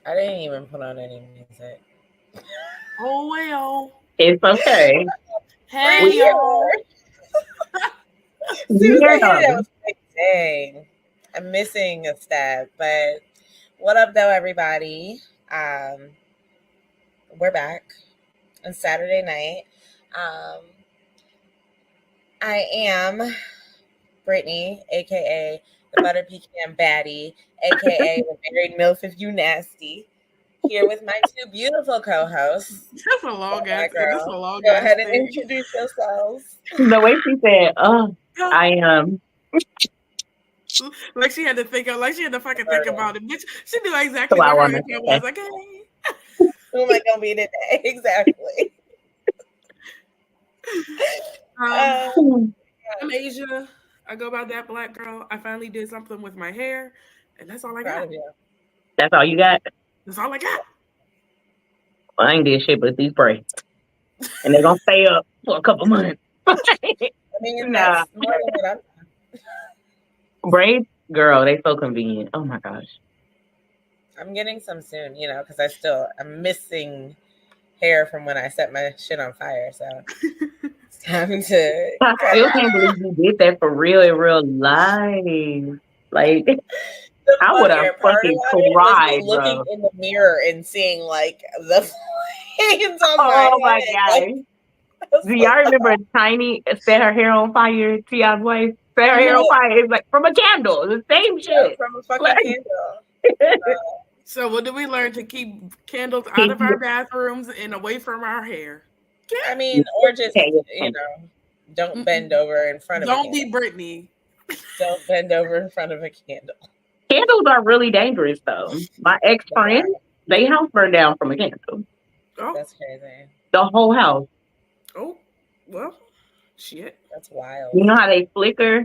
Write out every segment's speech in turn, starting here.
I didn't even put on any music. Oh well. It's okay. Hey y'all. Susan, We're that was like, dang. I'm missing a step, but what up though, everybody? We're back on Saturday night. I am Brittany, aka the Butter Pecan Baddie, aka the Married MILF if you nasty. Here with my two beautiful co-hosts. That's a long ass. That's a long Go ass ahead and thing. introduce yourselves. The way she said, I am. Like she had to think of, like she had to fucking think about it. Bitch, she knew exactly So I what her want answer to was. say. Okay. Who am I gonna be today? Exactly. I'm Asia. I go by that black girl. I finally did something with my hair, and that's all I got. That's all you got? That's all I got. Well, I ain't did shit but these braids. And they're going to stay up for a couple months. I mean, that's more than what I'm braids? Girl, they so convenient. Oh my gosh. I'm getting some soon, because I'm missing hair from when I set my shit on fire. So it's time to. I still can't believe you did that for real in real life. Like, I would have fucking cried, looking bro. in the mirror and seeing like the flames on Oh my head. gosh. Do y'all remember Tiny set her hair on fire? Tia's wife set her hair on fire. It's like from a candle. The same shit. From a fucking candle. So what did we learn? To keep candles out of our bathrooms and away from our hair. I mean, or just, don't bend over in front of a candle. Don't be Brittany. Don't bend over in front of a candle. Candles are really dangerous, though. My ex-friend, their house burned down from a candle. Oh, that's crazy. The whole house. Oh, well, shit. That's wild. You know how they flicker?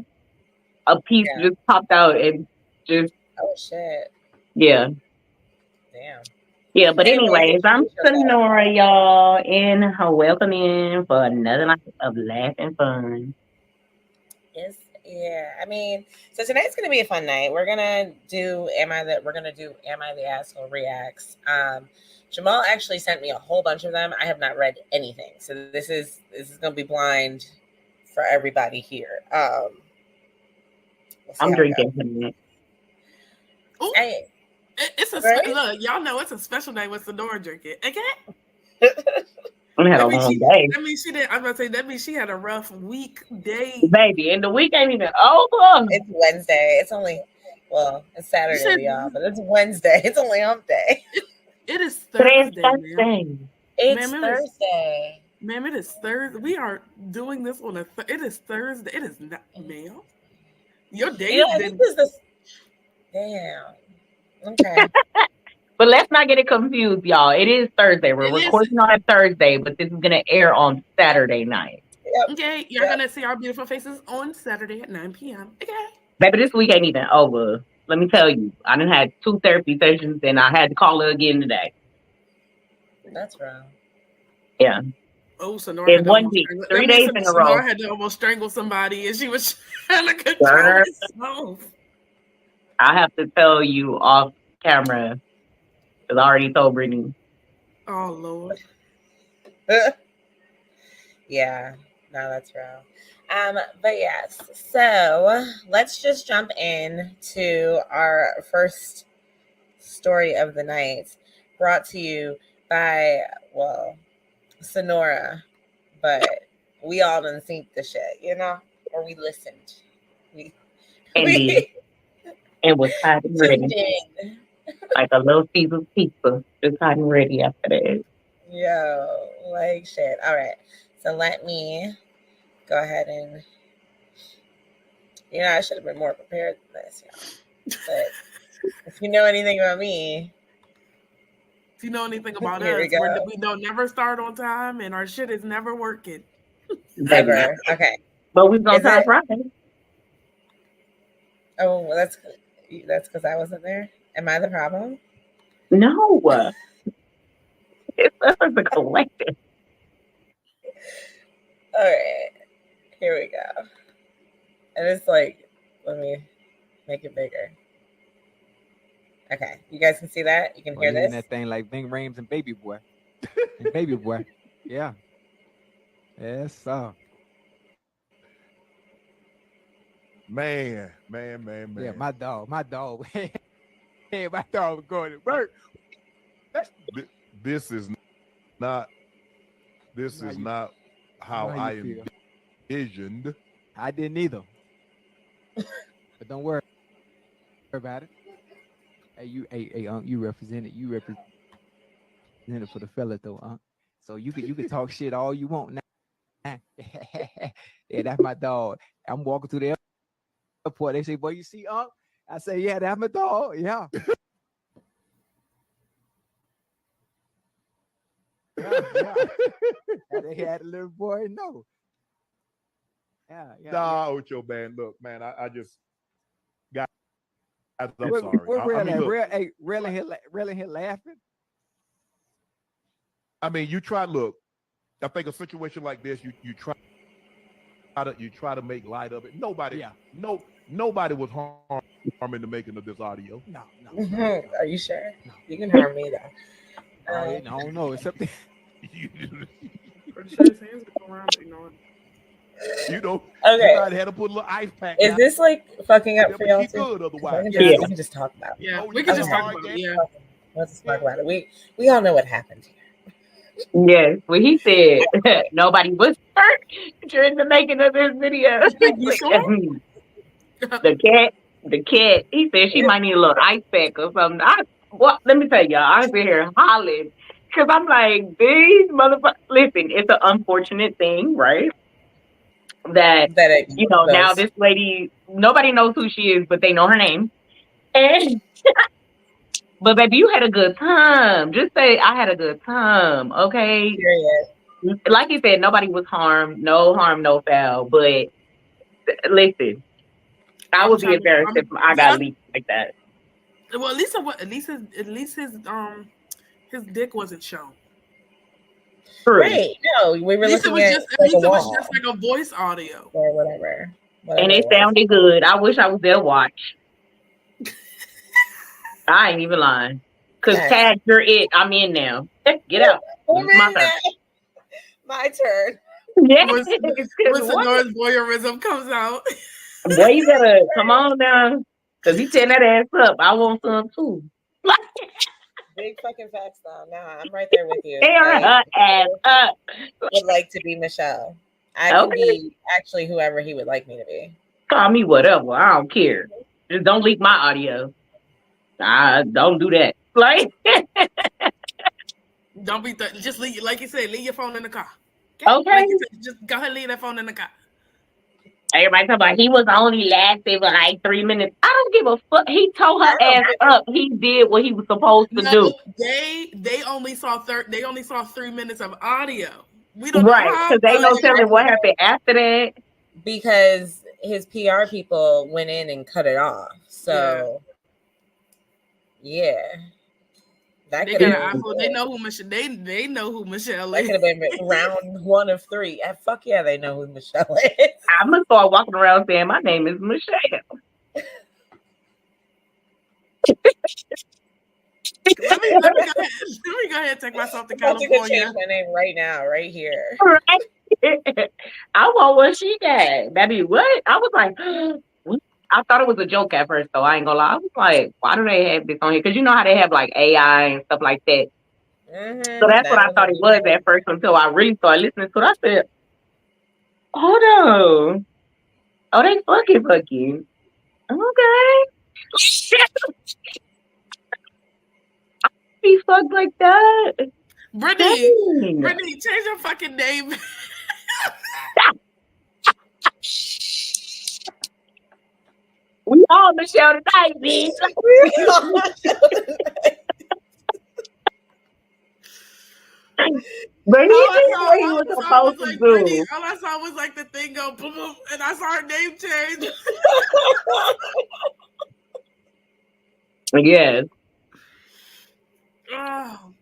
A piece just popped out and just. Oh shit. Yeah. Damn. Yeah, but anyways, I'm Sonora, y'all, and welcome in for another night of laugh and fun. Yes, yeah. I mean, so tonight's gonna be a fun night. We're gonna do Am I the Asshole Reacts. Jamal actually sent me a whole bunch of them. I have not read anything, so this is gonna be blind for everybody here. I'm drinking tonight. It's a look, y'all know it's a special night with Sonora drinking. Okay. I had a long day. That means she didn't. I'm gonna say that means she had a rough weekday. Baby, and the week ain't even over. It's Wednesday. It's Saturday, y'all, but it's Wednesday. It's only hump day. It is Thursday. It's Thursday. Ma'am, it is Thursday. We are doing this on it is Thursday. It is not, ma'am. Your day Damn. Okay. But let's not get it confused, y'all. It is Thursday. We're recording on a Thursday, but this is going to air on Saturday night. Yep. Okay, you're going to see our beautiful faces on Saturday at 9 p.m. Okay. Baby, this week ain't even over. Let me tell you, I done had 2 therapy sessions, and I had to call her again today. That's wrong. Yeah. Oh, Sonora had 1 week, 3 days in a row. Sonora had to almost strangle somebody, and she was trying to control herself. I have to tell you off camera, because I already told Brittany. Oh, Lord. Yeah. No, that's wrong. But yes, so let's just jump in to our first story of the night, brought to you by, Sonora, but we all done seen the shit, or we listened. And was hot and ready. Like a little Caesar pizza, just hot and ready after that. Yo, like shit. All right. So let me go ahead and, I should have been more prepared than this, But if you know anything about me. If you know anything about us, we don't never start on time and our shit is never working. Never. Okay. But we've gone time Friday. Oh, well, that's because I wasn't there. Am I the problem? No. It's us as a collective. All right. Here we go. And it's like, let me make it bigger. Okay, you guys can see that. You can hear you in this. that thing like Ving Rhames and Baby Boy. And Baby Boy. Yeah. Yes, sir. Man. Yeah, my dog. Hey, my dog was going to work. This is not how how I you feel. envisioned. I didn't either. But don't worry about it. Hey, you represented for the fella though, So you could talk shit all you want now. Yeah, that's my dog. I'm walking through the airport. They say, "Boy, you see, I say, "Yeah, that's my dog." Yeah. Yeah. They had a little boy. No. Yeah. Nah, Ocho, man. Look, man, I just got. I'm sorry. We're real, I mean, look, real in here laughing. I mean, you try. Look, I think a situation like this, you try to make light of it. Nobody was harmed in the making of this audio. No. Are you sure? No. You can harm me though. I don't know. Except Pretty sure his hands go around, but you know, Okay. you might have had to put a little ice pack. Is this like fucking up Yeah, for but y'all she too? good otherwise. We can just talk about it. yeah, Oh, we you can got just a talk hard about it. game? Yeah. Let's talk about it. We all know what happened here. Yes, well, he said nobody was hurt during the making of this video. You sure? The cat. He said she might need a little ice pack or something. Let me tell y'all, I sit here hollering because I'm like, these motherfuckers. Listen, it's an unfortunate thing, right? That That it now goes. this lady, nobody knows who she is, but they know her name. And but baby, you had a good time. Just say I had a good time, okay? Period. Like you said, nobody was harmed. No harm, no foul. But listen, I would be embarrassed if I got leaked like that. Well, at least his dick wasn't shown. True. Right. No, we were At least it looking was at just like a wall like a voice audio. or whatever. And it it was. sounded good. I wish I was there to watch. I ain't even lying. Cause Okay. Tag, you're it. I'm in now. Get out. It's my turn. My turn. Yeah. Once What? Sonora's voyeurism comes out. Boy, you better come on now. Cause he tearing that ass up. I want some too. Big fucking facts though. Nah, I'm right there with you. Tear her ass up. Would like to be Michelle. I can be actually whoever he would like me to be. Call me whatever. I don't care. Just don't leak my audio. Don't do that. Like Don't be just leave, like you said, leave your phone in the car. Okay. Like you said, just go ahead and leave that phone in the car. Everybody talking about he was only lasting for like 3 minutes. I don't give a fuck. He told her ass up. He did what he was supposed to do. They only saw 3 minutes of audio. We don't right know because they don't tell him what happened after that. Because his PR people went in and cut it off. So yeah. That they got an they know who Michelle. They know who Michelle that is. could have been round 1 of 3. Fuck yeah, they know who Michelle is. I'm gonna start walking around saying my name is Michelle. let me go ahead and take myself to California. I'm change my name right now, right here. Right. I want what she got, baby. What? I was like, I thought it was a joke at first, though. I ain't gonna lie. I was like, why do they have this on here? Because you know how they have like AI and stuff like that. Mm-hmm. So that's what I thought it was at first until I really started listening to it. I said, hold on. Oh, they fucking. Okay. Be fucked like that. Brittany, change your fucking name. We all Michelle tonight, bitch. But he did what he was supposed to do. All I saw was like the thing go boom, boom, and I saw her name change. Yes. Oh,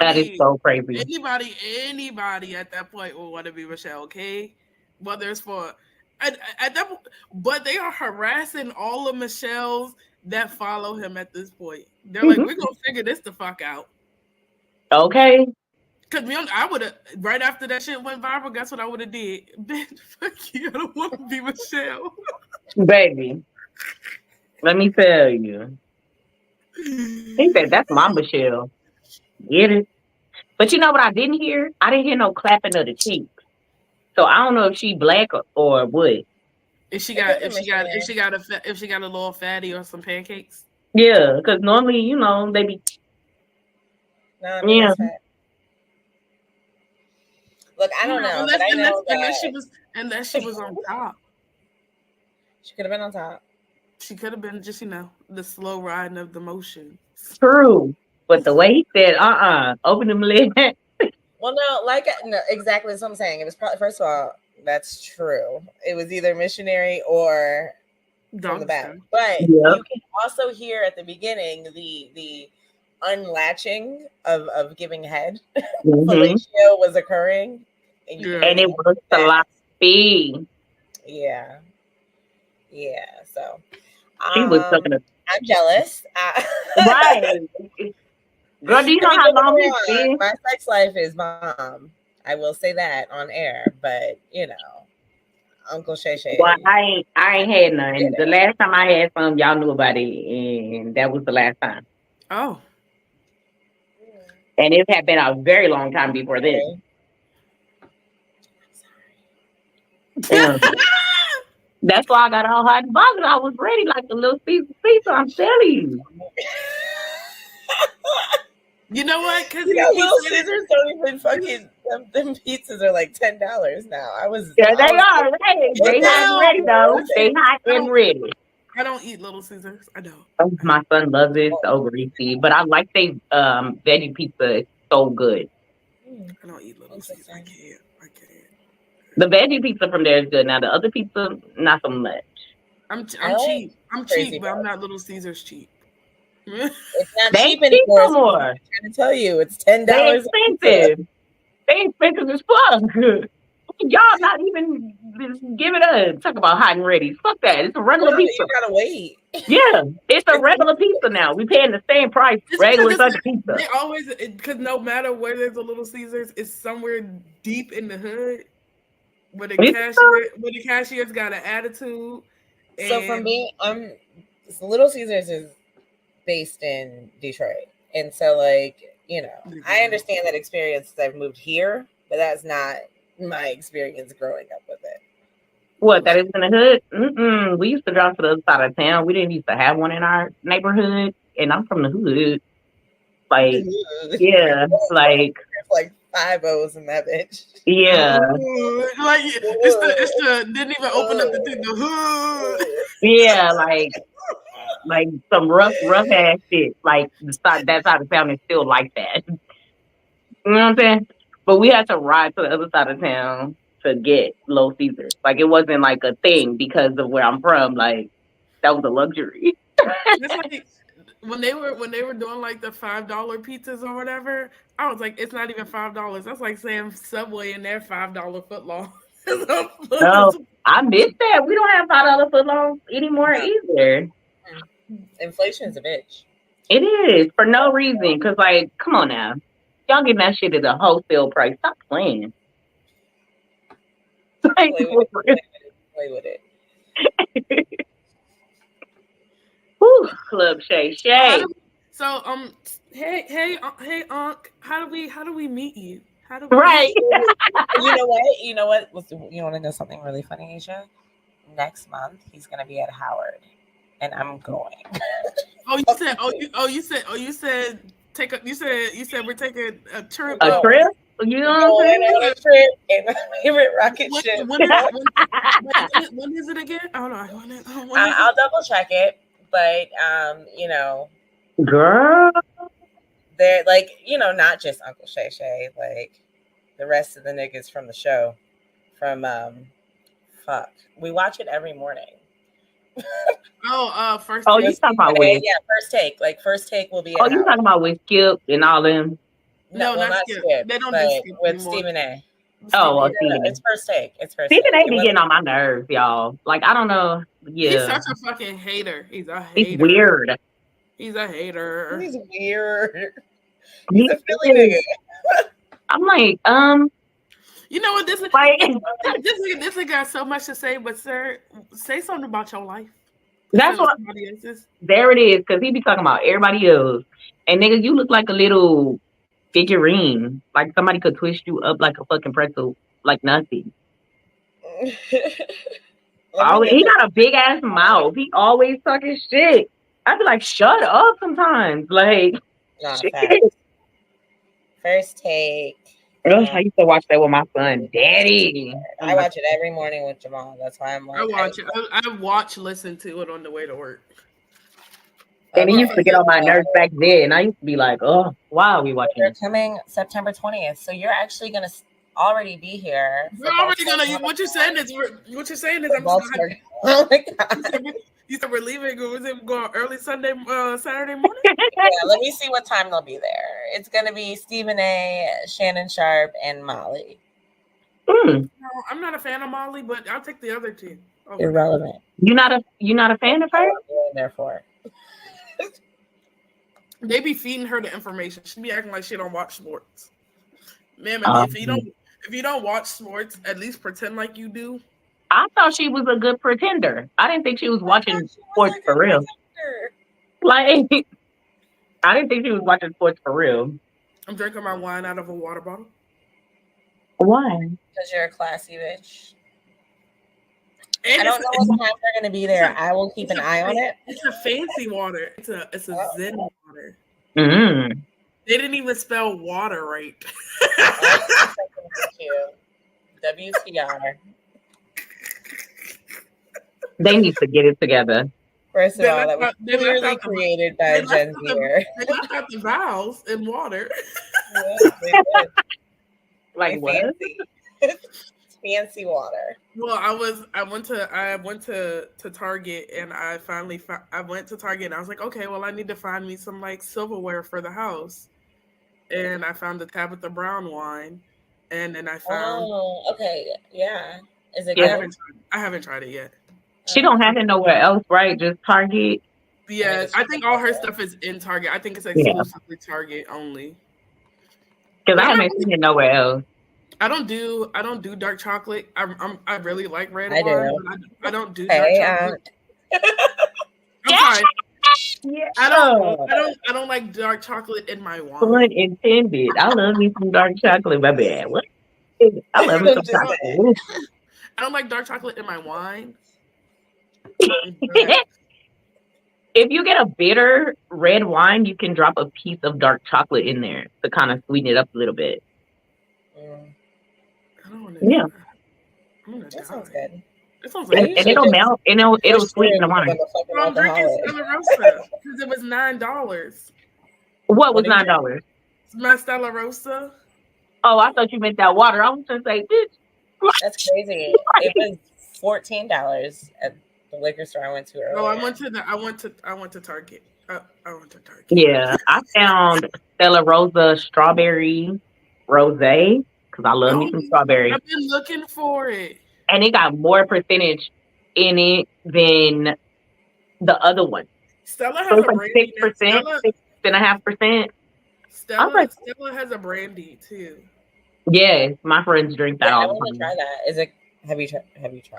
that is so crazy. Anybody at that point will want to be Michelle, okay? Whether it's for at that, but they are harassing all of Michelle's that follow him at this point. They're like, we're gonna figure this the fuck out. Okay. Cause I would have right after that shit went viral. Guess what I would have did? Bitch, fuck you. I don't want to be Michelle. Baby, let me tell you. He said, that's my Michelle. Get it? But you know what I didn't hear? I didn't hear no clapping of the cheeks. So I don't know if she black or what. If she got a little fatty or some pancakes. Yeah, because normally, you know, they be. No, I mean, Yeah. that's fat. Look, I don't know, but I know unless she was on top. She could have been on top. She could have been just, the slow riding of the motion. True. But the way he said, open them lids. Well, no, exactly that's what I'm saying. It was probably, first of all, that's true. It was either missionary or from the back. But you can also hear at the beginning the unlatching of giving head. Fellatio was occurring. And it was sloppy. Yeah. Yeah. So she was sucking it. I'm jealous. Right. Girl, do you know how long it's been? My sex life is bomb. I will say that on air, but Uncle Shay Shay. Well, I ain't had none. The last time I had some, y'all knew about it, and that was the last time. Oh. And it had been a very long time before then. That's why I got all hot and bothered. I was ready like a little Caesar. I'm telling you. You know what? Because Little Caesars don't even fucking them pizzas are like $10 now. Yeah, they are ready. They hot and ready though. They hot and ready. I don't eat Little Caesars. I don't. Oh, my son loves it. It's over easy. But I like they veggie pizza. It's so good. I don't eat Little Caesars. I can't. The veggie pizza from there is good. Now the other pizza, not so much. I'm cheap. I'm cheap, but I'm not Little Caesars cheap. It's not cheap anymore. No more. I'm trying to tell you, it's $10. They expensive. They expensive as fuck. Y'all not even giving us talk about hot and ready. Fuck that. It's a regular pizza. You gotta wait. Yeah, it's a regular pizza now. We paying the same price. Regular such pizza. They always because no matter where there's a Little Caesars, it's somewhere deep in the hood where the cashier's got an attitude. So for me, Little Caesars is based in Detroit, and so I understand that experience. I've moved here, but that's not my experience growing up with it. What, that is in the hood? Mm-mm. We used to drive to the other side of town. We didn't used to have one in our neighborhood, and I'm from the hood. Like, yeah, like 5 O's in that bitch. Yeah, like it's the didn't even open up the hood. Yeah, like some rough ass shit. Like that side of town is still like that. You know what I'm saying? But we had to ride to the other side of town to get Little Caesars. Like it wasn't like a thing because of where I'm from. Like that was a luxury. It's like when they were doing like the $5 pizzas or whatever, I was like, it's not even $5. That's like saying Subway and their $5 footlong. No, I missed that. We don't have $5 footlongs anymore either. Inflation is a bitch. It is for no reason. Cause like, come on now, y'all getting that shit at a wholesale price. Stop playing. Play with it. Whew, Club Shay Shay. So hey Unc, how do we meet you? Right. You know what? You want to know something really funny, Asia? Next month he's gonna be at Howard, and I'm going. You said we're taking a trip. A trip? You know what I'm saying? On a trip in my favorite rocket ship. When is it again? I don't know. I'll double check it, but girl, they're not just Uncle Shay Shay, like the rest of the niggas from the show. From we watch it every morning. First. Oh, you talking about with? Yeah, First Take. Like First Take will be. Oh, you talking about with Skip and all them? No, not Skip. They don't do Skip with anymore. Stephen A. Oh, well, Stephen A. It's first take. It's first Stephen take. A. be getting on my nerves, y'all. Like, I don't know. Yeah. He's such a fucking hater. He's a hater. It's weird. He's a hater. He's weird. He's a Philly nigga. I'm like, You know what? This like, nigga got so much to say, but sir, say something about your life. that's what. There it is, because he be talking about everybody else. And nigga, you look like a little figurine. Like somebody could twist you up like a fucking pretzel, like nothing. Oh, he got a big ass mouth. He always talking shit. I'd be like, shut up sometimes. Like, first take. I used to watch that with my son, Daddy. I watch it every morning with Jamal. That's why I'm like, I watch it. I listen to it on the way to work. And he used to get on my nerves back then. I used to be like, oh, why are we watching? They're coming September 20th, so you're actually gonna already be here. We're already gonna. What you're saying is I'm Baltimore. Oh my god! You said we're leaving. Was it going early Saturday morning? Yeah, let me see what time they'll be there. It's gonna be Stephen A., Shannon Sharp, and Molly. No, I'm not a fan of Molly, but I'll take the other two. Irrelevant. You not a fan of her? Therefore, they be feeding her the information. She be acting like she don't watch sports. Man, if you don't watch sports, at least pretend like you do. I thought she was a good pretender. I didn't think she was watching sports for real. Like, I didn't think she was watching sports for real. I'm drinking my wine out of a water bottle. Why? Because you're a classy bitch. And I don't know what time they're going to be there. I will keep an eye on it. It's a fancy water. It's a Zen water. Mm. They didn't even spell water right. WTR. They need to get it together. First of all, that was clearly created by Gen Zer. They left out the vowels in water. Yeah, like what? Fancy water. Well, I went to Target and I went to Target and I was like, okay, well, I need to find me some like silverware for the house, and I found the Tabitha Brown wine, and then I found. Oh, okay, yeah. Is it? Yeah. Good? I haven't tried it yet. She don't have it nowhere else, right? Just Target. Yeah, I think all her stuff is in Target. I think it's exclusively Target only. Because I haven't seen it nowhere else. I don't do dark chocolate. I really like red wine. But I don't do dark chocolate. I'm sorry. Yeah. I don't like dark chocolate in my wine. Pun intended. I love me some dark chocolate, my bad. What? I love me some chocolate. I don't like dark chocolate in my wine. If you get a bitter red wine, you can drop a piece of dark chocolate in there to kind of sweeten it up a little bit. Yeah. That sounds good. It sounds like and it'll melt. It'll sweeten the wine. I'm drinking Stella Rosa because it was $9. What was $9? My Stella Rosa. Oh, I thought you meant that water. I was gonna say, bitch. That's crazy. It was $14 at the liquor store I went to earlier. No, I went to Target. I went to Target. Yeah, I found Stella Rosa strawberry rosé because I love me some strawberry. I've been looking for it, and it got more percentage in it than the other one. Stella has a brandy. 6%, 6.5%. Stella has a brandy too. Yes, my friends drink that all the time. I want to try that. Is it? Have you tried?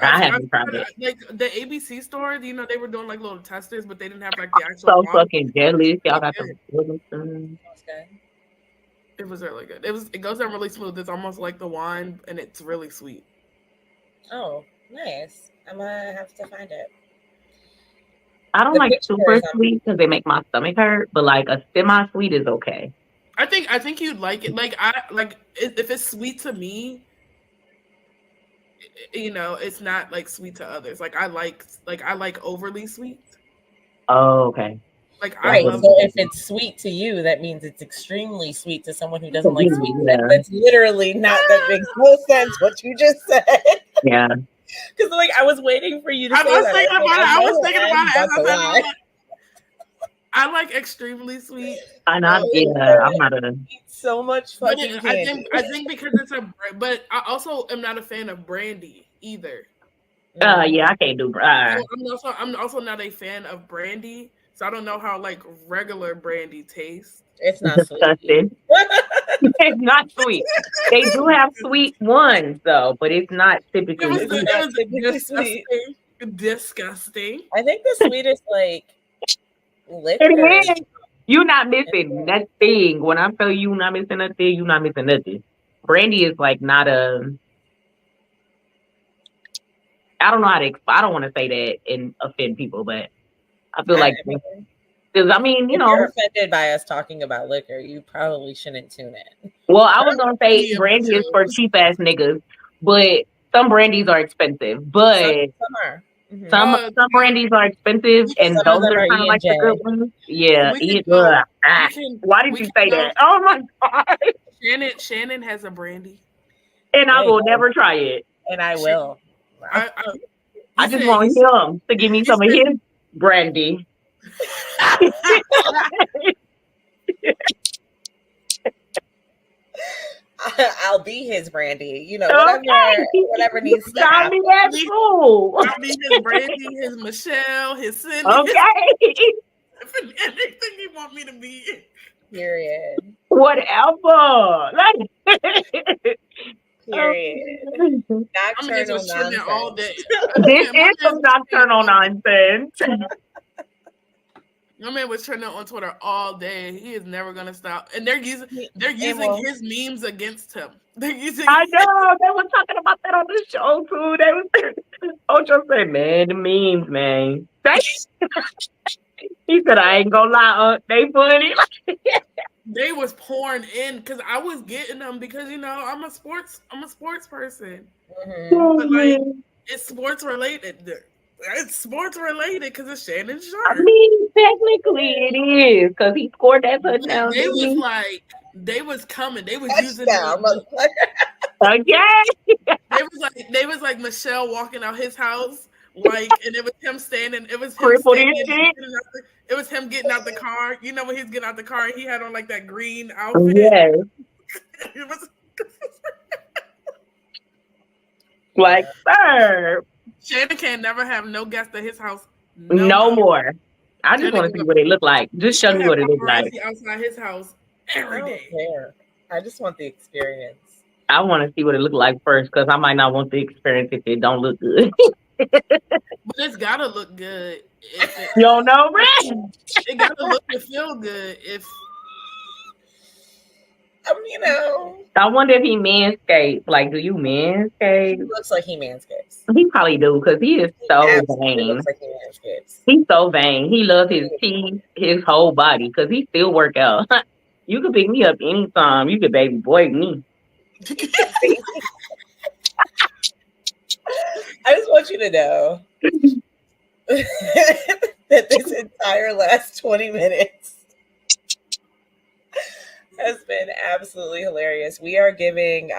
I haven't tried it. Like the ABC store, they were doing like little testers, but they didn't have like the actual. So fucking jealous. Y'all got the. It was really good. It goes down really smooth. It's almost like the wine, and it's really sweet. Oh, nice. I'm gonna have to find it. I don't like super sweet because they make my stomach hurt, but like a semi-sweet is okay. I think you'd like it. Like if it's sweet to me, it's not like sweet to others. Like I like overly sweet. Oh, okay. Like right. So if it's sweet to you, that means it's extremely sweet to someone who doesn't like sweet. Yeah. That's literally not. That makes no sense. What you just said. Yeah. Because like I was waiting for you to. I was thinking about it. I like extremely sweet. And Oh, I'm not a. eat so much But fucking I candy. think because it's but I also am not a fan of brandy either. Yeah, I can't do. So I'm also not a fan of brandy. So I don't know how like regular brandy tastes. It's not sweet. Disgusting. It's not sweet. They do have sweet ones though, but it's not typically It's sweet. not It was typically sweet. disgusting. I think the sweetest like It liquor. is. You're not missing that thing. When I tell you you're not missing nothing, you're not missing nothing. Brandy is like not a. I don't know how to. I don't want to say that and offend people, but I feel like mean, because I mean, if you're offended by us talking about liquor, you probably shouldn't tune in. Well, I was gonna say Yeah, brandy is too. for cheap ass niggas, but some brandies are expensive. But Some are. Mhm. some brandies are expensive, and Some of those them are are kind of E and like the good J. ones. Yeah, We can go. We can. why did We you can say go. that? Oh my god! Shannon has a brandy. And I There you will go. never try it. And I will. I I just want him to give me some of his brandy. I'll be his brandy. You know, Okay. whatever needs to Call happen. me at school. I need his Brandy, his Michelle, his Cindy. Okay. Anything you want me to be. Period. Whatever. Period. I'm here Nocturnal just trending all day. This is some nocturnal nonsense. My man was trending on Twitter all day. He is never gonna stop. And they're using his memes against him. They're using I know. They were talking about that on the show too. They was Ocho said, man, the memes, man. He said, I ain't gonna lie, they funny. they was pouring in because I was getting them because I'm a sports person. Mm-hmm. But like it's sports related. It's sports related because it's Shannon Sharp. I mean, technically it is because he scored that touchdown. They was like, they was coming. They was using okay. They was like Michelle walking out his house, like, and it was him standing. It was him Crippled standing. It was him getting out the car. You know when he's getting out the car, and he had on like that green outfit. Yes. It was like, sir. Shannon can never have no guests at his house. No more. I just want to see what it look like. Just show me what it look like. Outside his house every day. I just want the experience. I want to see what it look like first because I might not want the experience if it don't look good. But it's gotta look good. You don't know, right? It gotta look and feel good. If I wonder if he manscapes. Like, do you manscape? He looks like he manscapes. He probably do because he is so vain. Looks like he manscapes. He's so vain. He loves his teeth, his whole body because he still work out. You can pick me up anytime. You can baby boy me. I just want you to know that this entire last 20 minutes has been absolutely hilarious. We are giving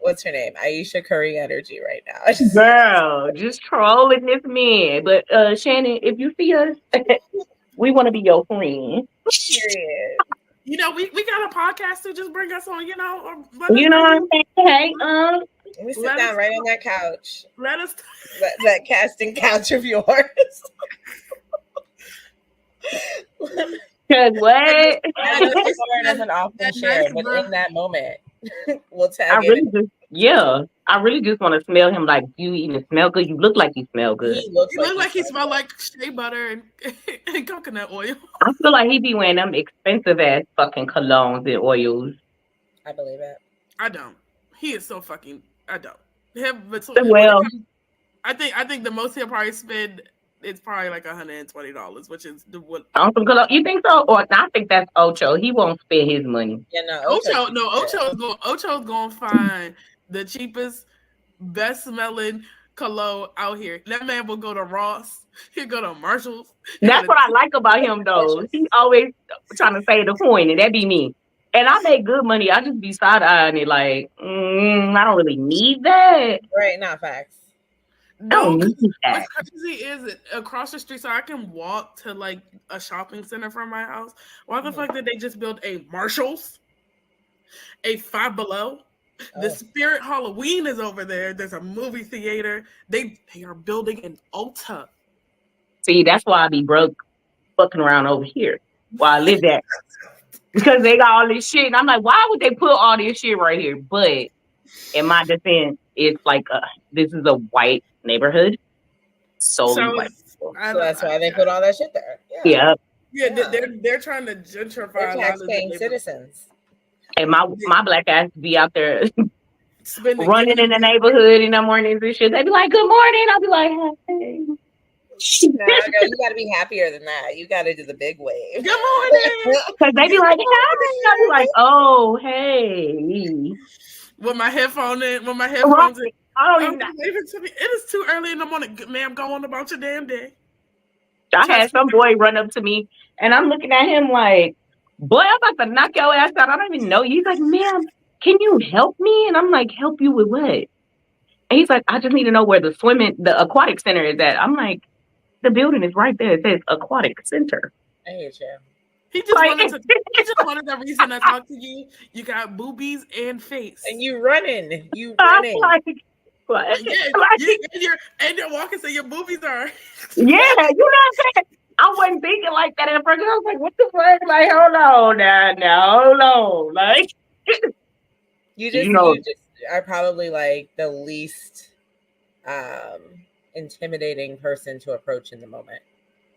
what's her name? Aisha Curry energy right now. Girl, just trolling this man. But Shannon, if you see us, we want to be your friend. Period. We got a podcast to just bring us on, you know what I'm saying? Hey, we sit down right on that couch. Let us that casting couch of yours. Cause what? Doesn't often share, but in that moment, we'll tag I really just want to smell him. Like, you even smell good. You look like you smell good. He looks like he smells like shea butter and coconut oil. I feel like he be wearing them expensive ass fucking colognes and oils. I believe it. I don't. He is so fucking. I don't. I think the most he'll probably spend is probably like $120, which is on some cologne. You think so? Or I think that's Ocho. He won't spend his money. Yeah, no. Ocho's going to find the cheapest, best smelling cologne out here. That man will go to Ross. He'll go to Marshalls. That's what I like about him, though. He's always trying to say the point, and that be me. And I make good money. I just be side eyeing it like, I don't really need that. Right, not facts. No, need because that. what's crazy is across the street, so I can walk to like a shopping center from my house. Why the fuck did they just build a Marshalls, a Five Below? The Spirit Halloween is over there. There's a movie theater. They are building an Ulta. See, that's why I be broke fucking around over here while I live there. Because they got all this shit. And I'm like, why would they put all this shit right here? But in my defense, it's like this is a white neighborhood. Solely So white people. So that's why they put all that shit there. Yeah. Yeah. Yeah, they're trying to They're gentrify a lot of the tax-paying neighborhood. citizens. And my black ass be out there Spending running in the neighborhood in the mornings and shit. They be like, good morning. I'll be like, hey. No, girl, you got to be happier than that. You got to do the big wave. Good morning. Because they be like, hi. I'll be like, oh, hey. With my headphones in. I don't even. It is too early in the morning. Ma'am, go on about your damn day. I had some boy run up to me, and I'm looking at him like, boy, I'm about to knock your ass out. I don't even know you. He's like, ma'am, can you help me? And I'm like, help you with what? And he's like, I just need to know where the aquatic center is at. I'm like, the building is right there. It says aquatic center. I hate you. He just wanted a reason to talk to you. You got boobies and face. And you running. You running. Like, and you're walking, so your boobies are. Yeah, you know what I'm saying? I wasn't thinking like that at first. I was like, what the fuck? Like, hold on now, hold on. Like, you just are probably like the least intimidating person to approach in the moment.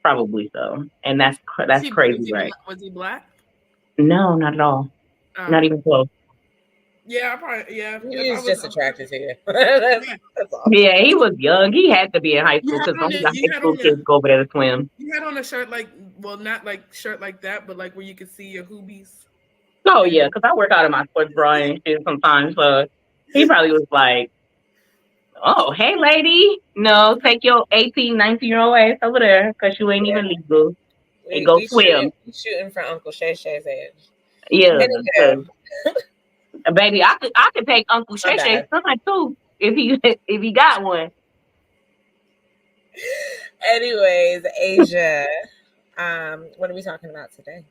Probably so. And that's crazy, right? Was he black? No, not at all. Not even close. Yeah, probably. Yeah, he was just attracted to you. That's all. Yeah, he was young. He had to be in high school because some high school kids go over there to swim. You had on a shirt not like shirt like that, but like where you could see your hoobies. Oh yeah, because I work out in my sports bra and shit sometimes. So he probably was like, "Oh, hey, lady, no, take your 18, 19-year-old ass over there because you ain't even legal and go swim." Shooting for Uncle Shay Shay's age. Yeah. Baby, I could take Uncle Shay Shay's son too if he got one. Anyways, Asia, what are we talking about today?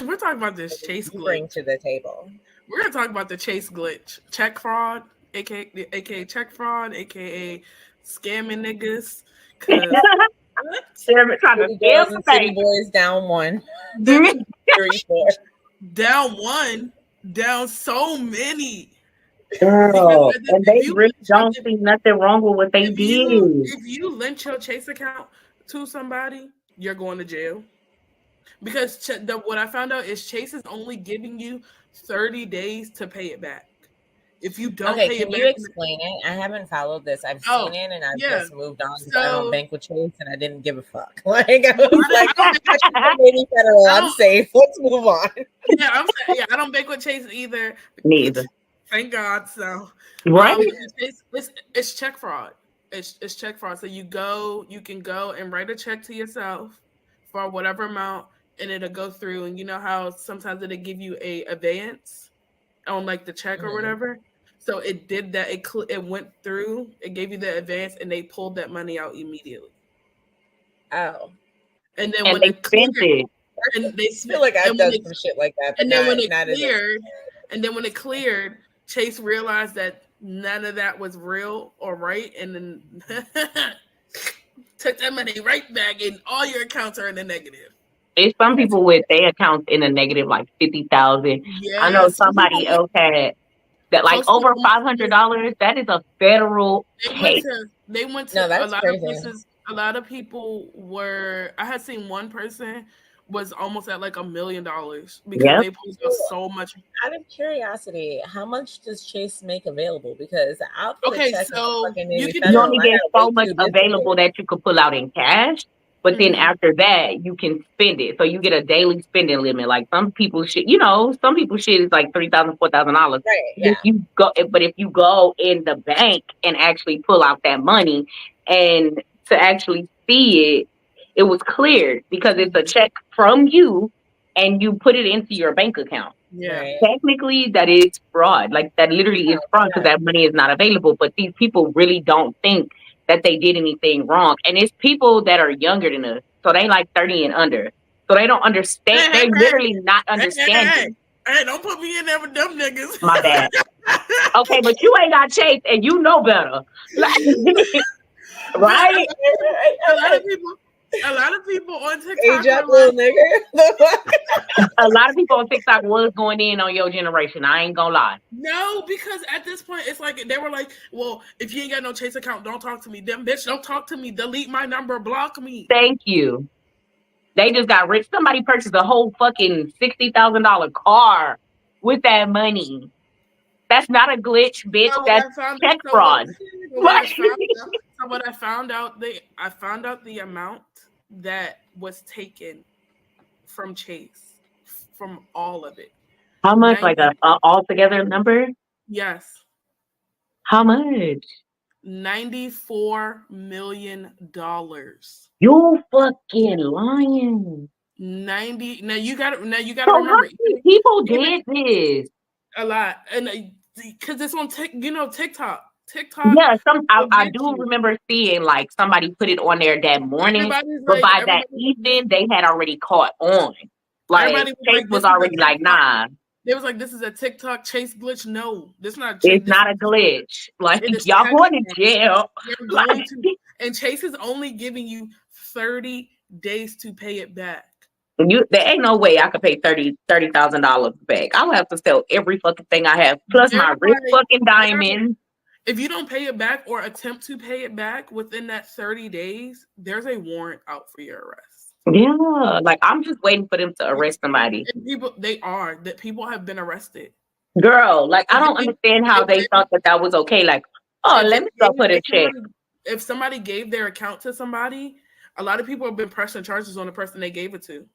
We're talking about this Chase glitch. Bring to the table. We're gonna talk about the Chase glitch, check fraud, aka check fraud, aka scamming niggas. Cause they're trying to scam City boys down 1, 3, 4. Down 1. Down so many. Girl, and they really don't see nothing wrong with what they did. If you link your Chase account to somebody, you're going to jail. Because what I found out is Chase is only giving you 30 days to pay it back. If you don't pay it back. Can you explain it? I haven't followed this. I've seen it and I've just moved on because I don't bank with Chase and I didn't give a fuck. Like, I was like, maybe federal, I'm safe. Let's move on. I don't bank with Chase either. Neither. Thank God. So right. It's check fraud. It's check fraud. So you can go and write a check to yourself for whatever amount and it'll go through. And you know how sometimes it'll give you a advance on like the check or whatever. So it did that. It went through. It gave you the advance, and they pulled that money out immediately. Oh, and then when they spent it, and they feel like I've done some shit like that. And then when it cleared, Chase realized that none of that was real or right, and then took that money right back, and all your accounts are in the negative. It's some people with their accounts in a negative like 50,000. Yes. I know somebody else had that like over $500. That is a federal case. They went to a lot of places. A lot of people were. I had seen one person was almost at like $1 million because they pulled out so much. Out of curiosity, how much does Chase make available? Because so you only get so much available that you could pull out in cash. But then after that, you can spend it. So you get a daily spending limit. Like some people shit, some people shit is like $3,000, $4,000. Right. Yeah. But if you go in the bank and actually pull out that money and to actually see it, it was cleared because it's a check from you and you put it into your bank account. Yeah. Right. Technically, that is fraud. Like that literally is fraud because that money is not available. But these people really don't think that they did anything wrong. And it's people that are younger than us. So they like 30 and under. So they don't understand. They're literally not understanding. Hey, don't put me in there with them niggas. My bad. Okay, but you ain't got Chase and you know better. Like, right? A lot of people on TikTok. Age up, little nigga. A lot of people on TikTok was going in on your generation. I ain't gonna lie. No, because at this point, it's like they were like, well, if you ain't got no Chase account, don't talk to me. Them bitch, don't talk to me. Delete my number, block me. Thank you. They just got rich. Somebody purchased a whole fucking $60,000 car with that money. That's not a glitch, bitch. That's check fraud. What I found out, I found out the amount that was taken from Chase, from all of it. How much? 90. Like a altogether number? Yes. How much? $94 million. You fucking lying. 90. Now you gotta so remember. How many people did this? A lot, and because it's on TikTok. Yeah, I do remember seeing like somebody put it on there that morning, but by that evening they had already caught on. Like Chase was already like, nah. They was like, this is a TikTok Chase glitch. No, this not. It's not a glitch. Like y'all going to jail. And Chase is only giving you 30 days to pay it back. There ain't no way I could pay $30,000 back. I would have to sell every fucking thing I have, plus my rich fucking diamonds. If you don't pay it back or attempt to pay it back within that 30 days, there's a warrant out for your arrest. Yeah, like I'm just waiting for them to arrest somebody. And people have been arrested. Girl, like I don't understand how they thought that was okay. Like, oh, let me go put a check. If somebody gave their account to somebody, a lot of people have been pressing charges on the person they gave it to.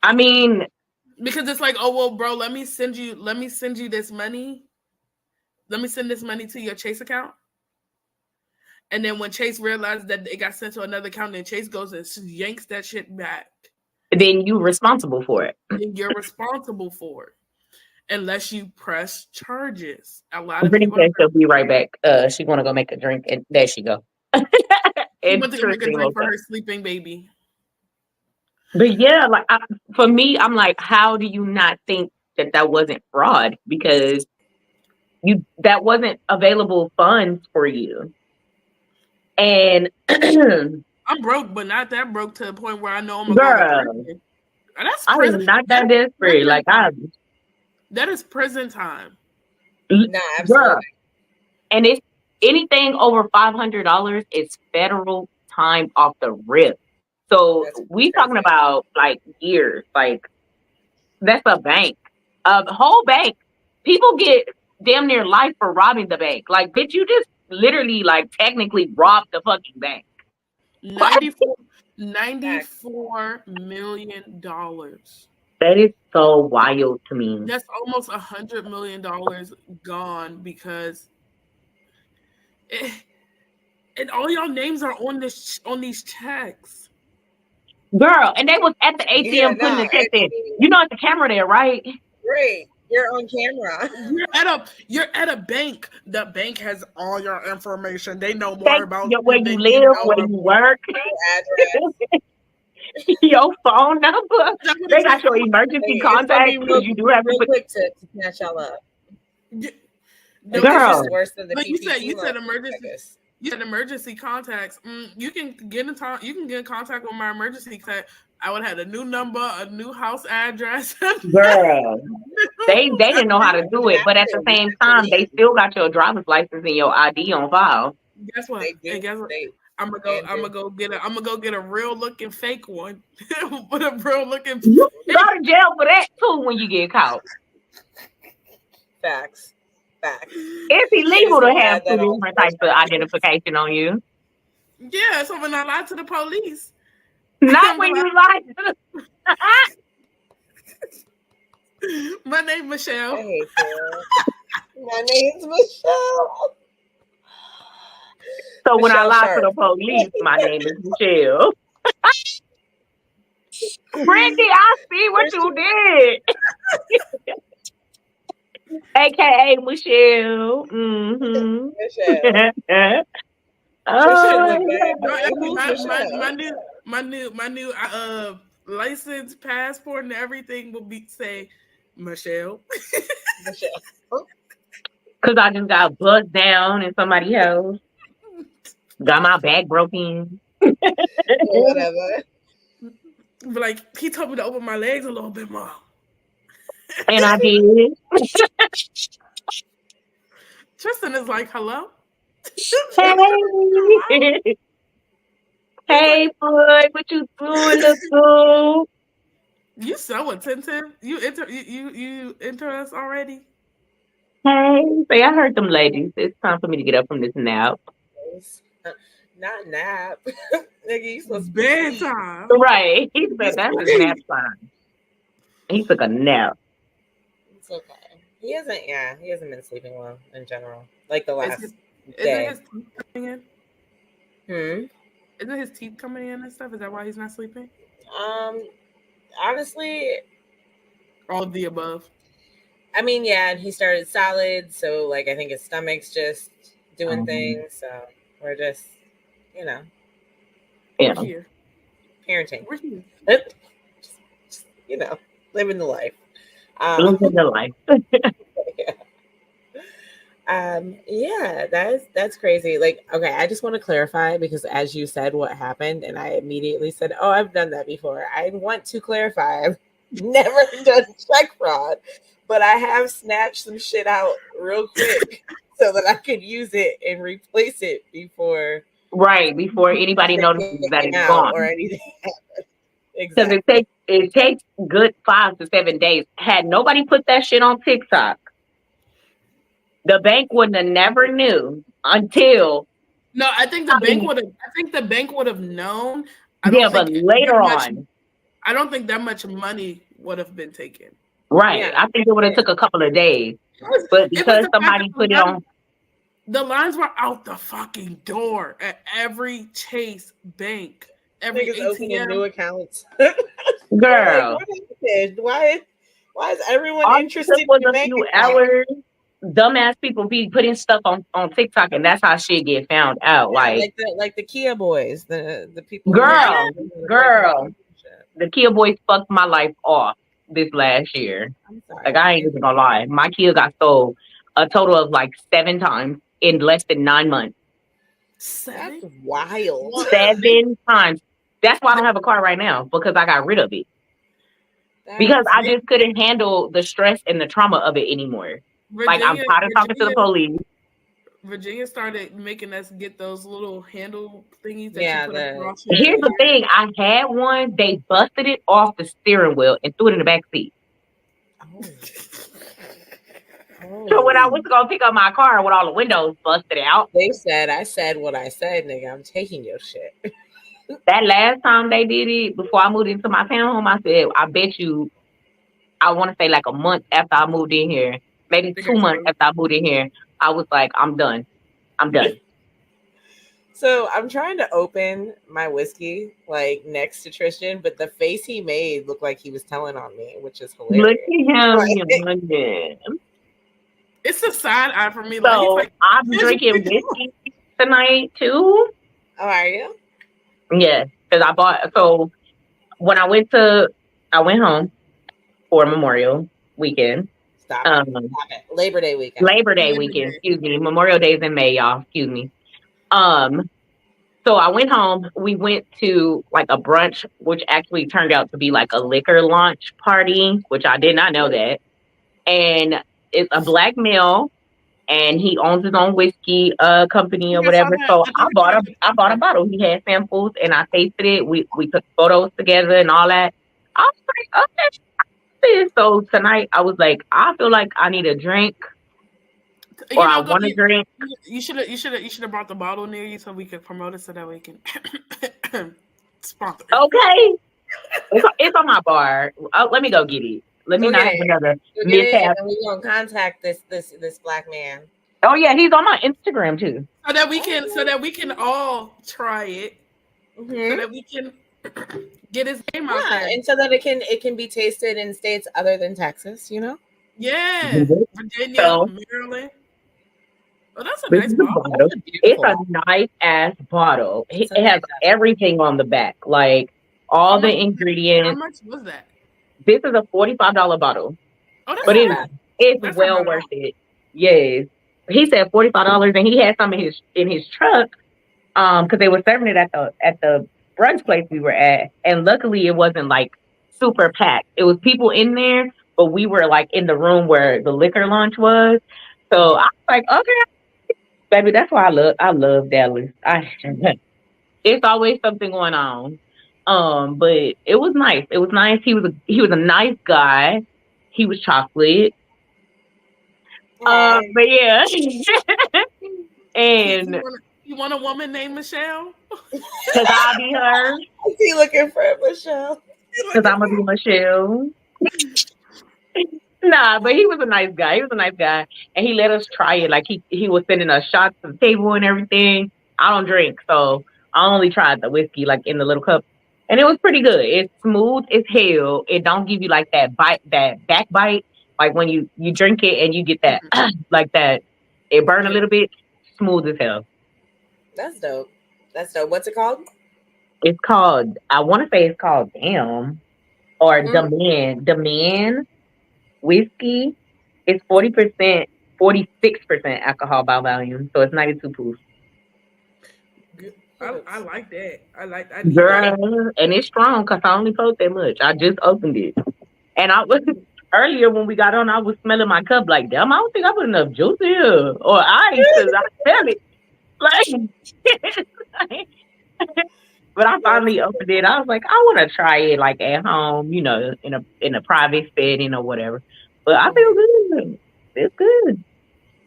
I mean, because it's like, oh well, bro, let me send you this money. Let me send this money to your Chase account. And then when Chase realized that it got sent to another account, then Chase goes and yanks that shit back. Then you're responsible for it. Then you're responsible for it. Unless you press charges. A lot of people. She'll be right back. She's gonna go make a drink, and there she go. She went to go make a drink for her sleeping baby. But yeah, like for me, I'm like, how do you not think that wasn't fraud? Because that wasn't available funds for you. And I'm broke, but not that broke to the point where I know I'm gonna go to prison. That's prison. I'm not that desperate. Like that is prison time. Nah, absolutely. Girl. And it's anything over $500 is federal time off the rip. So we talking about like years. Like that's a bank, a whole bank. People get damn near life for robbing the bank. Like, bitch, you just literally like technically robbed the fucking bank. $94 million. That is so wild to me. That's almost $100 million gone because and all y'all names are on these checks. Girl, and they was at the ATM putting the check in. You know, at the camera there, right? Great. You're on camera. You're at a bank. The bank has all your information. They know more about where you live, where you work, address, your phone number. They got your emergency contact because you do have real quick to snatch y'all up. No, girl, worse than the but PPP you said emergency. You had emergency contacts. You can get in contact with my emergency contact. I would have had a new number, a new house address. Girl, they didn't know how to do it, but at the same time, they still got your driver's license and your ID on file. Guess what? I'm gonna go get a real looking fake one. With a real looking. You go to jail for that too when you get caught. Facts. It's illegal to have two different types of identification on you. Yeah, so when I lie to the police. Not when you lie to My name's Michelle. I hate you. My name's Michelle. So when I lie to the police, my name is Michelle. Brandy, I see what you did. Hey, AKA Michelle. Mm-hmm. Michelle. Trisha in the bed. No, But actually, who's Michelle? my new license, passport, and everything will be say Michelle. Michelle. Because I just got buzzed down in somebody else. Got my back broken. Whatever. But like he told me to open my legs a little bit more. And I did. Tristan is like, hello. Hey. Hey, boy, what you doing, little? You so attentive. You enter us already. Hey, say I heard them ladies. It's time for me to get up from this nap. Not nap. Nigga, you supposed to be asleep. Bedtime. Right. He said that's his nap time. He took a nap. It's okay. He hasn't been sleeping well in general. Like the last Isn't day. his teeth coming in? Isn't his teeth coming in and stuff? Is that why he's not sleeping? Honestly, All of the above. I mean, yeah, he started solid, so like I think his stomach's just doing things. So we're just, We're Yeah. here. parenting. We're here. Just, living the life. Living the life. Yeah, that's crazy. Like, okay, I just want to clarify because as you said what happened, and I immediately said, oh, I've done that before. I want to clarify, I've never done check fraud, but I have snatched some shit out real quick so that I could use it and replace it before Right, before anybody notices that it's out or gone. anything. Because Exactly. it takes good 5 to 7 days. Had nobody put that shit on TikTok, the bank wouldn't have never knew until No, I think the bank would have. I think the bank would have known. I yeah, don't but think later that much. on. I don't think that much money would have been taken. Right. Yeah. I think it would have took a couple of days. But It was because the fact somebody that put it on the lines were out the fucking door at every Chase bank, every Niggas opening new ATM. accounts. girl, Like, what happened? Why is everyone all it interested took was in your a bank few account? hours. Dumbass people be putting stuff on TikTok and that's how shit get found out. Yeah, Like like the Kia boys, the people who Yeah. girl, the Kia boys fucked my life off this last year. I'm sorry. Like I ain't even gonna lie. My Kia got sold a total of like 7 times in less than 9 months. That's wild. 7 times. That's why I don't have a car right now because I got rid of it. Because I just couldn't handle the stress and the trauma of it anymore. Like I'm tired of talking to the police. Virginia started making us get those little handle thingies that Yeah, you put across. Here's the thing. I had one. They busted it off the steering wheel and threw it in the back seat. So when I was gonna pick up my car with all the windows busted out, they said, I said what I said, nigga. I'm taking your shit. that last time they did it, before I moved into my townhome, I said, I bet you, I want to say like a month after I moved in here, maybe 2 months after I moved in here, I was like, I'm done. I'm done. So I'm trying to open my whiskey like next to Tristan, but the face he made looked like he was telling on me, which is hilarious. Look at him. It's a side eye for me. So like, I'm drinking whiskey tonight too. Oh, are you? Yeah, because I bought. So when I went home for Memorial weekend. Stop it. Labor Day weekend. Labor Day weekend. Excuse me. Memorial Day is in May, y'all. Excuse me. So I went home. We went to like a brunch, which actually turned out to be like a liquor launch party, which I did not know that. And it's a black male, and he owns his own whiskey company or whatever. So I bought a bottle. He had samples, and I tasted it. We took photos together and all that. I was like, okay. So tonight I was like, I feel like I need a drink. Or I want to drink. You should have brought the bottle near you so we could promote it so that we can sponsor. Okay, it's on my bar. Let me go get it. Let me not have another mishap. And we're gonna contact this black man. Oh yeah, he's on my Instagram too. So that we can all try it. So that we can get his name out there. And so that it can be tasted in states other than Texas, you know? Yeah, Virginia, So Maryland. Oh, that's a this nice is the bottle. bottle. That's It's beautiful. a nice ass bottle. It's a It has nice ass. everything on the back, like How all the much? How ingredients. much was that? This is a $45 bottle, Oh, that's That's but not not bad. it's that's not well bad at worth all. it. Yes, he said $45, and he had some in his truck. Because they were serving it at the brunch place we were at, and luckily it wasn't like super packed. It was people in there, but we were like in the room where the liquor launch was. So I was like, okay, baby, that's why I love Dallas. It's always something going on. But it was nice. It was nice. He was a nice guy. He was chocolate. Aw. But yeah. You And want a woman named Michelle? because I'll be her, I see looking for Michelle. You because looking I'm gonna be Michelle. Nah, but he was a nice guy. He was a nice guy, and he let us try it. Like he was sending us shots to the table and everything. I don't drink, so I only tried the whiskey like in the little cup, and it was pretty good. It's smooth as hell. It don't give you like that bite, that back bite, like when you drink it and you get that like that. It burn a Yeah. little bit. Smooth as hell. That's dope. That's dope. What's it called? It's called. I want to say it's called Damn or Mm. The Man whiskey. It's 40%, 46% alcohol by volume, so it's 92 proof. Good. I like that. I need that. Girl, and it's strong because I only post that much. I just opened it, and I was earlier when we got on. I was smelling my cup like, damn, I don't think I put enough juice in here or ice because I smell it like. But I That's finally opened it. I was like, I want to try it like at home, in a private setting or whatever. But I feel good. It's good.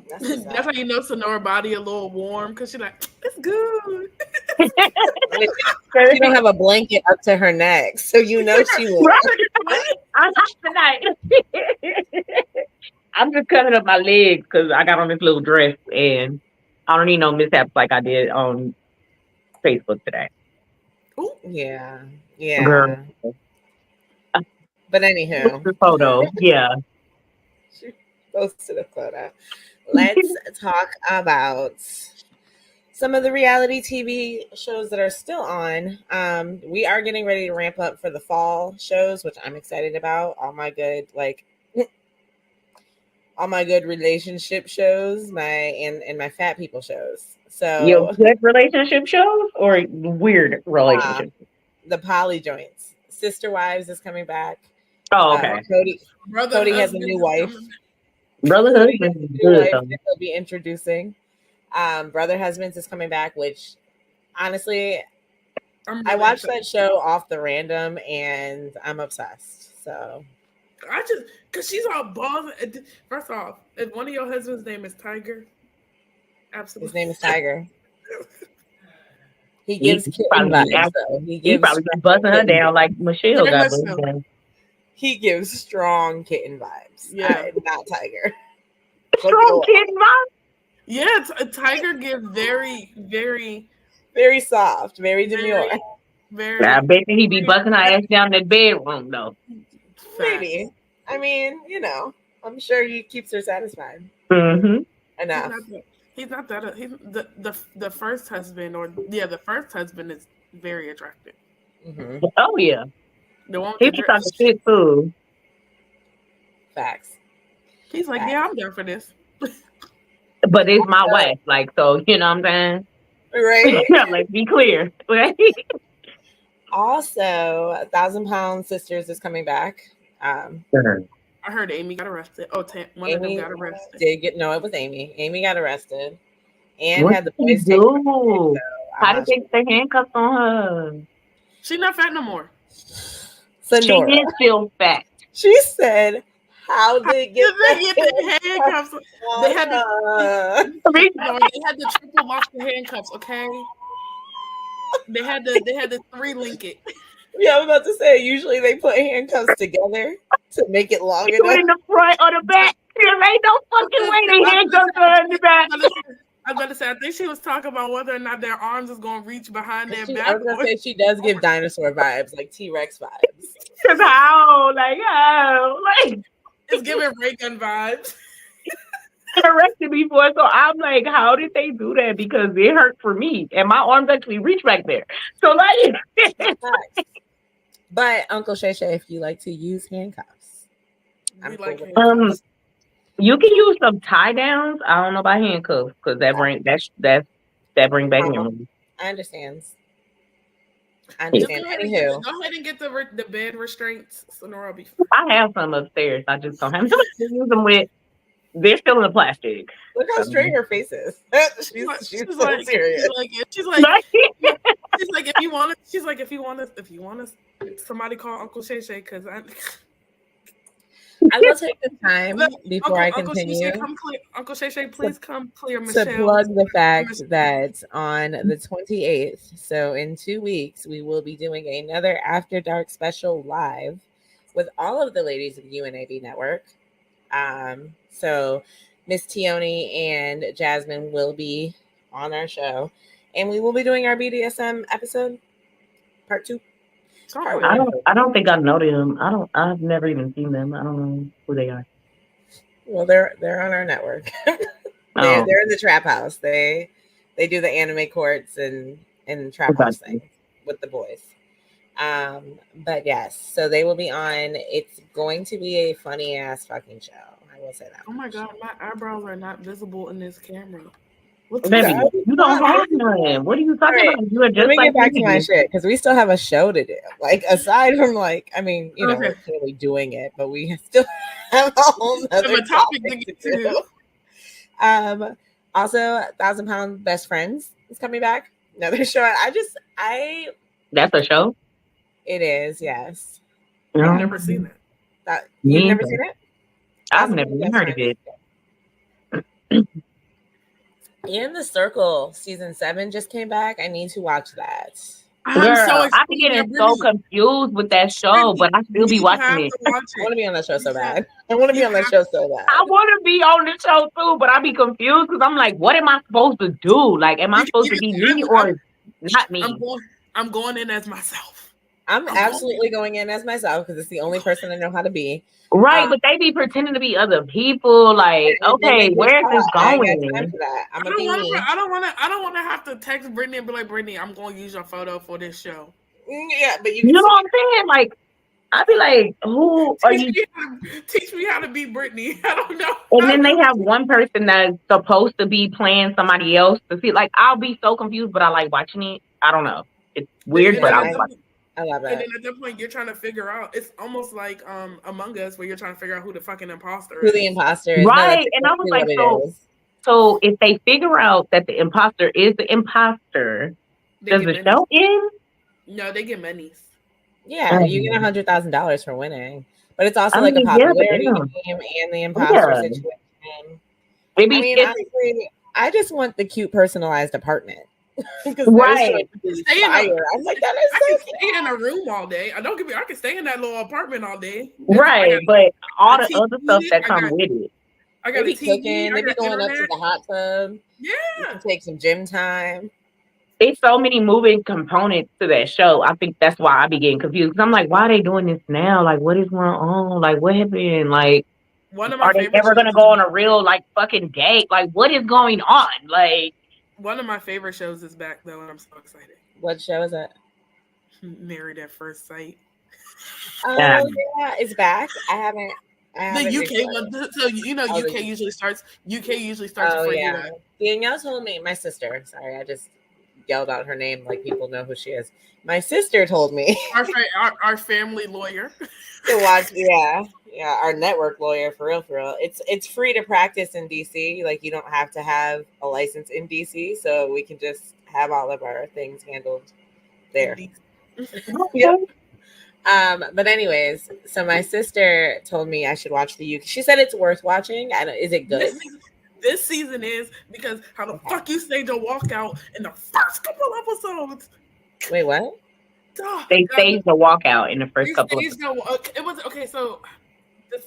that's what's That's how up. you know Sonora body a little warm because she's like, it's good. She don't have a blanket up to her neck, so you know she will. I'm not tonight. I'm just covering up my legs because I got on this little dress and I don't need no mishaps like I did on Facebook today. Ooh. Yeah, Girl, yeah. But what's anywho, the photo? Yeah. she posted a photo. Let's talk about some of the reality TV shows that are still on. We are getting ready to ramp up for the fall shows, which I'm excited about. All my good relationship shows, and my fat people shows. Your So good relationship shows or weird uh, relationships? the poly joints. Sister Wives is coming back. Oh, okay. Brother Cody has a husband new is wife. coming. Brotherhood Cody has is a new good wife though. that he'll be introducing. Brother Husbands is coming back, which honestly, I'm I really watched excited. that show off the random and I'm obsessed. So I just because she's all balls. First off, if one of your husband's name is Tiger, his absolutely. name is Tiger. He He, gives he kitten probably be vibes, out- though. he probably be busting her down like Michelle Very got much busted so. down. He gives strong kitten vibes. Yeah. Not Tiger. But Strong go kid, on. mom. Yeah, Tiger gives very, very, Very soft, very demure. very, I very bet you he be busting her ass down in the bedroom though. fat. Maybe. I mean, I'm sure he keeps her satisfied Mm-hmm. He's enough. not that. He's not that. He's the first husband, or yeah, the first husband is very attractive. Hmm. Oh yeah. The one with He the be dress. talking shit too. Facts. He's like, Facts. yeah, I'm down for this. But it's my wife, like, so you know what I'm saying? Right? Let's be clear. Right? Also, 1,000 Pound Sisters is coming back. I heard Amy got arrested. Oh, one of them Amy got arrested. did get no, it was Amy. Amy got arrested and What had the did he boys taken from her. do? How did So, they put the handcuffs on her? She's not fat no more. She Sonora, is still fat. she said, "How did they get They get the handcuffs. They had to. on?" No, they had to triple lock the handcuffs. Okay. They had to 3-link it. Yeah, I'm about to say. Usually they put handcuffs together to make it long Do it enough. in the front or the back. There ain't no fucking way they handcuffs her in the back. I was about to say, I think she was talking about whether or not their arms is going to reach behind their I back. was gonna say she does give dinosaur vibes, like T-Rex vibes. Cause how? Like, how? Like, It's giving ray gun vibes. Arrested before, so I'm like, how did they do that? Because it hurt for me, and my arms actually reach back there. So like, But Uncle Shay Shay, if you like to use handcuffs, I'm We cool like with handcuffs. you can use some tie downs. I don't know about handcuffs because that bring back memories. I understand. I Just understand. go ahead and Anywho, get the bed restraints. So Nora will be fine. I have some upstairs. I just don't have them to use them with. They're still in the plastic. look how So. straight her face is. she's She's so like, serious. she's like, if you want to, somebody call Uncle Shay Shay because I will take the time before I Uncle Shay continue Shay, come clear. Uncle Shay Shay, please come clear to Michelle. plug the fact that on the 28th, so in 2 weeks, we will be doing another After Dark special live with all of the ladies of UNAB Network. So Miss Tioni and Jasmine will be on our show, and we will be doing our BDSM episode part 2. I don't think I know them. I've never even seen them. I don't know who they are. Well, they're on our network. They're in the trap house. They do the anime courts and trap house things with the boys. But yes, so they will be on. It's going to be a funny ass fucking show. I will say that. Oh my god, my eyebrows are not visible in this camera. Baby, you don't have none. What are you talking about? You are just Let me like get back to my shit because we still have a show to do. Like aside from we're clearly doing it, but we still have a whole other topic to get to. Also, 1,000 Pound Best Friends is coming back. Another show. That's a show? It is, yes. I've never seen that. You've never seen it? I've never even heard of it. In the Circle season 7 just came back. I need to watch that. Girl, I be getting so confused with that show, but I still be watching it. I want to be on that show so bad. I want to be on that show so bad. I want to be on the show too, but I be confused because I'm like, what am I supposed to do? Like, am I supposed to be me or not me? I'm going in as myself. I'm absolutely going in as myself because it's the only person I know how to be. Right, but they be pretending to be other people. Like, okay, where is this going? I don't want to have to text Brittany and be like, Brittany, I'm going to use your photo for this show. Yeah, but you know what I'm saying? Like, I'd be like, who are you? Teach me how to be Brittany. I don't know. And then they have one person that's supposed to be playing somebody else to see. Like, I'll be so confused, but I like watching it. I don't know. It's weird, but I watch it. I love it. And then at that point, you're trying to figure out. It's almost like Among Us, where you're trying to figure out who the fucking imposter is. Who the imposter is, right? And I was like, so if they figure out that the imposter is the imposter, does the show end? No, they get monies. Yeah, you get $100,000 for winning, but it's also a popularity game and the imposter situation. Honestly, I just want the cute personalized apartment. Right. I'm like, that is I can stay in a room all day. I can stay in that little apartment all day. Right, but all the other stuff that comes with it. I got to be cooking. They be going up to the hot tub. Yeah, take some gym time. There's so many moving components to that show. I think that's why I be getting confused. Because I'm like, why are they doing this now? Like, what is going on? Like, what happened? Like, are they ever gonna go on a real fucking date? Like, what is going on? Like. One of my favorite shows is back though, and I'm so excited. What show is that? Married at First Sight. Oh yeah, it's back. I haven't the UK one. So UK usually starts. Oh yeah. Danielle told me. My sister. Sorry, I just yelled out her name like people know who she is. My sister told me. Our family lawyer. To watch. Yeah, our network lawyer for real. It's free to practice in DC. Like you don't have to have a license in DC, so we can just have all of our things handled there. Yep. But anyways, so my sister told me I should watch the UK. She said it's worth watching. Is it good? This season is because how the fuck you staged a walkout in the first couple episodes. Wait, what? They staged the walkout in the first couple. It was okay. So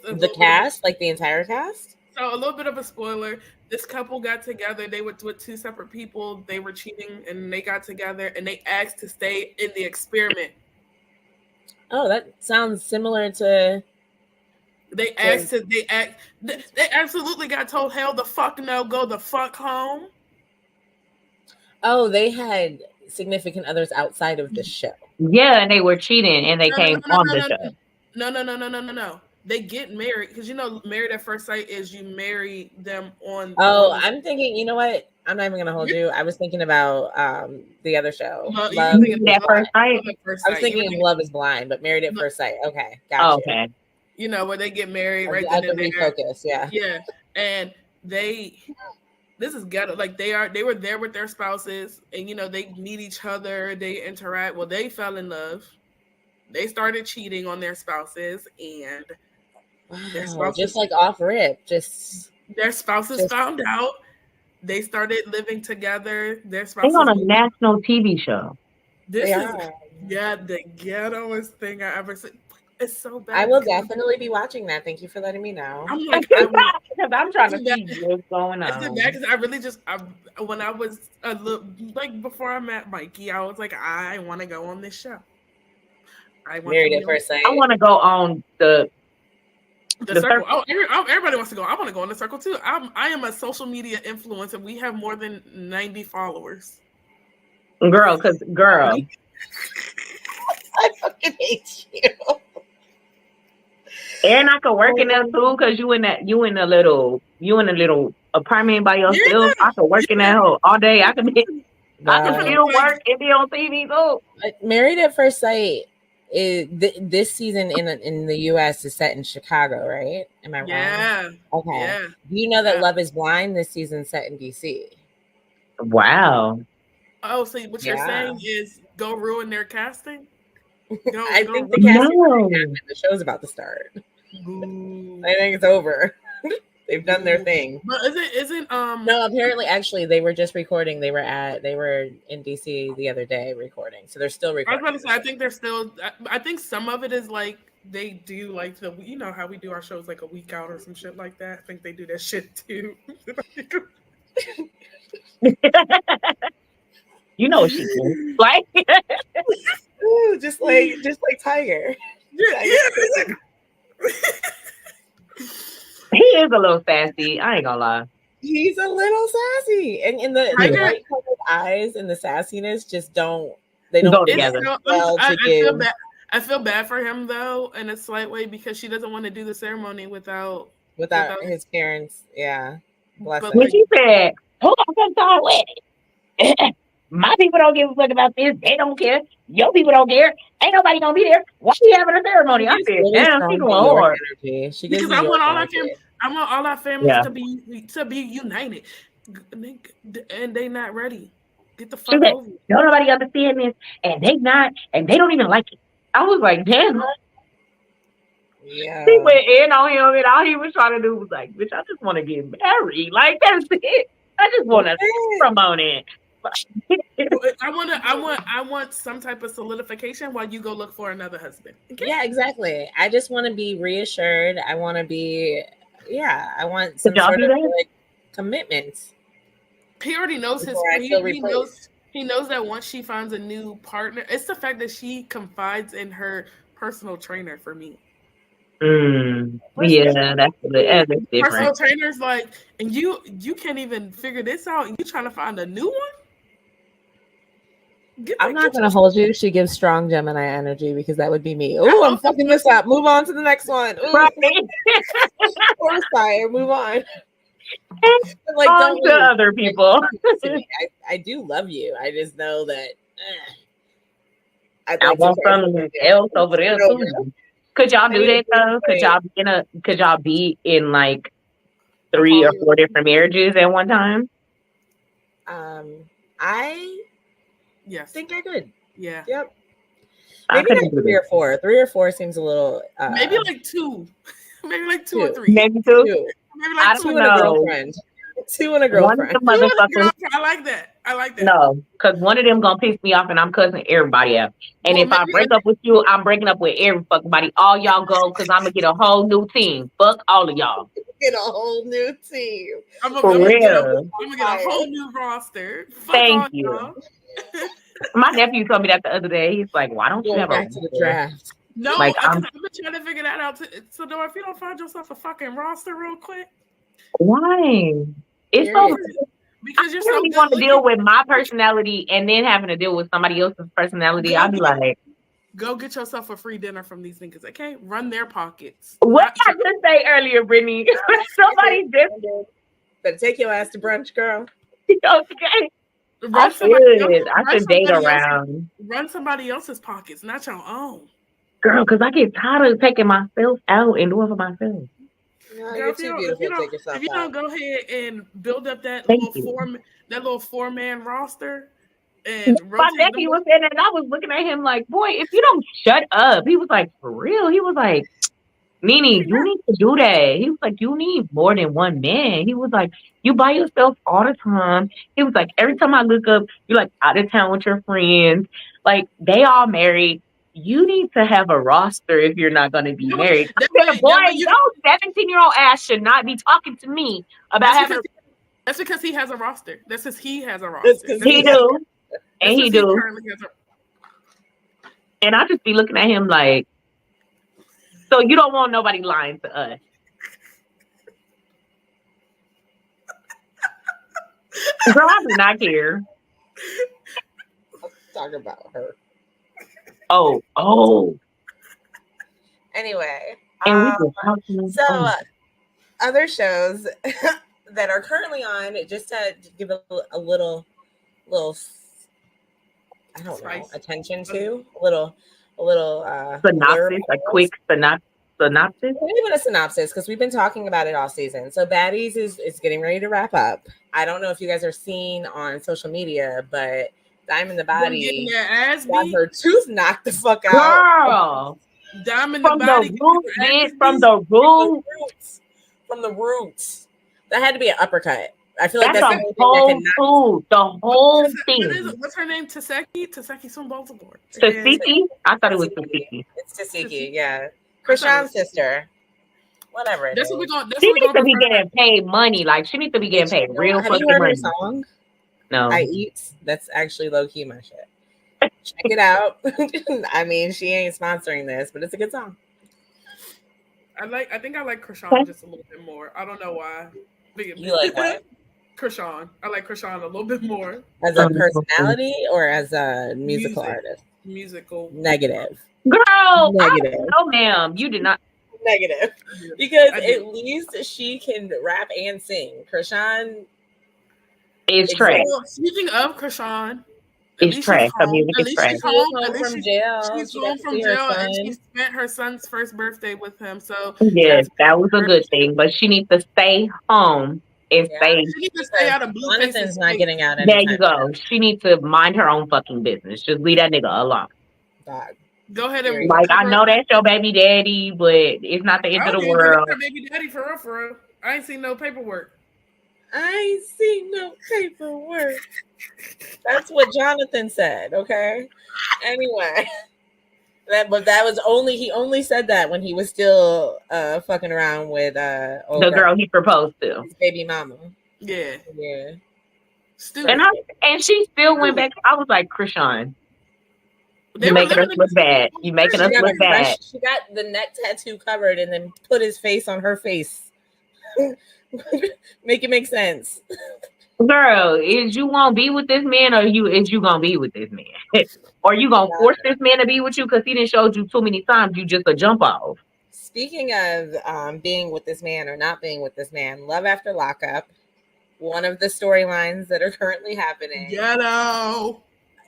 the cast, like the entire cast. So a little bit of a spoiler. This couple got together. They were with two separate people. They were cheating, and they got together, and they asked to stay in the experiment. Oh, that sounds similar to They absolutely got told hell the fuck no, go the fuck home. Oh, they had significant others outside of the show. Yeah, and they were cheating, and they came on the show. No. They get married because married at first sight is you marry them on. Oh, on I'm thinking. You know what? I'm not even gonna hold you. I was thinking about the other show. First sight. I was thinking of Love Is Blind, but Married at First Sight. Okay, gotcha. Okay. Where they get married, right? I had to refocus. Yeah. Yeah, and this is ghetto. Like they were there with their spouses, and they meet each other, they interact. Well, they fell in love. They started cheating on their spouses, and their spouses, just like off rip, their spouses found out. They started living together. Their spouses they're on a national TV show. This is the ghettoest thing I ever seen. It's so bad. I will definitely be watching that. Thank you for letting me know. I'm like, because I'm trying to see what's going on. It's bad because I really when I was a little, like before I met Mikey, I was like, I want to go on this show. Married at First Sight. I want to go on the circle. Oh, everybody wants to go. I want to go on the circle too. I am a social media influencer. We have more than 90 followers. Girl. I fucking hate you. And I could work in that too, because you in a little apartment by yourself. Yeah, I could work in that hole all day. I could still work and be on TV too. Married at First Sight is this season in the US is set in Chicago, right? Am I wrong? Yeah. Okay. Yeah. Do you know that Love Is Blind this season set in DC? Wow. Oh, so what you're saying is go ruin their casting? I think the casting the show's about to start. I think it's over. They've done their thing. But isn't No, apparently actually they were just recording. They were in DC the other day recording. So they're still recording. I was about to say I think they're still I think some of it is like they do like how we do our shows like a week out or some shit like that. I think they do that shit too. You know what she did. Like ooh, just like Tiger. Yeah. He is a little sassy. I ain't gonna lie. He's a little sassy, and in the light colored eyes and the sassiness just don't go together. I feel bad for him though in a slight way because she doesn't want to do the ceremony without his parents. Yeah, when she said, "Hold on, come talk with it." My people don't give a fuck about this. They don't care. Your people don't care. Ain't nobody gonna be there. Why are you having a ceremony? I said, damn, she's going hard. Because I want all our families to be united, and they not ready. Get the fuck over. Don't nobody understand this, and they don't even like it. I was like, damn. Yeah. He went in on him, and all he was trying to do was like, bitch, I just want to get married. Like that's it. I just want to promote it. I want some type of solidification while you go look for another husband. Okay? Yeah, exactly. I just want to be reassured. I want to be, I want some sort of like commitment. He already knows he knows that once she finds a new partner, it's the fact that she confides in her personal trainer for me. Yeah, that's different. Personal trainers like, and you can't even figure this out. You trying to find a new one? I'm not going to hold you. She gives strong Gemini energy because that would be me. Oh, I'm fucking this up. Move on to the next one. Right. Or fire. Move on. Like, don't to other people. I do love you. I just know that I want something else over there too. Could y'all do that though? Could y'all be in like 3 or 4 different marriages at one time? I think I could. Yeah. Yep. Maybe like 3 or 4. 3 or 4 seems a little. Maybe like 2. Maybe like 2 or 3. Maybe 2. Maybe like 2 and a girlfriend. 2 and a girlfriend. I like that. No, because one of them gonna piss me off, and I'm cussing everybody out. And if I break up with you, I'm breaking up with every fucking body. All y'all go, because I'm gonna get a whole new team. Fuck all of y'all. Get a whole new team. I'm gonna get a whole new roster. Thank you. My nephew told me that the other day. He's like, "Why don't you have back to the draft?" No, Like, because I've been trying to figure that out. So, though, if you don't find yourself a fucking roster real quick, why? It's so. Period. I because you're so really good want to looking, deal with my personality and then having to deal with somebody else's personality. I'd be like, go get yourself a free dinner from these niggas, okay? Run their pockets. what Not I just say earlier, Brittany? Somebody just Better take your ass to brunch, girl. okay. run I should date around. Run somebody else's pockets, not your own. Girl, because I get tired of taking myself out and doing for myself. No, Girl, you're too beautiful to take yourself if you out. don't go ahead and build up that Thank little four-man roster and My rotate nephew them. was saying that, and I was looking at him like, boy, if you don't shut up. He was like, for real? He was like, Nene, you need to do that. He was like, you need more than one man. He was like, you by yourself all the time. He was like, every time I look up, you're like out of town with your friends. Like, they all married. You need to have a roster if you're not going to be married. I said, boy, your 17-year-old ass should not be talking to me about having That's because he has a roster. That's because he has a roster. He do. And he do. Currently has And I just be looking at him like, so you don't want nobody lying to us. Girl, I do not care. Let's talk about her. Oh. Anyway, And we can talk to so other shows that are currently on, just to give a little, I don't know, attention to a little synopsis, a quick synopsis. Not even a synopsis, because we've been talking about it all season. So Baddies is getting ready to wrap up. I don't know if you guys are seeing on social media, but Diamond the Body got her tooth knocked the fuck out. Girl, Diamond from the Body the roots, bitch, from the roots. That had to be an uppercut. I feel like that's that's the whole thing. What's her name? Taseki's from Baltimore. Tasiki? I thought it was Tasiki. It's Tasiki, yeah. Krishan's sister. Whatever. She needs to be getting paid money. Like, she needs to be getting paid real fucking money. Have you heard her song? No. I Eat. That's actually low key my shit. Check it out. I mean, she ain't sponsoring this, but it's a good song. I think I like Krishan just a little bit more. I don't know why. You like what? Krishan. I like Krishan a little bit more. As a personality or as a musical artist? Musical. Negative. Girl, negative. No, ma'am. You did not. Negative. Because at least she can rap and sing. Krishan is trash. Speaking of Krishan, it's trash. Her music is trash. She's home from jail. She's home from jail, and she spent her son's first birthday with him. So yes, that was a good thing. But she needs to stay home and stay. She needs to stay out of Jonathan's not getting out. There you go. She needs to mind her own fucking business. Just leave that nigga alone. God. Go ahead and like I know that's your baby daddy, but it's not the end of the world. Her baby daddy for real. I ain't seen no paperwork. That's what Jonathan said. Okay. Anyway, that was only he only said that when he was still fucking around with the girl he proposed to, his baby mama. Yeah. Stupid. And she still went back. I was like, Krishan. You're making us look bad. You're making us look bad. She got the neck tattoo covered and then put his face on her face. Make it make sense. Girl, is you gonna be with this man or is you gonna be with this man? Or you gonna force this man to be with you because he didn't show you too many times you just a jump off? Speaking of being with this man or not being with this man, Love After Lockup, one of the storylines that are currently happening Ghetto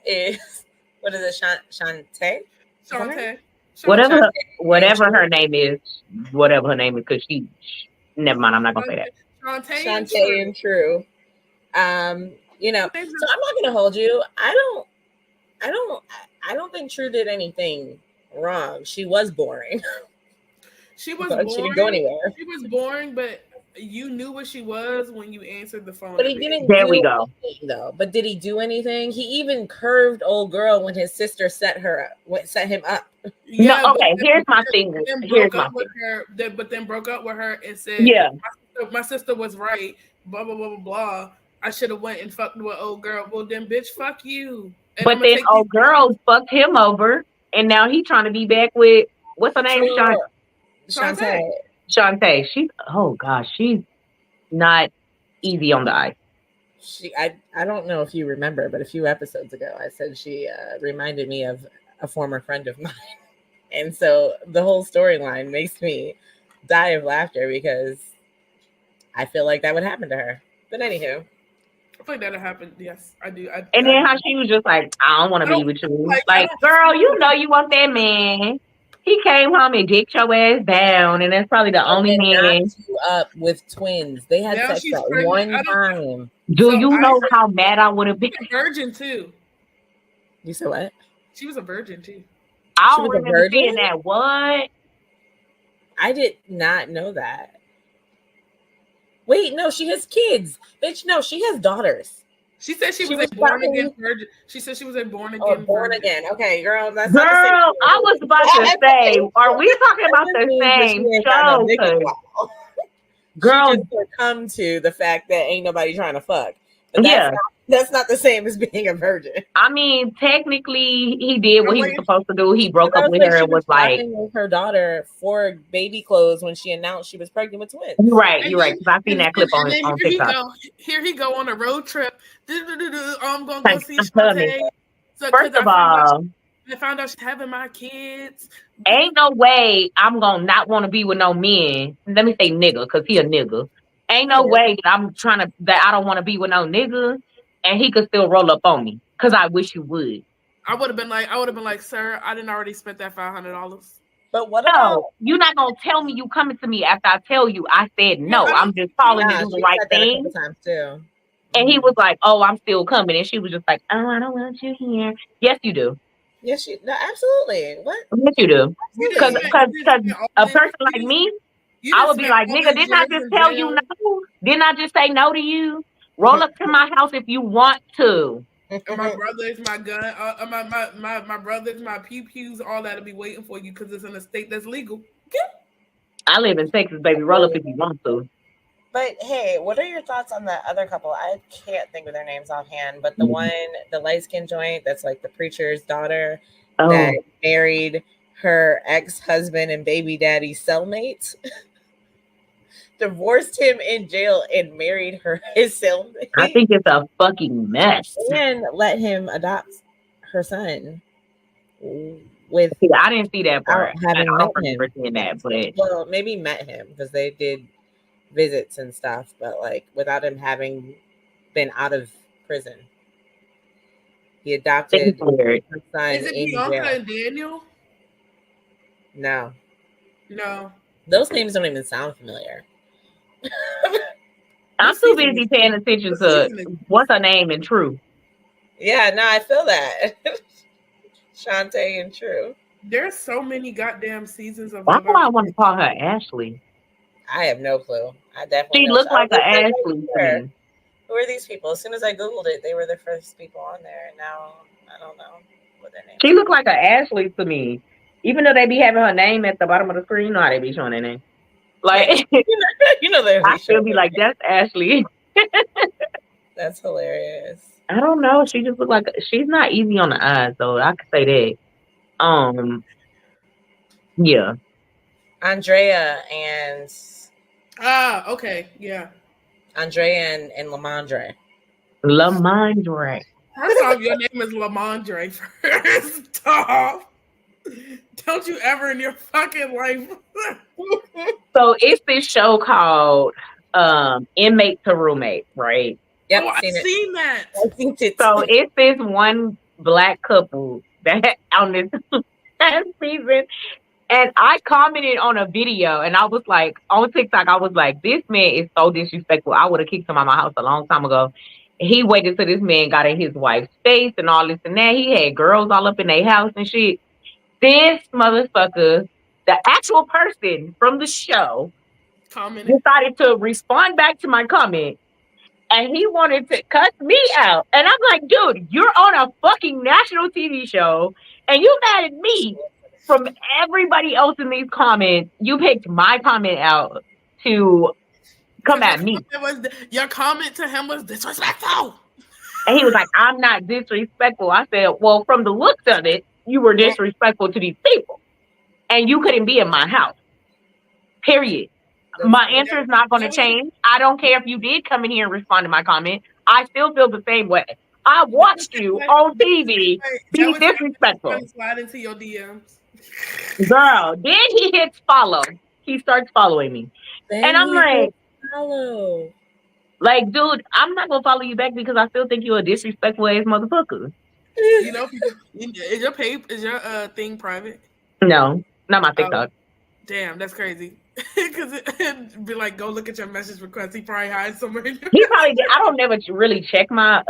is what is it? Shantae? Whatever her name is, because she. Never mind. I'm not gonna say that. Shantae and True. You know, so I'm not gonna hold you. I don't think True did anything wrong. She was boring. She was boring. She didn't go anywhere. She was boring, but you knew what she was when you answered the phone. But he didn't. There we go. Though. But did he do anything? He even curved old girl when his sister set him up. Yeah. No, okay. Here's my thing. But then broke up with her and said, "Yeah, my sister was right." Blah blah blah blah blah. I should have went and fucked with old girl. Well, then, bitch, fuck you. And but then old girl fucked him over, and now he trying to be back with What's her name? Shantae. Shantae. Oh gosh, she's not easy on the eye. I don't know if you remember, but a few episodes ago, I said she reminded me of a former friend of mine. And so the whole storyline makes me die of laughter because I feel like that would happen to her. But anywho. I feel like that'll happen. Yes, I do. And then how she was just like, I don't want to be with you. Like, girl, you know you want that man. He came home and dicked your ass down, and that's probably the only man. Knocked you up with twins. They had sex at one time. Do you know how mad I would have been? A virgin too. You said what? She was a virgin too. I don't remember seeing that. What? I did not know that. Wait, no, she has kids. Bitch, no, she has daughters. She said she was a born again virgin. She said she was a born again born again. Okay, girl. That's girl, I was about to say, are we talking about the same show? Girl, she just come to the fact that ain't nobody trying to fuck. But that's not the same as being a virgin. I mean, technically, he did what he was supposed to do. He broke up with her and was like, with her daughter for baby clothes when she announced she was pregnant with twins. You're right. Because I've seen that clip on TikTok. Here he go on a road trip. I'm gonna go see Shantae. First of all, I found out she's having my kids. Ain't no way I'm gonna not want to be with no men. Let me say nigga, because he a nigga. Ain't no way that I don't want to be with no nigga. And he could still roll up on me because I wish you would. I would have been like, sir, I didn't already spent that $500. But what about you're not gonna tell me you coming to me after I tell you I said no. I'm just calling to do the right thing. Times too. And he was like, "Oh, I'm still coming," and she was just like, "Oh, I don't want you here." Yes, you do. Yes, no, absolutely. What? Yes, you do. Because a person like me, I would be like, "Nigga, didn't I just tell you no? Didn't I just say no to you? Roll up to my house if you want to." My brothers, my gun, my brothers, my pew-pews, all that'll be waiting for you because it's in a state that's legal. I live in Texas, baby. Roll up if you want to. But hey, what are your thoughts on that other couple? I can't think of their names offhand, but the one, the light-skinned joint, that's like the preacher's daughter that married her ex-husband and baby daddy cellmate. Divorced him in jail and married his cellmate. I think it's a fucking mess. And let him adopt her son. I didn't see that part. I don't remember seeing that, but well, maybe met him because they did visits and stuff, but like without him having been out of prison. He adopted her son. Is it Bianca and Daniel? No. No. Those names don't even sound familiar. I'm too busy paying attention to what's her name and True. Yeah, no, I feel that. Shantae and True. There's so many goddamn seasons of. Why do I want to call her Ashley? I have no clue. I definitely. She looked like an Ashley to me. Who are these people? As soon as I Googled it, they were the first people on there. And now I don't know what their name. She looked like an Ashley to me. Even though they be having her name at the bottom of the screen, you know how they be showing their name. Like, you know, I still be like, that's Ashley. That's hilarious. I don't know. She just looked like she's not easy on the eyes, though. I could say that. Yeah. Andrea and. Okay, yeah. Andrea and Lamondre. Lamondre. First off, your name is Lamondre. First off. Don't you ever in your fucking life. So it's this show called Inmate to Roommate, right? Yep, I've seen that. I think it's so it's this one black couple that on this season. And I commented on a video and I was like, on TikTok, I was like, this man is so disrespectful. I would have kicked him out of my house a long time ago. He waited till this man got in his wife's face and all this and that. He had girls all up in their house and shit. This motherfucker, the actual person from the show, decided to respond back to my comment. And he wanted to cuss me out. And I'm like, dude, you're on a fucking national TV show and you mad at me. From everybody else in these comments, you picked my comment out to come at me. Your comment to him was disrespectful. And he was like, I'm not disrespectful. I said, well, from the looks of it, you were disrespectful to these people. and you couldn't be in my house. Period. My answer is not going to change. I don't care if you did come in here and respond to my comment. I still feel the same way. I watched you on TV be disrespectful. Slide into your DMs. Girl, then he hits follow. He starts following me. Then and I'm like, follow. Like, dude, I'm not going to follow you back because I still think you're a disrespectful ass motherfucker. You know, is your thing private? No, not my TikTok. Damn, that's crazy. Because it'd be like, go look at your message request. He probably hides somewhere. He probably did. I don't never really check my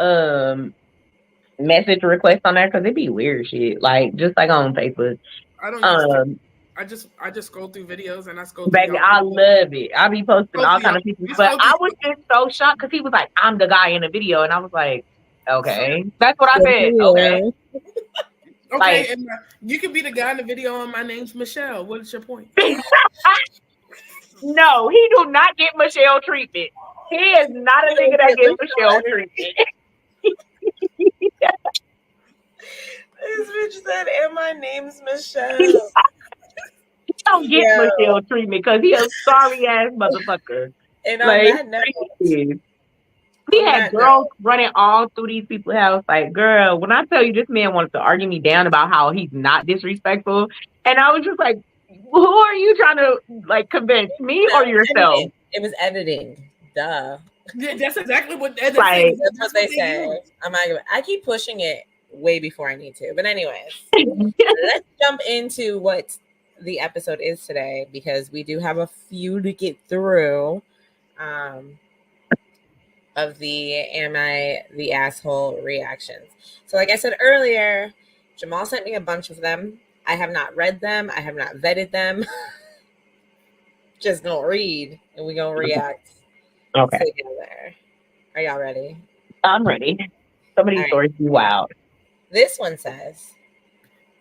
message request on there because it'd be weird shit. Like, just like on Facebook. I don't I just scroll through videos and I scroll through. Baby, I love it. I be posting all kind of people. But I was just so shocked because he was like, I'm the guy in the video. And I was like, okay. That's what I said. Okay. Okay, like, and you can be the guy in the video and my name's Michelle. What is your point? No, he do not get Michelle treatment. He is not a nigga that gets Michelle treatment. This bitch said, and my name's Michelle. He don't get Michelle treatment because he a sorry ass motherfucker. And on that note, he had girls running all through these people's house. Like, girl, when I tell you this man wanted to argue me down about how he's not disrespectful, and I was just like, who are you trying to like convince, me or yourself? It was editing. Duh. Yeah, that's exactly what that's what they say. I keep pushing it way before I need to. But anyways, let's jump into what the episode is today because we do have a few to get through. Of the Am I the Asshole reactions. So like I said earlier, Jamal sent me a bunch of them. I have not read them. I have not vetted them. Just gonna read and we gonna react together. Are y'all ready? I'm ready. Some of these stories be wild. This one says,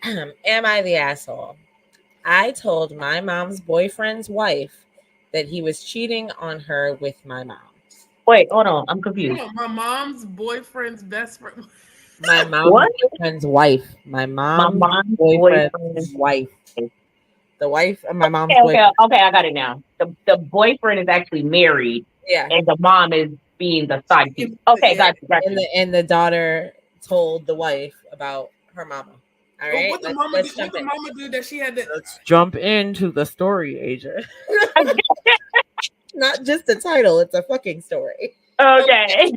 am I the asshole? I told my mom's boyfriend's wife that he was cheating on her with my mom. Wait, hold on. I'm confused. My mom's boyfriend's best friend. My mom's boyfriend's wife. My mom's boyfriend's wife. The wife of my mom's boyfriend. Okay, I got it now. The boyfriend is actually married. Yeah. And the mom is being the side piece. Okay, got you. And the daughter told the wife about her mama. All right. What the mama do that she had to... Let's jump into the story, Asia. Not just the title, it's a fucking story. Okay.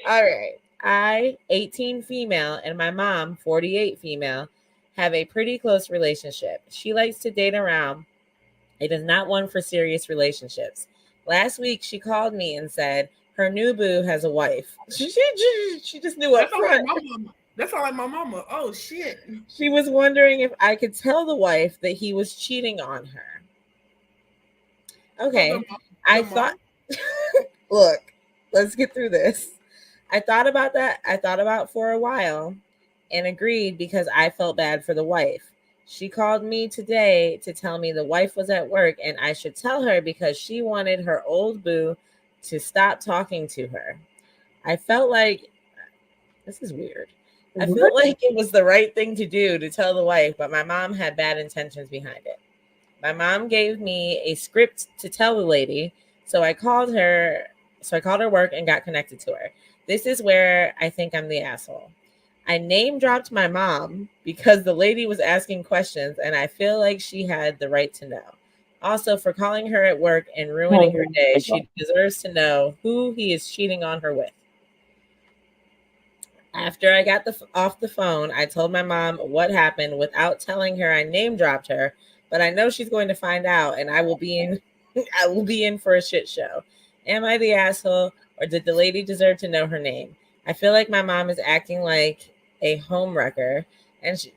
All right. I, 18 female, and my mom, 48 female, have a pretty close relationship. She likes to date around. It is not one for serious relationships. Last week, she called me and said her new boo has a wife. She just knew up front. That's all like my mama. Oh, shit. She was wondering if I could tell the wife that he was cheating on her. Okay, I thought, look, let's get through this. I thought about that. I thought about for a while and agreed because I felt bad for the wife. She called me today to tell me the wife was at work and I should tell her because she wanted her old boo to stop talking to her. I felt like, this is weird. I felt like it was the right thing to do to tell the wife, but my mom had bad intentions behind it. My mom gave me a script to tell the lady, so I called her work and got connected to her. This is where I think I'm the asshole. I name dropped my mom because the lady was asking questions and I feel like she had the right to know. Also, for calling her at work and ruining her day, she deserves to know who he is cheating on her with. After I got off the phone, I told my mom what happened without telling her I name dropped her. But I know she's going to find out, and I will be in for a shit show. Am I the asshole, or did the lady deserve to know her name? I feel like my mom is acting like a homewrecker, and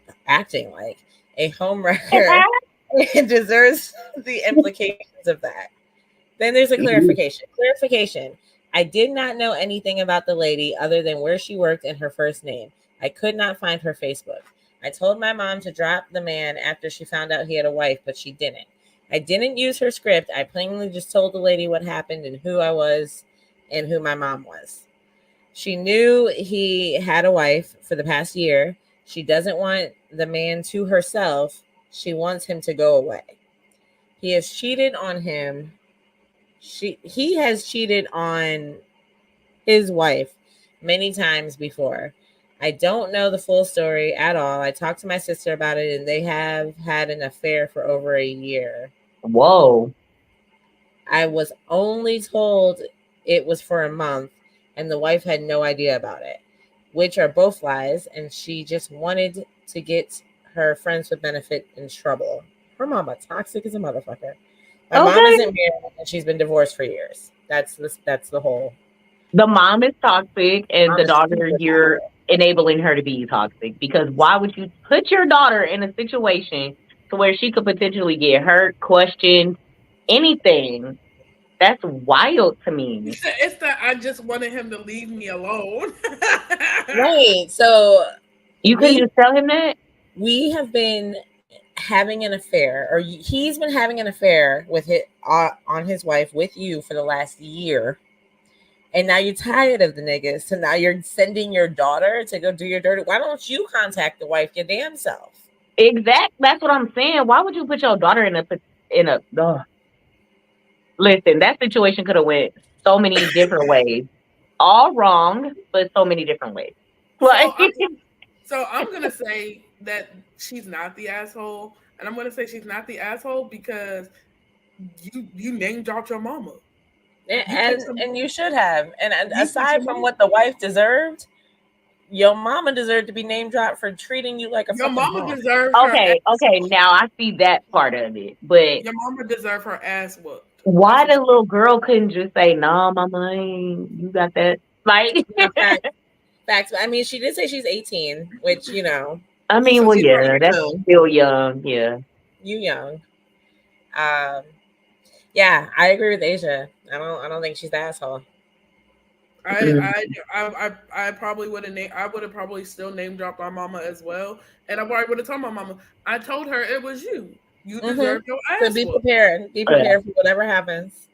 and deserves the implications of that. Then there's a clarification. Clarification. I did not know anything about the lady other than where she worked and her first name. I could not find her Facebook. I told my mom to drop the man after she found out he had a wife, but she didn't. I didn't use her script. I plainly just told the lady what happened and who I was and who my mom was. She knew he had a wife for the past year. She doesn't want the man to herself. She wants him to go away. He has cheated on him. He has cheated on his wife many times before. I don't know the full story at all. I talked to my sister about it, and they have had an affair for over a year. Whoa. I was only told it was for a month, and the wife had no idea about it, which are both lies, and she just wanted to get her friends with benefit in trouble. Her mama toxic as a motherfucker. My mom Okay. isn't married, and she's been divorced for years. That's the whole. The mom is toxic, and Mom the is daughter, super you're toxic. enabling her to be toxic. Because why would you put your daughter in a situation to where she could potentially get hurt, questioned, anything? That's wild to me. It's that I just wanted him to leave me alone. Right. So You couldn't we just tell him that? we have been having an affair, or he's been having an affair with it on his wife with you for the last year. And now you're tired of the niggas. So now you're sending your daughter to go do your dirty. Why don't you contact the wife your damn self? That's what I'm saying. Why would you put your daughter in a ugh. Listen, that situation could have went so many different ways. All wrong, but so many different ways. so Like I'm so I'm gonna say that she's not the asshole, and I'm gonna say she's not the asshole because you name dropped your mama. You put some And you should have. And you put aside your from mama. what the wife deserved, your mama deserved to be name dropped for treating you like a Your fucking mama punk. deserved her okay, ass. okay, now I see that part of it. But Your mama deserved her ass whooped. That's why what. the little girl couldn't just say, "Nah, mama, you got that"? Like, Yeah, facts. Facts. I mean, she did say she's 18, which I mean, So well, she's yeah, probably that's young. still young. Yeah, you young. Um, yeah, I agree with Asia. I don't think she's the asshole. I mm, I I probably would have I would have probably still name dropped my mama as well, and I probably would have told my mama. I told her it was you. You Mm-hmm. deserve your So ass be whooped. prepared. Be yeah, prepared for whatever happens,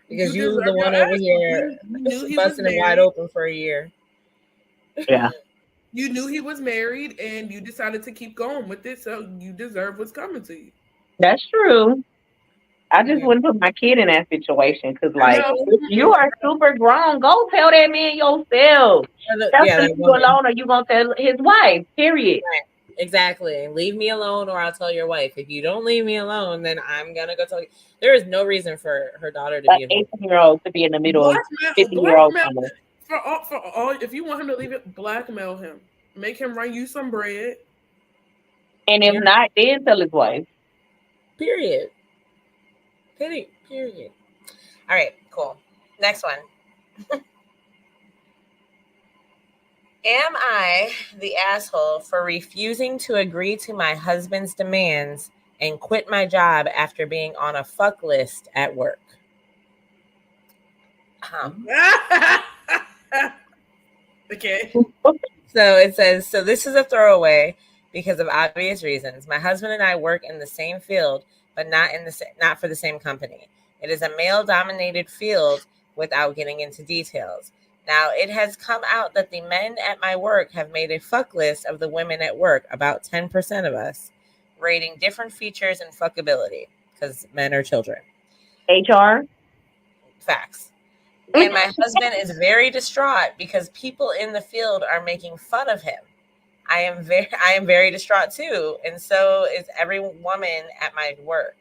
You because you deserve the your one over ass whooped. here You knew he was busting it wide married. open for a year. yeah. You knew he was married, and you decided to keep going with it. So you deserve what's coming to you. That's true. I just Yeah. wouldn't put my kid in that situation because, I like, mean, if you are super grown, go tell that man yourself. Tell him yeah, to that leave you woman. alone, or you gonna tell his wife. Period. Exactly. Leave me alone, or I'll tell your wife. If you don't leave me alone, then I'm gonna go tell you. There is no reason for her daughter to An be involved. 18-year-old to be in the middle of Blackmail, 50-year-old blackmail summer. for all. If you want him to leave it, blackmail him. Make him write you some bread. And if Yeah. not, then tell his wife. Period. Period. All right. Cool. Next one. Am I the asshole for refusing to agree to my husband's demands and quit my job after being on a fuck list at work? Okay. So it says, so this is a throwaway because of obvious reasons. My husband and I work in the same field, but not for the same company. It is a male-dominated field without getting into details. Now, it has come out that the men at my work have made a fuck list of the women at work, about 10% of us, rating different features and fuckability because men are children. HR. Facts. And my husband is very distraught because people in the field are making fun of him. I am very distraught too, and so is every woman at my work.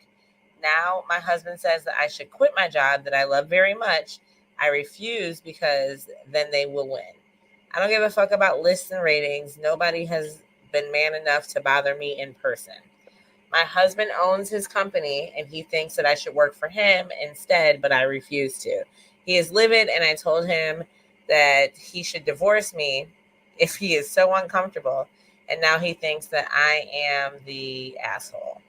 Now my husband says that I should quit my job that I love very much. I refuse because then they will win. I don't give a fuck about lists and ratings. Nobody has been man enough to bother me in person. My husband owns his company and he thinks that I should work for him instead, but I refuse to. He is livid, and I told him that he should divorce me if he is so uncomfortable. And now he thinks that I am the asshole.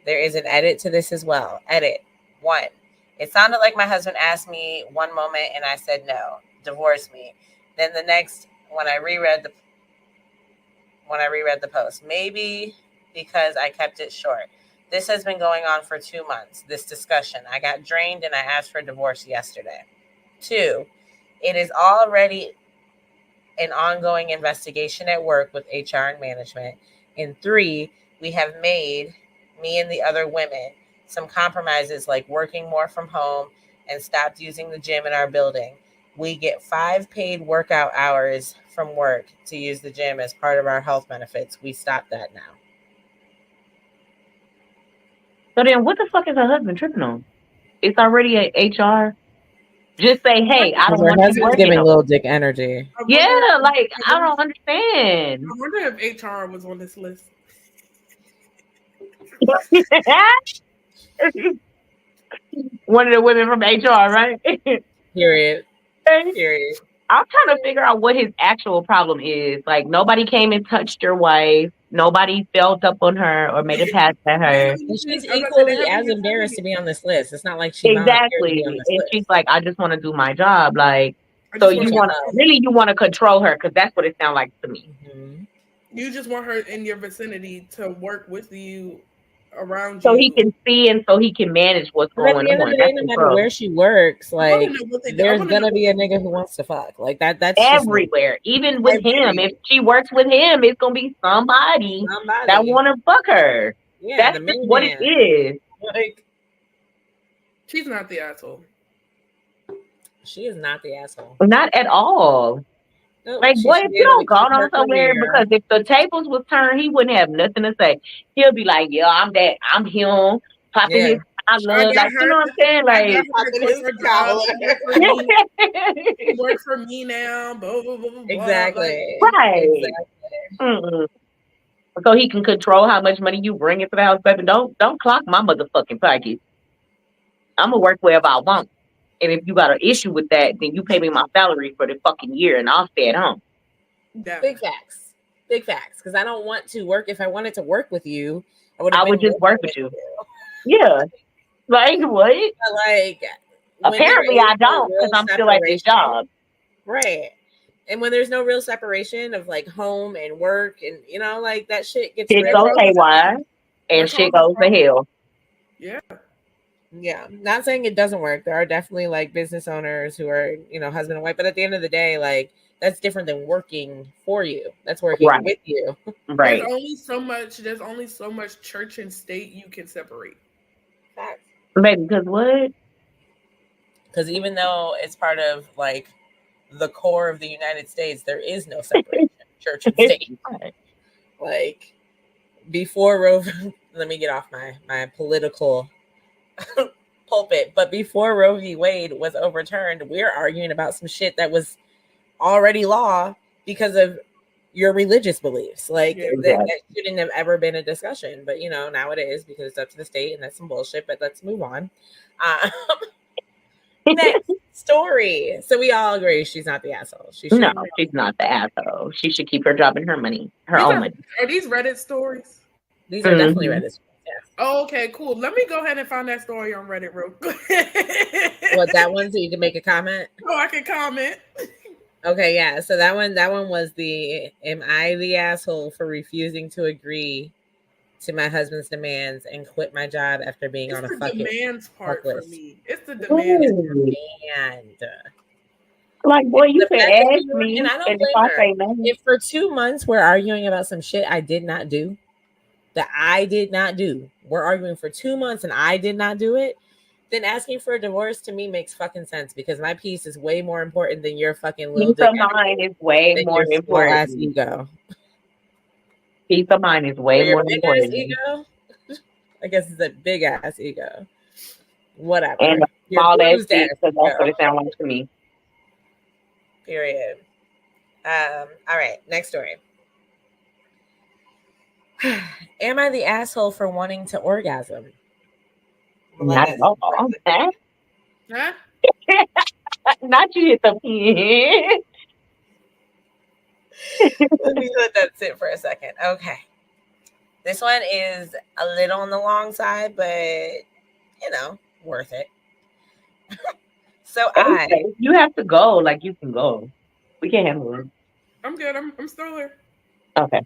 There is an edit to this as well. Edit 1. It sounded like my husband asked me one moment and I said no, divorce me. Then the next, when I reread the post. Maybe because I kept it short. This has been going on for 2 months, this discussion. I got drained and I asked for a divorce yesterday. 2, it is already an ongoing investigation at work with HR and management. And 3, we have made me and the other women, some compromises like working more from home and stopped using the gym in our building. We get 5 paid workout hours from work to use the gym as part of our health benefits. We stopped that now. So then what the fuck is her husband tripping on? It's already a HR. Just say, hey, I Because don't her want you husband's working giving on. little dick energy. Yeah, like I don't understand. I wonder if HR was on this list. One of the women from HR, right? Period. Period. I'm trying to figure out what his actual problem is. Like nobody came and touched your wife. Nobody felt up on her or made a pass at her. And she's equally as embarrassed to be on this list. It's not like she volunteered to be on Exactly. this And list. she's like, I just want to do my job. Like, I so just you want want to control her because that's what it sounds like to me. Mhm. You just want her in your vicinity to work with you, around So you. he can see and so he can manage what's But at going the end of on. the day, That's no matter control. where she works, I wanna like know what they do. I there's wanna know gonna what be a they nigga do. who wants to fuck. Like that's just Everywhere, even with him. Everywhere. If she works with him, it's gonna be somebody that want to fuck her. Yeah, That's the just main what it man. is. Like She's not the asshole. she is not the asshole. Not at all. Nope, Like, she boy, should if be you able to don't keep go on her somewhere, career. because if the tables was turned, he wouldn't have nothing to say. He'll be like, yeah, I'm that, I'm him, popping Yeah. his collar, I got like, you her. know what I'm saying? I got Like, her to quit her job. She works for me. She works for me now. Blah blah blah blah. Exactly. right. Exactly. Mm-mm. So he can control how much money you bring into the house, baby. Don't clock my motherfucking pocket. I'm gonna work wherever I want. And if you got an issue with that, then you pay me my salary for the fucking year and I'll stay at home. Big facts. Big facts. Because I don't want to work. If I wanted to work with you, I would I have would been just work working with you. Yeah. Like what? But like when there Apparently is I no don't, because real I'm still at this separation, job. right? And when there's no real separation of like home and work, and you know, like that shit gets Shit real. goes haywire and shit goes to hell. Yeah. Yeah. Not saying it doesn't work. There are definitely like business owners who are, you know, husband and wife, but at the end of the day, like that's different than working for you. That's working Right. with you. Right. There's only so much church and state you can separate. Facts. Baby, because what? Because even though it's part of like the core of the United States, there is no separation, church and state. Like before Roe, let me get off my political pulpit. But before Roe v. Wade was overturned, we're arguing about some shit that was already law because of your religious beliefs. Like that shouldn't have ever been a discussion. But you know, now it is because it's up to the state, and that's some bullshit. But let's move on. Next story. So we all agree she's not the asshole. She's not the asshole. She should keep her job and her money, her own money. Are these Reddit stories? These are definitely Reddit stories. Yeah. Oh, okay, cool. Let me go ahead and find that story on Reddit real quick. What, that one, so you can make a comment? Oh, I can comment. Okay, yeah. So that one was the "Am I the asshole for refusing to agree to my husband's demands and quit my job after being on a fucking demands part list?" for me. It's the demands. Demand. Like, boy, you can ask and me, I don't and if blame I her. say no, If for 2 months we're arguing about some shit I did not do, that I did not do, we're arguing for 2 months and I did not do it, then asking for a divorce to me makes fucking sense, because my peace is way more important than your fucking little peace of mind is way more important. Ass ego. Peace of mind is way more important. Ego? I guess it's a big ass ego. Whatever. And a small ass dick, because that's what it sounds like to me. Period. All right, next story. Am I the asshole for wanting to orgasm? Not at all. Huh? Huh? Not you hit the pin. Let me let that sit for a second. Okay. This one is a little on the long side, but you know, worth it. So you have to go, like you can go. We can't handle it. I'm good. I'm still there. Okay.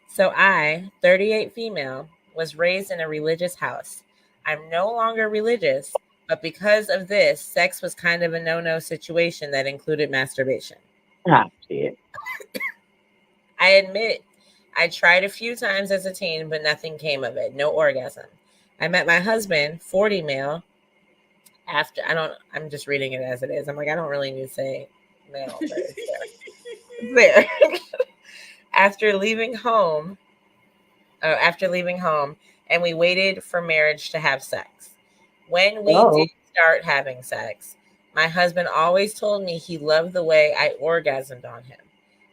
So I, 38 female, was raised in a religious house. I'm no longer religious, but because of this, sex was kind of a no-no situation that included masturbation. Ah, shit. I admit I tried a few times as a teen, but nothing came of it. No orgasm. I met my husband, 40 male, after I'm just reading it as it is. I'm like, I don't really need to say male, but it's there. It's there. After leaving home, and we waited for marriage to have sex. When we did start having sex, my husband always told me he loved the way I orgasmed on him.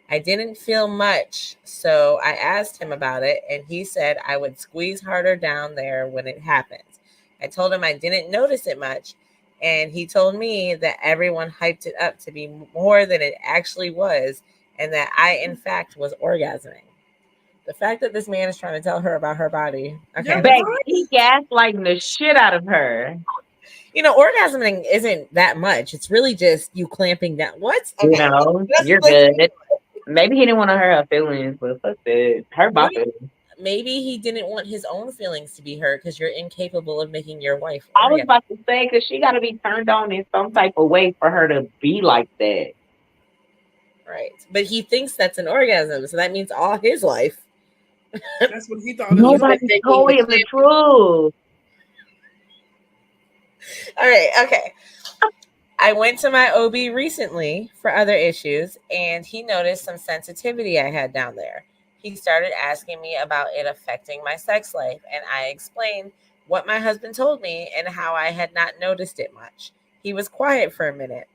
I didn't feel much, so I asked him about it, and he said I would squeeze harder down there when it happens. I told him I didn't notice it much, and he told me that everyone hyped it up to be more than it actually was, and that I, in fact, was orgasming. The fact that this man is trying to tell her about her body. Okay. Baby, he gaslighting the shit out of her. Orgasming isn't that much. It's really just you clamping down. What? Okay. You're good. Maybe he didn't want to hurt her feelings, but fuck that. Hurt my feelings. Maybe he didn't want his own feelings to be hurt because you're incapable of making your wife. I was about to say, because she got to be turned on in some type of way for her to be like that. Right. But he thinks that's an orgasm, so that means all his life. That's what he thought. Nobody told him the truth. All right. Okay. I went to my OB recently for other issues, and he noticed some sensitivity I had down there. He started asking me about it affecting my sex life, and I explained what my husband told me and how I had not noticed it much. He was quiet for a minute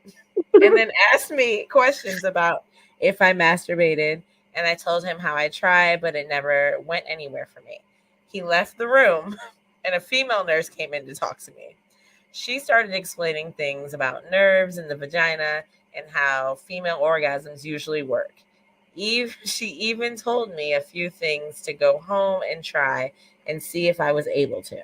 and then asked me questions about if I masturbated, and I told him how I tried, but it never went anywhere for me. He left the room, and a female nurse came in to talk to me. She started explaining things about nerves in the vagina and how female orgasms usually work. She even told me a few things to go home and try and see if I was able to.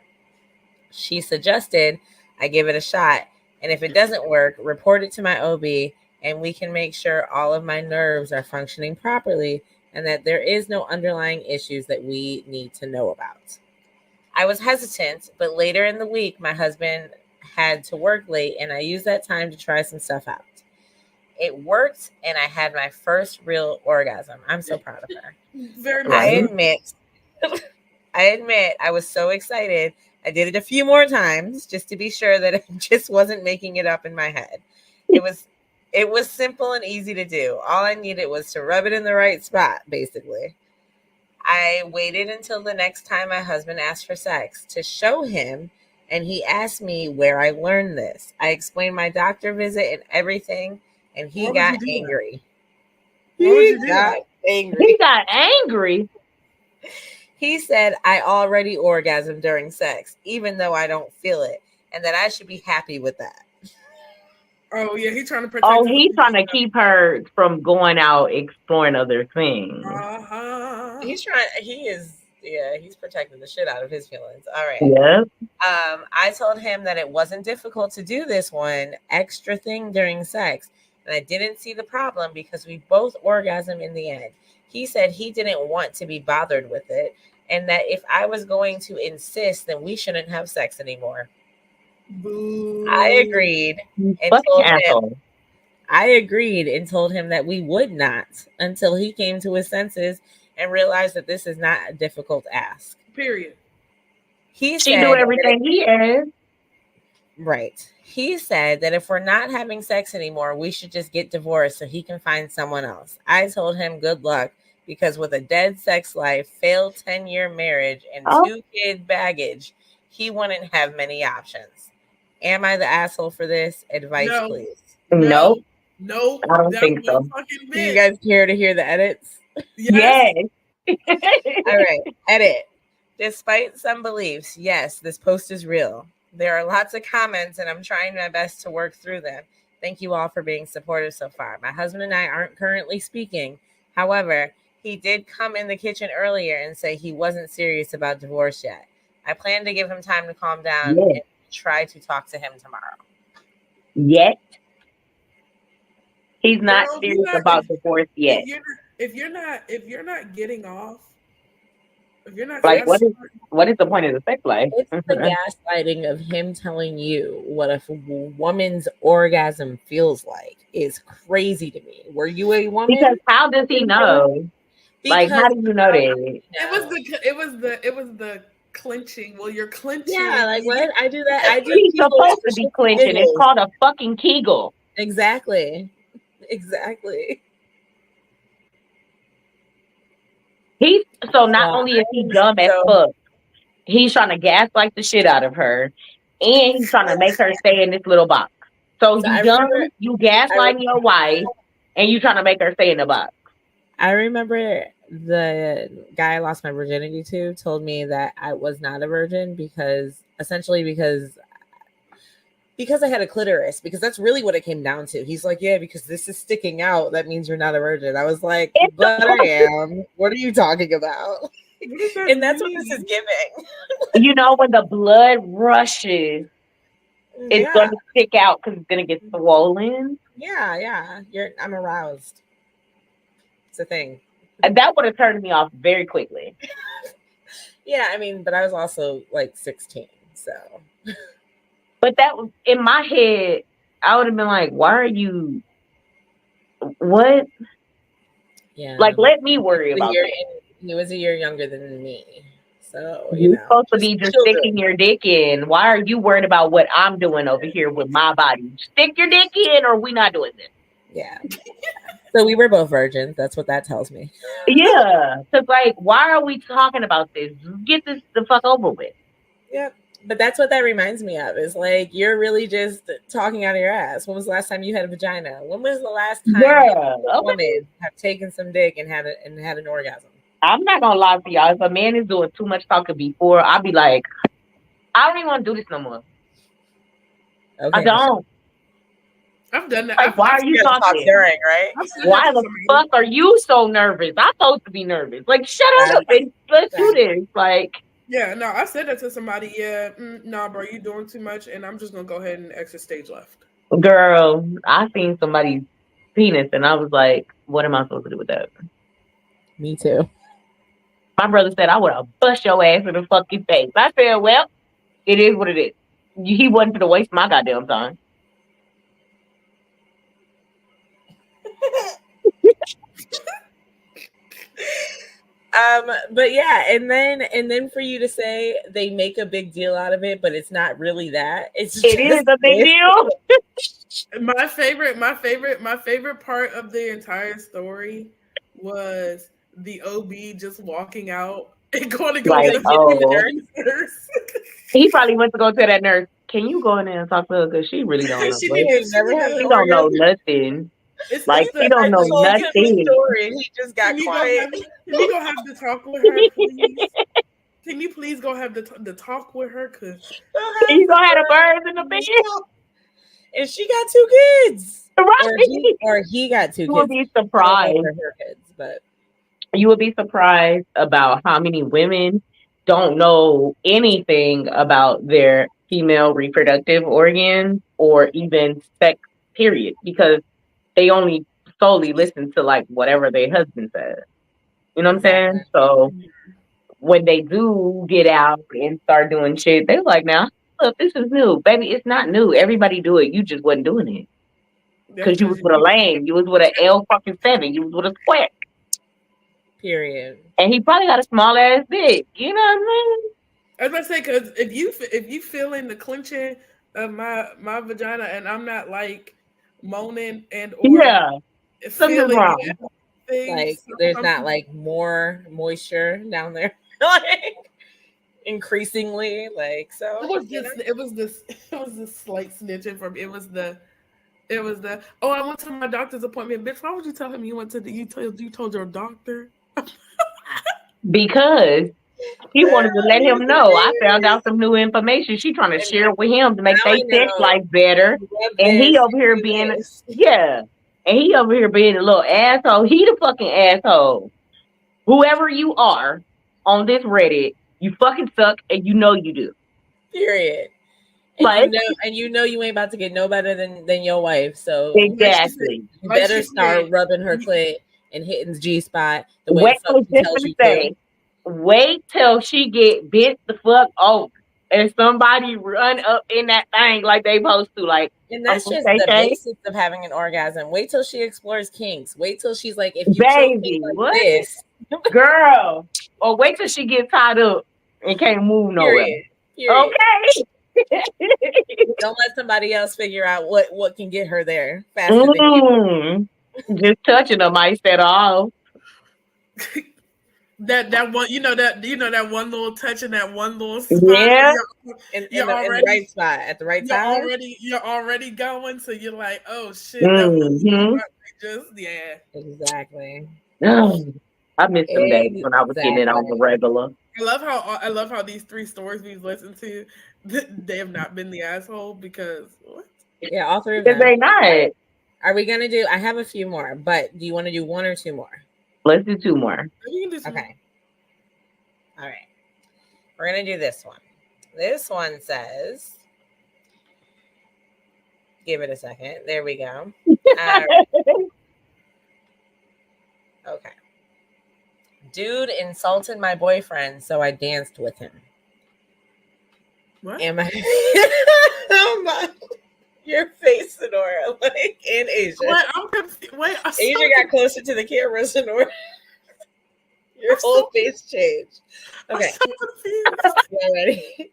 She suggested I give it a shot, and if it doesn't work, report it to my OB, and we can make sure all of my nerves are functioning properly and that there is no underlying issues that we need to know about. I was hesitant, but later in the week, my husband had to work late, and I used that time to try some stuff out. It worked, and I had my first real orgasm. I'm so proud of her. Very much. I admit I was so excited. I did it a few more times just to be sure that it just wasn't making it up in my head. It was simple and easy to do. All I needed was to rub it in the right spot, basically. I waited until the next time my husband asked for sex to show him, and he asked me where I learned this. I explained my doctor visit and everything, and he got angry. He got angry. He said I already orgasmed during sex, even though I don't feel it, and that I should be happy with that. Oh, yeah, he's trying to protect. Oh, he's trying to keep her from going out exploring other things. He's protecting the shit out of his feelings. All right. Yeah. I told him that it wasn't difficult to do this one extra thing during sex, and I didn't see the problem because we both orgasm in the end. He said he didn't want to be bothered with it, and that if I was going to insist, then we shouldn't have sex anymore. Boo. I agreed and told him that we would not until he came to his senses and realized that this is not a difficult ask. Period. She do everything he is. Right. He said that if we're not having sex anymore, we should just get divorced so he can find someone else. I told him good luck because with a dead sex life, failed 10-year marriage, and 2-kid baggage, he wouldn't have many options. Am I the asshole for this? Advice, please. No. No. I don't think so. Do you guys care to hear the edits? Yes. All right. Edit. Despite some beliefs, yes, this post is real. There are lots of comments, and I'm trying my best to work through them. Thank you all for being supportive so far. My husband and I aren't currently speaking. However, he did come in the kitchen earlier and say he wasn't serious about divorce yet. I plan to give him time to calm down and try to talk to him tomorrow. Yet. He's not serious about divorce yet. If you're not getting off, if you're not like, what is the point of the sex life? It's the gaslighting of him telling you what a woman's orgasm feels like is crazy to me. Were you a woman? Because how does he know? Like, how do you know that? It was the clenching. Well, you're clenching. Yeah, like what? I do that. I do He's Kegels supposed for to be shits and clenching. It's giggles. called a fucking Kegel. Exactly. So not only is he dumb as fuck, he's trying to gaslight the shit out of her, and he's trying to make her stay in this little box. So you dumb, you gaslighting your wife, and you trying to make her stay in the box. I remember the guy I lost my virginity to told me that I was not a virgin because I had a clitoris, because that's really what it came down to. He's like, yeah, because this is sticking out, that means you're not a virgin. I was like, but I am. What are you talking about? And that's what this is giving. You know, when the blood rushes, it's going to stick out because it's going to get swollen. Yeah. I'm aroused. It's a thing. And that would have turned me off very quickly. Yeah, I mean, but I was also like 16, so. But that was in my head. I would have been like, "Why are you? What? Yeah, like let me worry about that." He was a year younger than me, so you're supposed to be just sticking your dick in. Why are you worried about what I'm doing over here with my body? Stick your dick in, or we not doing this. Yeah. So we were both virgins. That's what that tells me. Yeah, because like, why are we talking about this? Get this the fuck over with. Yep. But that's what that reminds me of. Is like, you're really just talking out of your ass. When was the last time you had a vagina? When was the last time a woman have taken some dick and had an orgasm? I'm not gonna lie to y'all. If a man is doing too much talking before, I'll be like, I don't even want to do this no more. Okay. I don't. I've done that. Like, why are you talking? During, right? Why the fuck are you so nervous? I'm supposed to be nervous. Like, shut up and let's do this. Like, yeah, no, I said that to somebody. Yeah, nah, bro, you doing too much, and I'm just gonna go ahead and exit stage left. Girl, I seen somebody's penis, and I was like, what am I supposed to do with that? Me too. My brother said I would have bust your ass in the fucking face. I said, well, it is what it is. He wasn't going to waste my goddamn time. But yeah, and then for you to say they make a big deal out of it, but it's not really that. It is a big deal. My favorite part of the entire story was the OB just walking out and going to go like, get a nurse. He probably went to go tell that nurse, can you go in there and talk to her? Because she really don't know. She don't know nothing. It's like, she don't know nothing. He just got quiet. Can you go have the talk with her, please? Can you please go have the talk with her? Cause you gonna have the birds in the bed. And she got 2 kids. Right. Or he got 2 kids. You would be surprised. Her kids, but you would be surprised about how many women don't know anything about their female reproductive organs or even sex, period, because they only solely listen to like whatever their husband says. You know what I'm saying? So when they do get out and start doing shit, they're like, now, look, this is new. Baby, it's not new. Everybody do it. You just wasn't doing it. Because you was with a lame. You was with an L7. You was with a square. Period. And he probably got a small ass dick. You know what I mean? I was about to say, because if you feeling the clenching of my vagina and I'm not like moaning and or something's wrong. Like there's not like more moisture down there. Like increasingly, like so it was this slight snitching from it was the oh, I went to my doctor's appointment. Bitch, why would you tell him you went to you told your doctor? Because he wanted to let him know. I found out some new information. She trying to share it with him to make their sex life better. And he over here being and he over here being a little asshole. He the fucking asshole. Whoever you are on this Reddit, you fucking suck and you know you do. Period. And you know you ain't about to get no better than your wife. So exactly. You better start rubbing her clit and hitting G-spot the way the fuck she tells you to. Wait till she get bit the fuck over and somebody run up in that thing like they supposed to. Like, And that's just the basics of having an orgasm. Wait till she explores kinks. Wait till she's like, if you choke me like what? this, Girl. Or wait till she gets tied up and can't move nowhere. Period. Okay. Don't let somebody else figure out what can get her there faster than you. Just touching them might set off. That one, that one little touch and that one little spot. Yeah, in the right spot at the right time. You're already going, so you're like, oh shit, that was exactly. I miss them days when I was getting it on the regular. I love how these 3 stories we've listened to, they have not been the asshole because what? Yeah, all 3 of them. They not. Are we gonna do? I have a few more, but do you want to do 1 or 2 more? Let's do 2 more. Okay. All right. We're gonna do this one. This one says, give it a second. There we go. Okay. Dude insulted my boyfriend, so I danced with him. What? Am I? Your face, Sonora, like in Asia. Wait, I'm confused. Wait, Asia got closer to the camera, Sonora. Your whole face changed. Okay. You ready?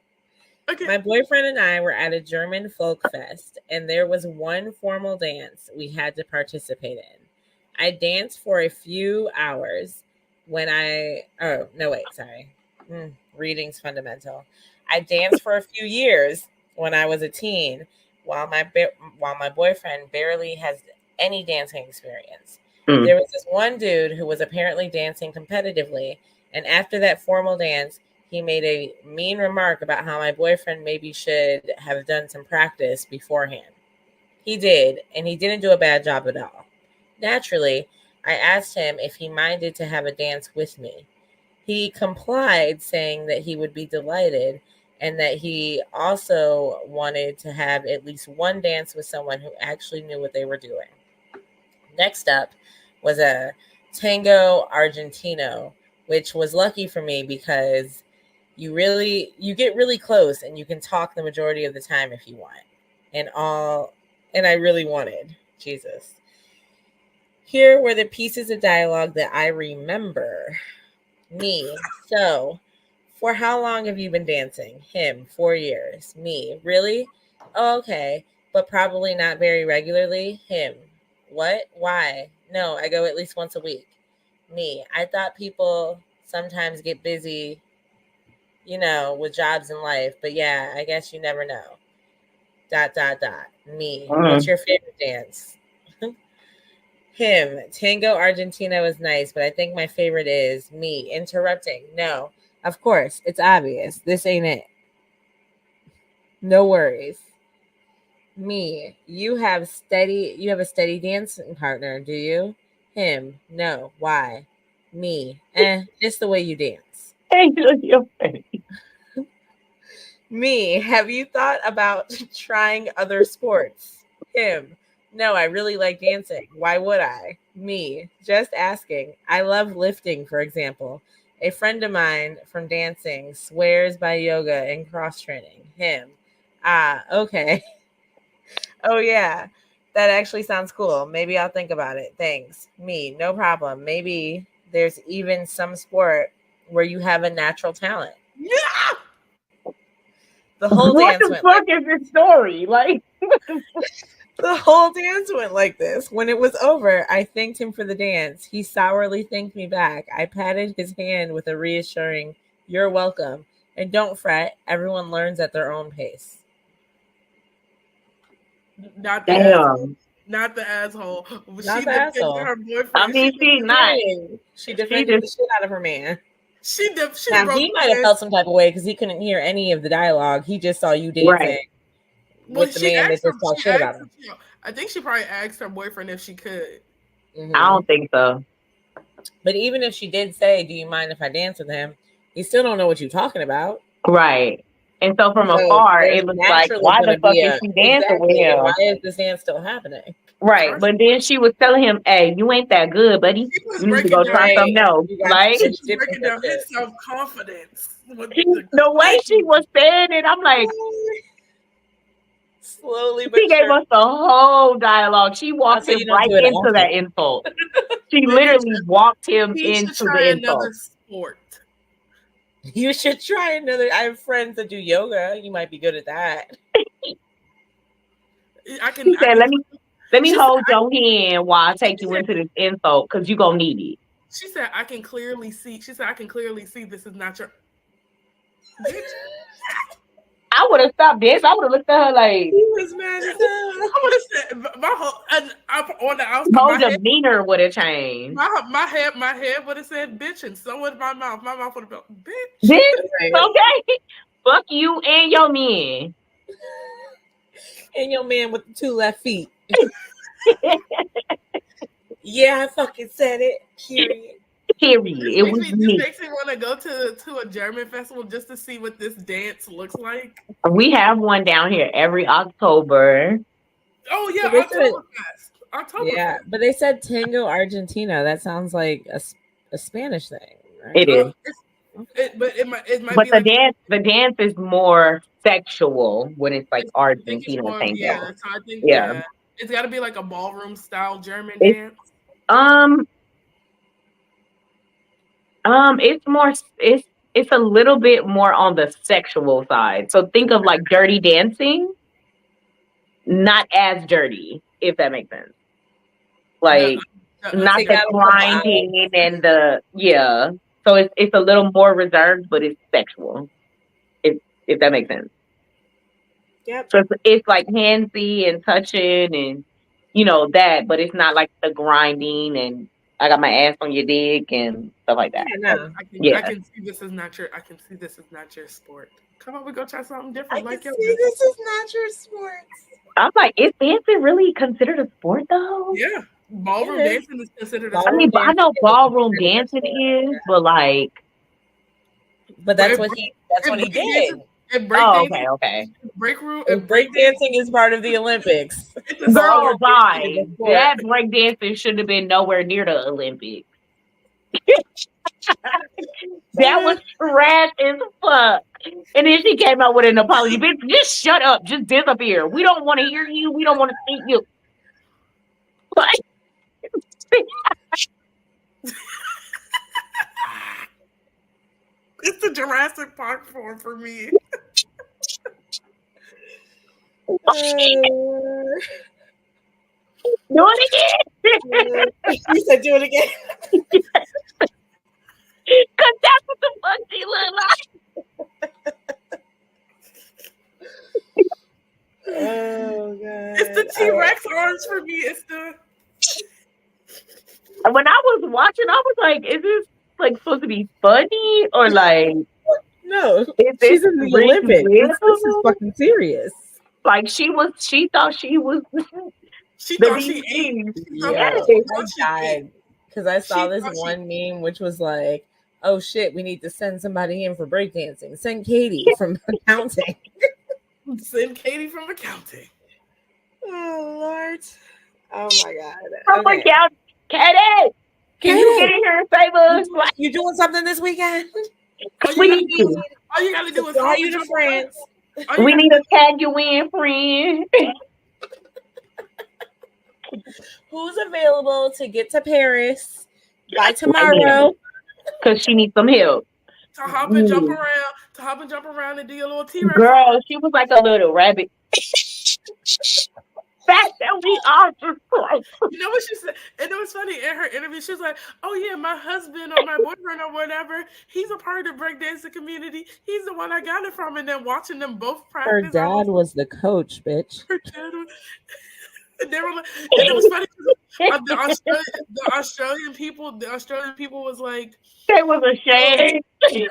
Okay. My boyfriend and I were at a German folk fest, and there was one formal dance we had to participate in. I danced for a few hours reading's fundamental. I danced for a few years when I was a teen, while my boyfriend barely has any dancing experience. There was this one dude who was apparently dancing competitively, and after that formal dance, he made a mean remark about how my boyfriend maybe should have done some practice beforehand. He did, and he didn't do a bad job at all. Naturally, I asked him if he minded to have a dance with me. He complied, saying that he would be delighted and that he also wanted to have at least one dance with someone who actually knew what they were doing. Next up was a tango argentino, which was lucky for me because you get really close and you can talk the majority of the time if you want. And I really wanted. Jesus. Here were the pieces of dialogue that I remember. Me. So, for how long have you been dancing? Him. 4 years. Me. Really? Oh, okay. But probably not very regularly. Him. What? Why? No, I go at least once a week. Me. I thought people sometimes get busy, with jobs in life. But yeah, I guess you never know. ... Me. What's your favorite dance? Him. Tango Argentina was nice, but I think my favorite is me. Interrupting. No. Of course. It's obvious. This ain't it. No worries. Me. You have a steady dancing partner, do you? Him. No. Why? Me. Just the way you dance. Me. Have you thought about trying other sports? Him. No, I really like dancing. Why would I? Me. Just asking. I love lifting, for example. A friend of mine from dancing swears by yoga and cross-training. Him. Okay. Oh, yeah. That actually sounds cool. Maybe I'll think about it. Thanks. Me. No problem. Maybe there's even some sport where you have a natural talent. Yeah! The whole dance went what the fuck is this story? Like... The whole dance went like this. When it was over, I thanked him for the dance. He sourly thanked me back. I patted his hand with a reassuring, "You're welcome. And don't fret. Everyone learns at their own pace." Not the asshole. Not the asshole. Not the asshole. Her boyfriend. I mean, she's not. She defended the shit out of her man. He might have felt some type of way because he couldn't hear any of the dialogue. He just saw you dancing. Right. With the man that just talked shit about him. I think she probably asked her boyfriend if she could. Mm-hmm. I don't think so. But even if she did say, "Do you mind if I dance with him?" You still don't know what you're talking about. Right. And so from So afar, there's it was like, naturally why going the to fuck be is a she dancing with exactly. him? Why is this dance still happening? Right. But then she was telling him, hey, you ain't that good, buddy. She was You need to breaking go down. try something Right. else. You got Like, She to was dip breaking into down his shit. self-confidence. With the way she was saying it, I'm like, Slowly but she gave surely. us the whole dialogue. She walked Also, him you don't right do it into often. that insult. She Maybe literally walked him he should into try the another insult. sport. You should try another. I have friends that do yoga. You might be good at that. I She can. said, let me She hold your hand while I take you into this insult because you're going to need it. She said, I can clearly see. She said, I can clearly see this is not your. Bitch. I would have stopped this. I would have looked at her like, He was mad as hell. I would have said, my whole, on the outside, whole my head, demeanor would have changed. my head would have said, bitch, and so would my mouth. My mouth would have been, bitch. Bitch, okay. Fuck you and your men. And your man with the 2 left feet. Yeah, I fucking said it. Period. Period. It was me. This makes me want to go to a German festival just to see what this dance looks like. We have one down here every October. Oh yeah, But they said- Oktoberfest. Yeah, but they said Tango Argentina. That sounds like a Spanish thing, right? It is. It might But be the dance is more sexual when it's like Argentina more, tango. yeah, so I think Yeah. it's got to be like a ballroom style German It's- dance. It's more it's a little bit more on the sexual side. So think of like Dirty Dancing, not as dirty, if that makes sense. Like not Take the out a couple grinding and the So it's a little more reserved, but it's sexual. If that makes sense. Yep. So it's like handsy and touching and that, but it's not like the grinding and I got my ass on your dick and stuff like that. Yeah, no. I can see this is not your sport. Come on, we go try something different. I can see this is not your sport. I'm like, is dancing really considered a sport though? Yeah, ballroom dancing is considered a I sport. mean, I know ballroom dancing is, but like, that's what he did. Okay. Break dancing is part of the Olympics. Girl, bye. That break dancing shouldn't have been nowhere near the Olympics. That was trash as fuck. And then she came out with an apology. Bitch, just shut up. Just disappear. We don't want to hear you. We don't want to see you. It's the Jurassic Park form for me. Do it again. She said, "Do it again." Cause that's what the fuck she look like. Oh god! It's the T-Rex arms for me. It's the. When I was watching, I was like, "Is this like supposed to be funny or like?" No, she's in the Olympics. This is fucking serious. Like she thought she was. She thought she ate. Yeah, I died because I saw this one meme which was like, "Oh shit, we need to send somebody in for breakdancing. Send Katie from accounting. Send Katie from accounting." Oh Lord! Oh my god! From accounting, Katie, can you get in here and save us? You doing something this weekend? We need to. All you gotta do is fly you to France. We need to tag you in, friend. Who's available to get to Paris by tomorrow? Because she needs some help. To hop and jump around and do your little T-Rex. Girl, she was like a little rabbit. That we are just like. You know what she said? And it was funny in her interview. She was like, "Oh yeah, my husband or my boyfriend or whatever, he's a part of the breakdancing community. He's the one I got it from." And then watching them both practice. Her dad was the coach, bitch. Her dad was, and they were like, and it was funny. The Australian people was like, they was ashamed.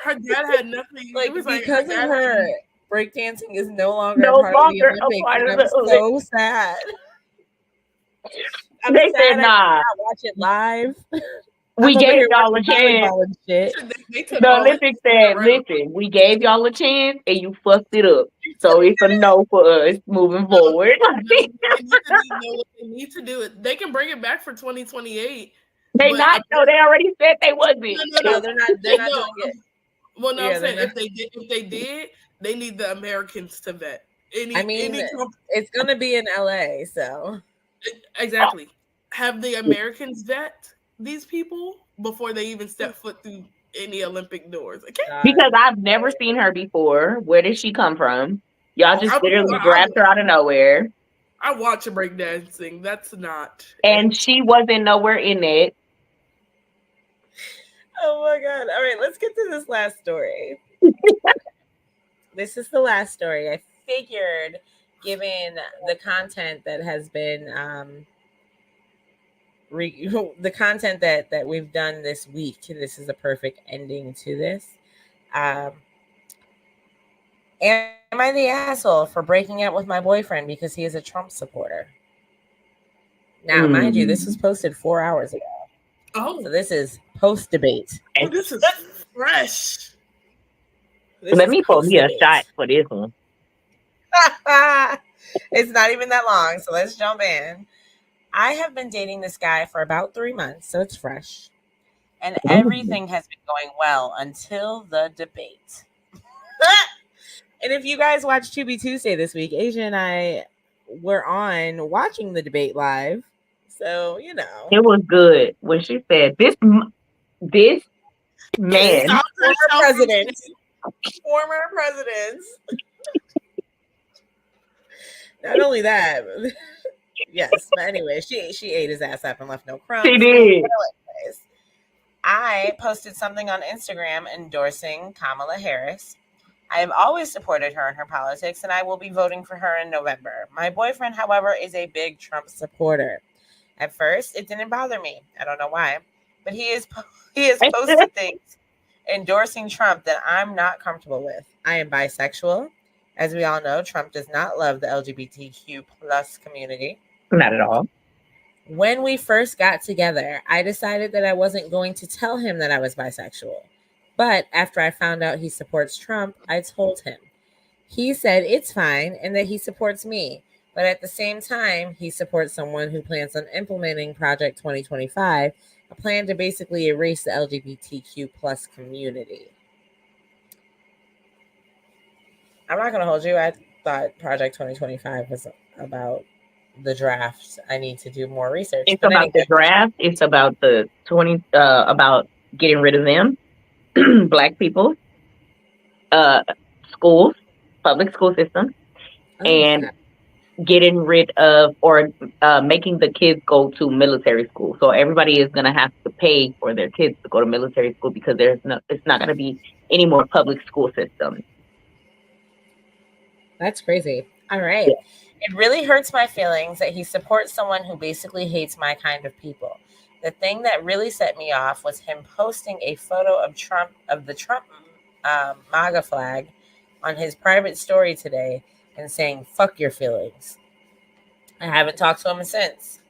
Her dad had nothing. Like, it was because of her, breakdancing is no longer No a part of the longer a Olympics. part And of I'm the so sad. I'm They sad said I nah. cannot watch it live. We over gave here y'all a watching chance. volleyball and shit. They took The all it. Olympics said, Right. listen, we gave y'all a chance and you fucked it up. So it's a no for us moving forward. They know what they need to do. They can bring it back for 2028. They But not, no, they already said they wasn't. No, they're not doing it. Well, no, Yeah, I'm saying they're if they did, they need the Americans to vet. I mean, it's gonna be in LA, so Exactly. Have the Americans vet these people before they even step foot through any Olympic doors? Okay. Because I've never seen her before. Where did she come from? Y'all just literally grabbed her out of nowhere. I watch her breakdancing. That's not. And she wasn't nowhere in it. Oh my god. All right, let's get to this last story. This is the last story. I figured, given the content that has been the content that we've done this week, this is a perfect ending to this. Am I the asshole for breaking up with my boyfriend because he is a Trump supporter? Now, mind you, this was posted 4 hours ago. Oh, so this is post debate. Oh, this is fresh. Let me pour me a shot for this one. It's not even that long, so let's jump in. I have been dating this guy for about 3 months, so it's fresh. And everything has been going well until the debate. And if you guys watched Tubi Tuesday this week, Asia and I were on watching the debate live. So, you know. It was good when she said, this man. Former presidents. Not only that, yes, but anyway, she ate his ass up and left no crumbs. She did. I posted something on Instagram endorsing Kamala Harris. I have always supported her in her politics, and I will be voting for her in November. My boyfriend, however, is a big Trump supporter. At first, it didn't bother me. I don't know why, but he has posted things endorsing Trump that I'm not comfortable with. I am bisexual. As we all know, Trump does not love the LGBTQ plus community. Not at all. When we first got together, I decided that I wasn't going to tell him that I was bisexual. But after I found out he supports Trump, I told him. He said it's fine and that he supports me. But at the same time, he supports someone who plans on implementing Project 2025, a plan to basically erase the LGBTQ plus community. I'm not going to hold you. I thought Project 2025 was about the draft. I need to do more research. It's about the draft. It's about the about getting rid of them, Black people, schools, public school system, and getting rid of or making the kids go to military school. So everybody is going to have to pay for their kids to go to military school because it's not going to be any more public school systems. That's crazy. All right. Yeah. It really hurts my feelings that he supports someone who basically hates my kind of people. The thing that really set me off was him posting a photo of the Trump MAGA flag on his private story today and saying, "Fuck your feelings." I haven't talked to him since.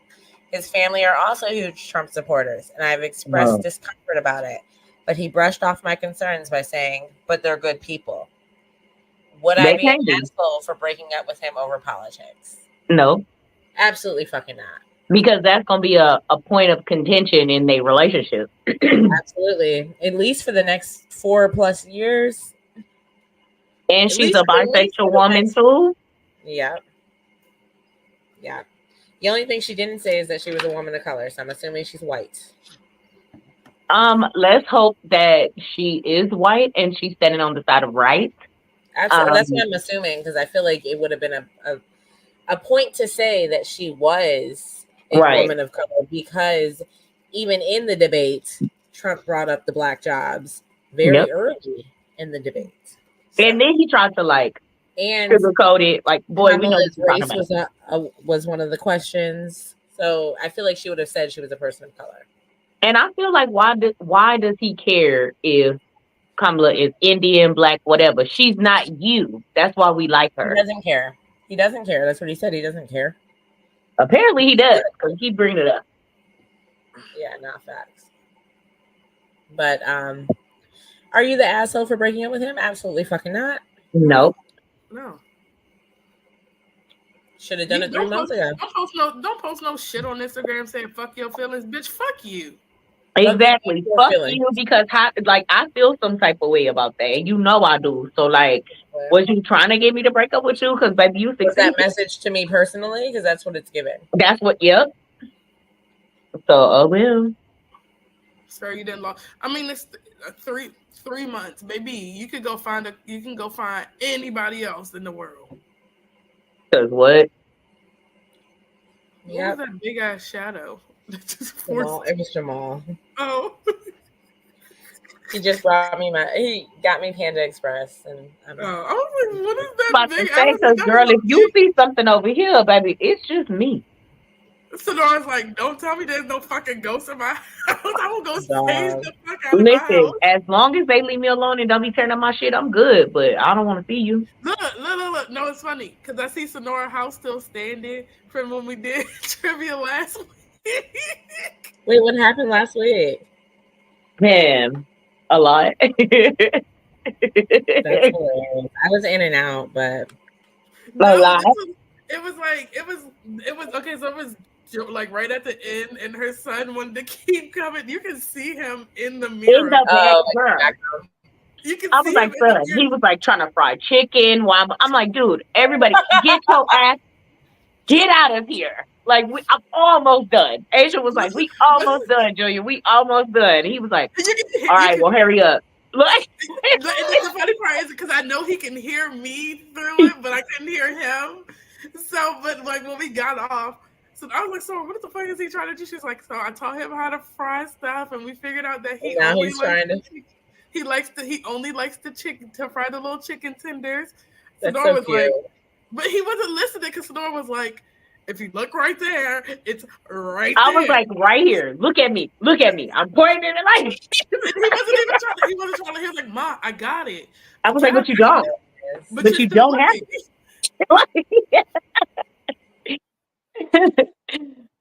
His family are also huge Trump supporters, and I've expressed discomfort about it. But he brushed off my concerns by saying, "But they're good people." Would I be an asshole for breaking up with him over politics? No. Absolutely fucking not. Because that's going to be a point of contention in their relationship. Absolutely. At least for the next 4+ years. And she's a bisexual woman too? Yeah. Yeah. The only thing she didn't say is that she was a woman of color, so I'm assuming she's white. Let's hope that she is white and she's standing on the side of right. Absolutely. That's what I'm assuming, because I feel like it would have been a point to say that she was a woman of color, because even in the debate, Trump brought up the black jobs very early in the debate. So, and then he tried to sugarcoat it, like, boy, we know what race was one of the questions. So I feel like she would have said she was a person of color. And I feel like why does he care if Kamala is Indian, black, whatever? She's not you. That's why we like her. He doesn't care. He doesn't care. That's what he said. He doesn't care. Apparently he does, because he bringing it up. Yeah, not facts. But are you the asshole for breaking up with him? Absolutely fucking not. Nope. No. Should have done it 3 months ago. Don't post no shit on Instagram saying fuck your feelings, bitch. Fuck you. Exactly. your Fuck feelings. you because like I feel some type of way about that. And you know I do. So like, was you trying to get me to break up with you? Because baby, you Was that succeeded. message to me personally? Because that's what it's given. That's what. Yep. So well. Sir, you didn't lose. I mean, it's 3 months, baby. You can go find anybody else in the world. Because what? What was that big ass shadow? Jamal. It was Jamal. Oh. He just brought me he got me Panda Express, and I was like, what is that About big? to say, because girl, if you see something over here, baby, it's just me. Sonora's like, don't tell me there's no fucking ghosts in my house. I will go stage the fuck out of my Listen, house. as long as they leave me alone and don't be tearing up my shit, I'm good. But I don't want to see you. Look. No, it's funny because I see Sonora's house still standing from when we did trivia last week. Wait, what happened last week? Man, a lot. That's hilarious. I was in and out, but a lot. It was okay. So it was like right at the end, and her son wanted to keep coming. You can see him in the mirror. In the background. You can I was like, son, he was like trying to fry chicken. While I'm like, dude, everybody get your ass, get out of here. Like, I'm almost done. Asia was like, we almost done, Julia. We almost done. He was like, all right, well, hurry up. Like, the funny part is because I know he can hear me through it, but I couldn't hear him. So, but like when we got off, so I was like, so what the fuck is he trying to do? She's like, so I taught him how to fry stuff, and we figured out that he only likes to fry the little chicken tenders. Sonora was like, but he wasn't listening because Sonora was like, if you look right there, it's right there. I was like, right here. Look at me. Look at me. I'm pointing it like. He wasn't trying to. He was like, Ma, I got it. I was like, but you don't. But you don't have it.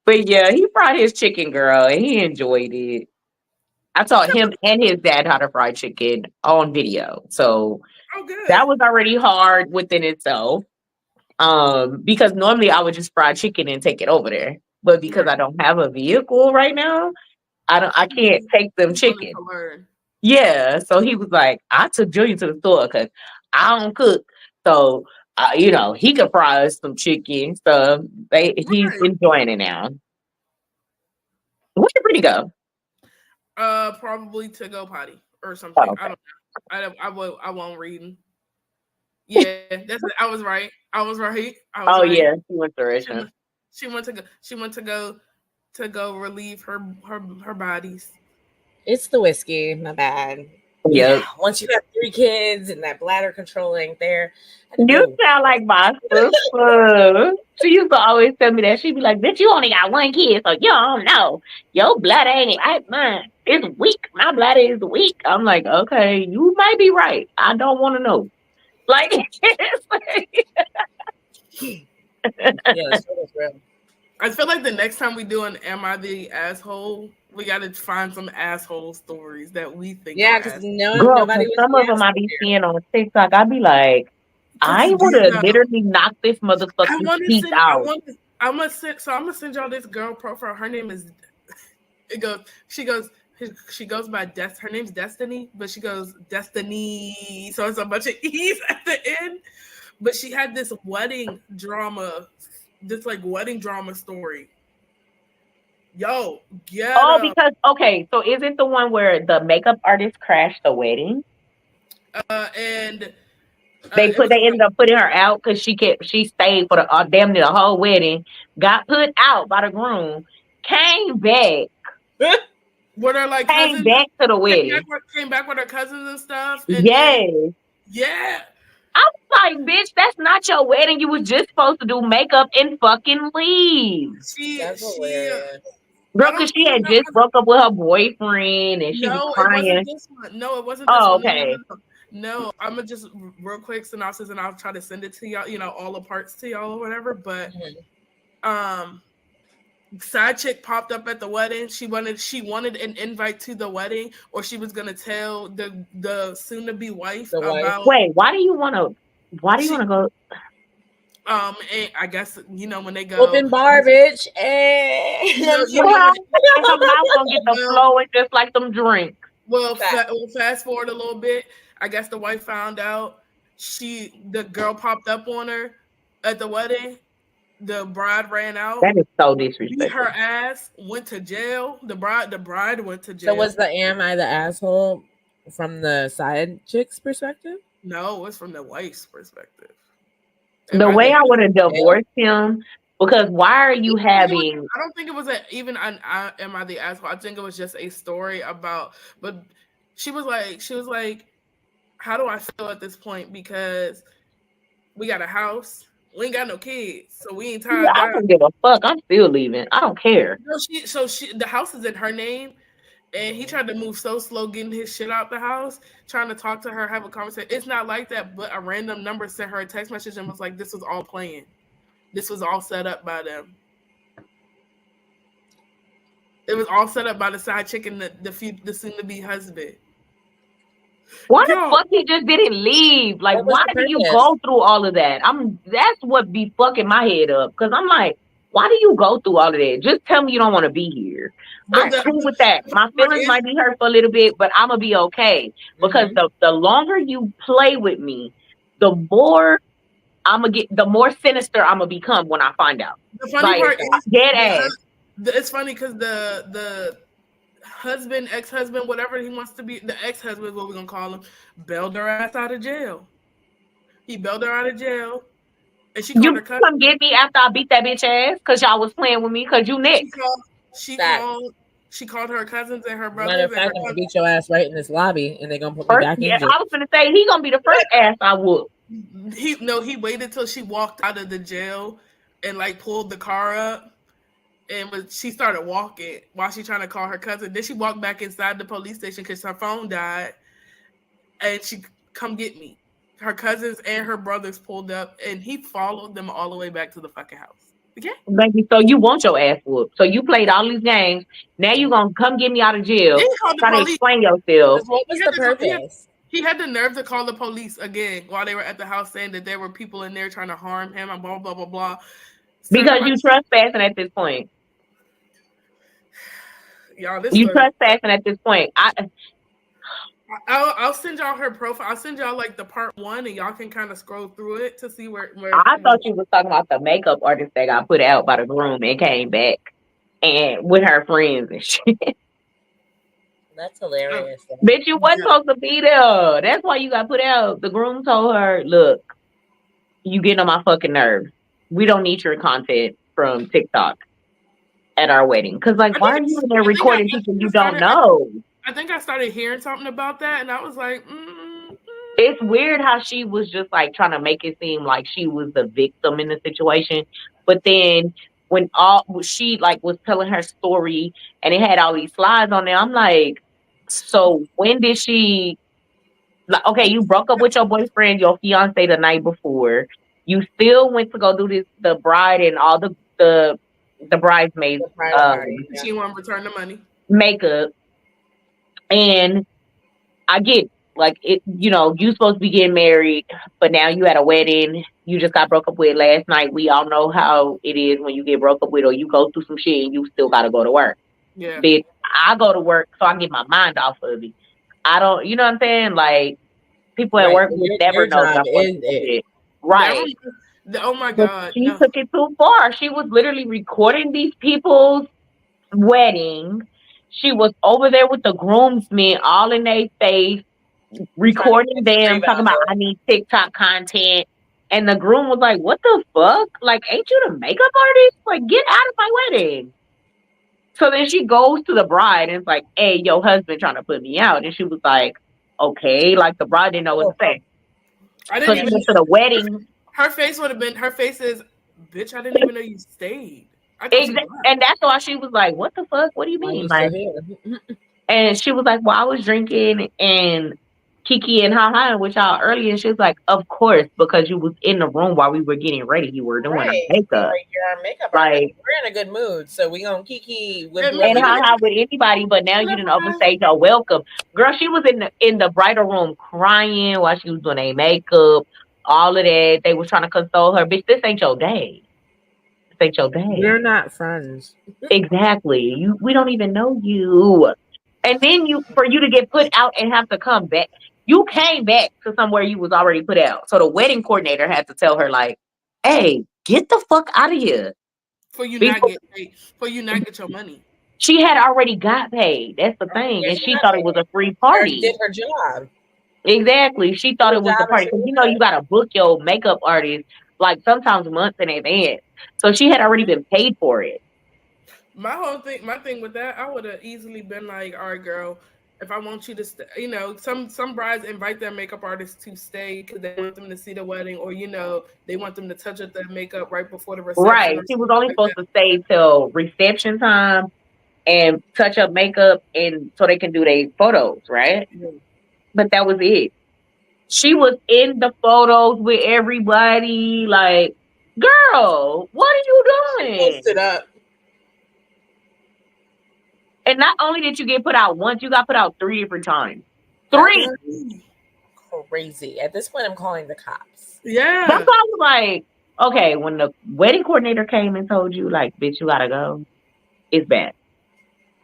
But yeah, he fried his chicken, girl, and he enjoyed it. I taught him and his dad how to fry chicken on video. So that was already hard within itself. Because normally I would just fry chicken and take it over there. But because I don't have a vehicle right now, I can't take them chicken. Yeah. So he was like, I took Julia to the store because I don't cook. So he could fry us some chicken. So he's enjoying it now. Where'd Brittany go? Probably to go potty or something. Oh, okay. I won't read. Yeah, that's it. I was right. Yeah, she went to restaurant. She went to go relieve her bodies. It's the whiskey, my bad. Yep. Yeah. Once you have 3 kids and that bladder control ain't there. You sound like my sister. She used to always tell me that. She'd be like, bitch, you only got 1 kid, so you don't know. Your bladder ain't like mine. It's weak. My bladder is weak. I'm like, okay, you might be right. I don't want to know. Like, yes, that's real. I feel like the next time we do an Am I the Asshole, we got to find some asshole stories that we think. Yeah, because nobody. Some of them I be seeing on TikTok. I be like, I would have literally knocked this motherfucking teeth out. I'm gonna send y'all this girl profile. Her name is. She goes by her name's Destiny, but she goes Destiny. So it's a bunch of E's at the end. But she had this wedding drama story. Yo, yeah. Oh, because so is it the one where the makeup artist crashed the wedding? And they ended up putting her out because she stayed for the damn near the whole wedding, got put out by the groom, came back. With her came back to the wedding. Came back with her cousins and stuff. And yes. Yeah. I was like, bitch, that's not your wedding. You was just supposed to do makeup and fucking leave. That's hilarious. Girl, because she had just broke up with her boyfriend and she was crying. It wasn't this one. No, it wasn't this one. Okay. No, I'm gonna just real quick synopsis and I'll try to send it to y'all, all the parts to y'all or whatever. But side chick popped up at the wedding. She wanted an invite to the wedding, or she was gonna tell the soon to be wife The wife. about. Wait, why do you want to go? And I guess when they go, Open bar, bitch. know, you know Well, when her mouth gonna get the well, flowing just like them drinks. well, fast forward a little bit. I guess the wife found out the girl popped up on her at the wedding. The bride ran out, That is so beat disrespectful. her ass, went to jail. The bride went to jail. So was the am I the asshole from the side chick's perspective? No, it's from the wife's perspective. The way I would have divorced him, because why are you having? I don't think it was even an am I the asshole. I think it was just a story about. But she was like, how do I feel at this point? Because we got a house, we ain't got no kids, so we ain't tied I down. don't give a fuck. I'm still leaving. I don't care. The house is in her name. And he tried to move so slow, getting his shit out the house, trying to talk to her, have a conversation. It's not like that, but a random number sent her a text message and was like, this was all planned. This was all set up by them. It was all set up by the side chick and the soon-to-be husband. Why the fuck he just didn't leave? Like, why did you go through all of that? That's what be fucking my head up. Because I'm like, why do you go through all of that? Just tell me you don't want to be here. I'm cool with that. My feelings might be hurt for a little bit, but I'm going to be okay. Because the longer you play with me, the more the more sinister I'm going to become when I find out. The funny part is, dead ass. It's funny because the husband, ex-husband, whatever he wants to be, the ex-husband is what we're going to call him, bailed her ass out of jail. He bailed her out of jail. And she called her cousin. Come get me after I beat that bitch ass because y'all was playing with me because you next. She called her cousins and her brothers. Matter of fact, I'm gonna beat your ass right in this lobby, and they're gonna put me back in. I was gonna say he gonna be the first ass I whoop. He waited till she walked out of the jail and like pulled the car up, and she started walking while she trying to call her cousin. Then she walked back inside the police station because her phone died, and she come get me. Her cousins and her brothers pulled up, and he followed them all the way back to the fucking house. Okay. Baby, so you want your ass whooped. So you played all these games. Now you gonna come get me out of jail. Try to explain yourself. What was the purpose? He had the nerve to call the police again while they were at the house, saying that there were people in there trying to harm him and blah blah blah blah. Because you trespassing at this point. Y'all, you trespassing at this point. I'll send y'all her profile. I'll send y'all like the part 1, and y'all can kind of scroll through it to see where. I thought you was talking about the makeup artist that got put out by the groom and came back and with her friends and shit. That's hilarious. Bitch, you wasn't supposed to be there. That's why you got put out. The groom told her, "Look, you getting on my fucking nerves. We don't need your content from TikTok at our wedding. Because like, why are you in there recording people you don't know?" I think I started hearing something about that, and I was like, It's weird how she was just like trying to make it seem like she was the victim in the situation. But then when she like was telling her story and it had all these slides on there, I'm like, so when did she, like, okay, you broke up with your boyfriend, your fiance the night before. You still went to go do the bride and all the bridesmaids. She won't return the money. Makeup. And I get like it, you supposed to be getting married, but now you had a wedding you just got broke up with last night. We all know how it is when you get broke up with or you go through some shit and you still gotta go to work. Yeah. Bitch, I go to work so I get my mind off of it. I don't, you know what I'm saying? Like people at work would never know that I'm right. Oh my God. She took it too far. She was literally recording these people's wedding. She was over there with the groomsmen all in their face, recording them, talking about, I need TikTok content. And the groom was like, what the fuck? Like, ain't you the makeup artist? Like, get out of my wedding. So then she goes to the bride and it's like, hey, your husband trying to put me out. And she was like, okay. Like, the bride didn't know what to say. So she went to the wedding. Her face is, bitch, I didn't even know you stayed. And that's why she was like, what the fuck? What do you mean? Like, and she was like, well, I was drinking and Kiki and Ha with y'all earlier, and she was like, "Of course, because you was in the room while we were getting ready, you were doing our Right. makeup." Like you're our makeup artist. Like, We're in a good mood. So we gonna kiki with And whoever and maybe you Ha with anybody, but now you didn't never overstay your welcome, girl. She was in the bridal room crying while she was doing a makeup, all of that. They was trying to console her, bitch. This ain't your day. This ain't your day. We're not friends. Exactly. We don't even know you. And then for you to get put out and have to come back, you came back to somewhere you was already put out. So the wedding coordinator had to tell her like, "Hey, get the fuck out of here." for you not Before get paid, for you not get your money. she had already got paid. That's the thing. Yeah, And she she got thought it was paid. a free She already party. did her job. Exactly. She Did thought her it was a job and party. she Because you know you gotta book your makeup artist like sometimes months in advance. So she had already been paid for it. My thing with that, I would have easily been like, all right, girl, if I want you to stay, some brides invite their makeup artists to stay because they want them to see the wedding, or they want them to touch up their makeup right before the reception Right. or She was something only like supposed that. to stay till reception time and touch up makeup and so they can do their photos, right? But that was it. She was in the photos with everybody. Like, girl, what are you She doing? posted up. And not only did you get put out once, you got put out 3 different times. That's 3. crazy. At this point, I'm calling the cops. That's Yeah. why I was like, okay, when the wedding coordinator came and told you, like, bitch, you gotta go, it's bad.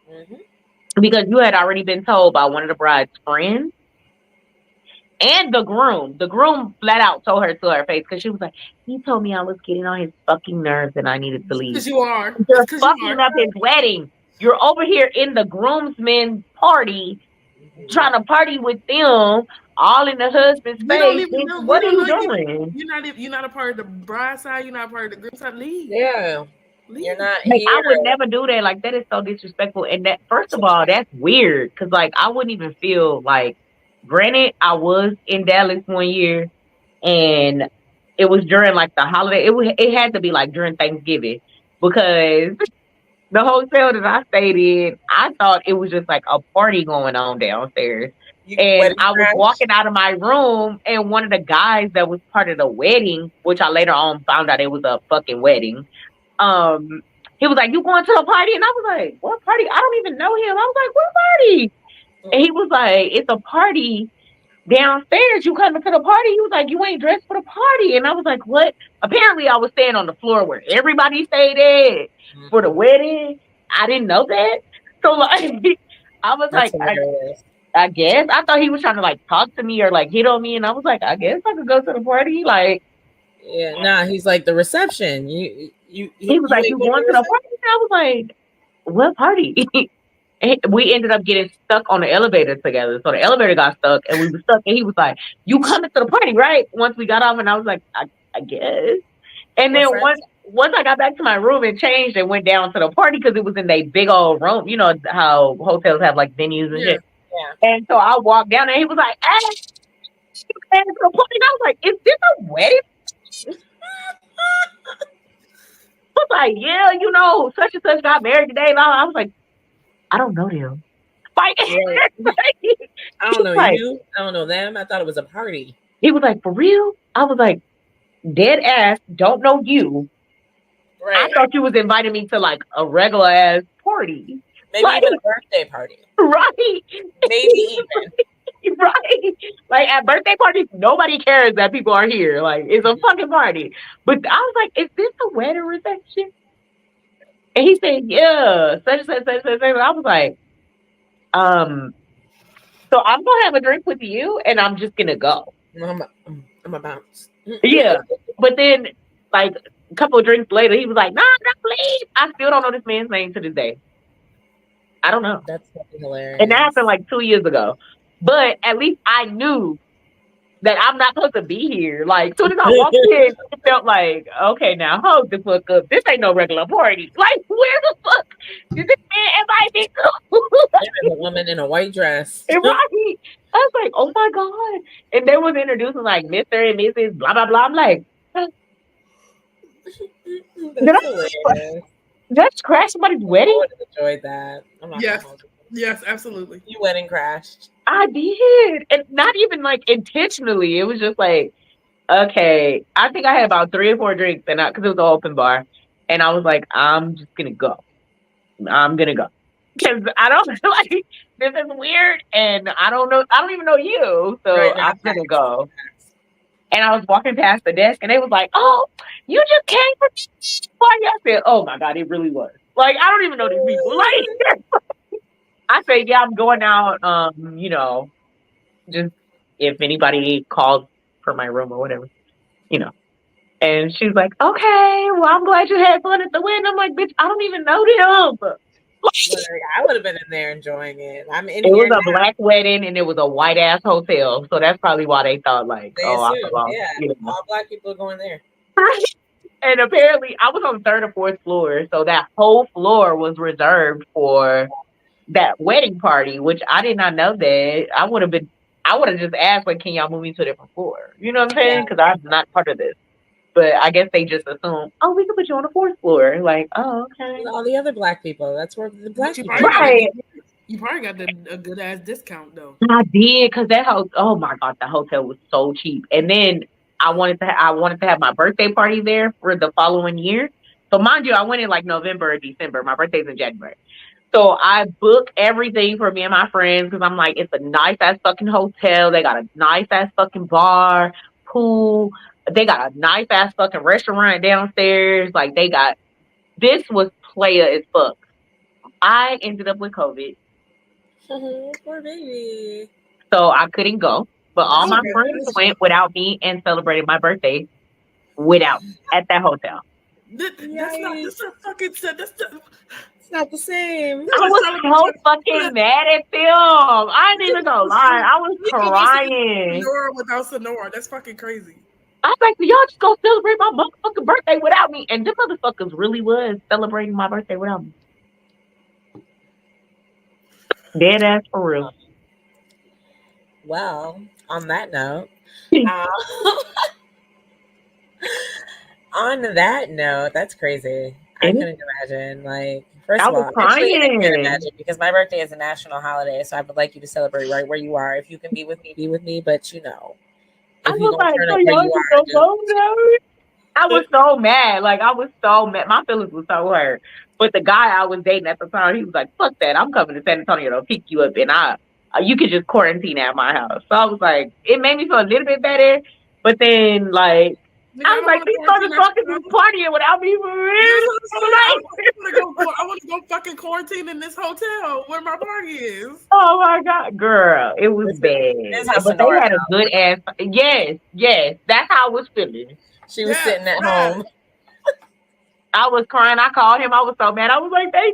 Hmm. Because you had already been told by one of the bride's friends and the groom. The groom flat out told her to her face because she was like, he told me I was getting on his fucking nerves and I needed to leave. Because you are. It's You're because you fucking are. up his wedding. You're over here in the groomsmen party, trying to party with them, all in the husband's We don't face. even Bitch, know. We what are don't you know you. doing? You're not a part of the bride side. You're not a part of the groom side. Leave. Yeah, you're Leave. not Like, I here. would never do that. Like, that is so disrespectful. And that, first of all, that's weird. Cause, like, I wouldn't even feel like, granted, I was in Dallas one year and it was during like the holiday. It had to be like during Thanksgiving because the hotel that I stayed in, I thought it was just like a party going on downstairs. You And wedding I was crash? walking out of my room, and one of the guys that was part of the wedding, which I later on found out it was a fucking wedding, um, he was like, "You going to a party?" And I was like, "What party? I don't even know him." I was like, "What party?" And he was like, "It's a party downstairs. You coming to the party?" He was like, "You ain't dressed for the party." And I was like, "What?" Apparently, I was staying on the floor where everybody stayed at for the wedding. I didn't know that. So, like, I was That's like, hilarious. I guess I thought he was trying to like talk to me or like hit on me, and I was like, I guess I could go to the party. Like, Yeah, nah. He's like the reception. he was You like, ain't "You going to going the to the reception? party?" And I was like, "What party?" And we ended up getting stuck on the elevator together. So the elevator got stuck and we were stuck. And he was like, "You coming to the party, right?" Once we got off, and I was like, I guess. And We're then friends. once I got back to my room and changed and went down to the party because it was in a big old room. You know how hotels have like venues and Yeah. shit. Yeah. And so I walked down and he was like, "Hey, you came to the party?" And I was like, "Is this a wedding?" I was like, "Yeah, such and such got married today." And I was like, "I don't know them." Like, Right. I he don't was know like, you. I don't know them. I thought it was a party. "For real?" I was like, "Dead ass, don't know you." I Right. thought you was inviting me to like a regular ass party. Maybe Like, even a birthday party. right. Maybe even. Right. Like at birthday parties, nobody cares that people are here. Like it's a fucking party. But I was like, "Is this a wedding reception?" And he said, "Yeah, such and such, such and such." And I was like, um, "So I'm gonna have a drink with you and I'm just gonna go." I'm a bounce. Yeah. But then like a couple of drinks later, he was like, "Nah, don't leave." I still don't know this man's name to this day. I don't know. That's fucking And that hilarious. happened like 2 years ago. But at least I knew that I'm not supposed to be here. Like, soon as I walked in, it felt like, okay, now hold the fuck up. This ain't no regular party. Like, where the fuck did this man invite me There is a woman in a white dress. to? Right. I was like, oh my God. And they was introducing like Mr. and Mrs. blah, blah, blah. I'm like, did That's I hilarious. just crash somebody's I wedding? would have enjoyed that. I'm not gonna Yes. hold you. Yes, absolutely. You wedding crashed. I did. And not even like intentionally. It was just like, okay, I think I had about 3 or 4 drinks and because it was an open bar. And I was like, I'm just gonna go. I'm gonna go. Because I don't like this is weird and I don't even know you. So Right now, I'm gonna go. And I was walking past the desk and they was like, oh, you just came from this party. I said, oh my God, it really was. Like, I don't even know these people. Like I said, yeah, I'm going out, just if anybody calls for my room or whatever, you know. And she's like, okay, well, I'm glad you had fun at the wedding. I'm like, bitch, I don't even know them. Like, I would have been in there enjoying it. I'm in It was here a now. black wedding and it was a white ass hotel. So that's probably why they thought like, They oh, I assume, belong. yeah, You know. all black people are going there. And apparently I was on the 3rd or 4th floor. So that whole floor was reserved for that wedding party, which I did not know that. I would have just asked, like, can y'all move me to a different floor? You know what I'm saying? Because I'm not part of this. But I guess they just assume, oh, we can put you on the 4th floor. Like, oh, okay. All the other black people. That's where the black people probably are. Right. You probably got a good ass discount though. I did because that house. Oh my God, the hotel was so cheap. And then I wanted to have my birthday party there for the following year. So mind you, I went in like November or December. My birthday's in January. So I booked everything for me and my friends because I'm like, it's a nice ass fucking hotel. They got a nice ass fucking bar, pool. They got a nice ass fucking restaurant downstairs. Like this was playa as fuck. I ended up with COVID. Poor baby. So I couldn't go. But all my friends went without me and celebrated my birthday without me at that hotel. That's not fucking said. It's not the same. I was so fucking mad at them. I ain't even gonna lie. I was crying. Sonora without Sonora. That's fucking crazy. I was like, y'all just go celebrate my motherfucking birthday without me. And them motherfuckers really was celebrating my birthday without me. Dead ass for real. Well, on that note, that's crazy. I couldn't imagine. Like, first of all, actually, I can't imagine because my birthday is a national holiday, so I would like you to celebrate right where you are. If you can be with me, be with me. But if you don't turn up where you are, I was so mad. Like, I was so mad. My feelings were so hurt. But the guy I was dating at the time, he was like, fuck that. I'm coming to San Antonio to pick you up. And you could just quarantine at my house. So I was like, it made me feel a little bit better. But then, like, I was like, these motherfuckers is partying without me for real. I want to go fucking quarantine in this hotel where my party is. Oh my God, girl. It was bad. But they had a good ass. Yes. That's how I was feeling. She was sitting at home. I was crying. I called him. I was so mad. I was like, they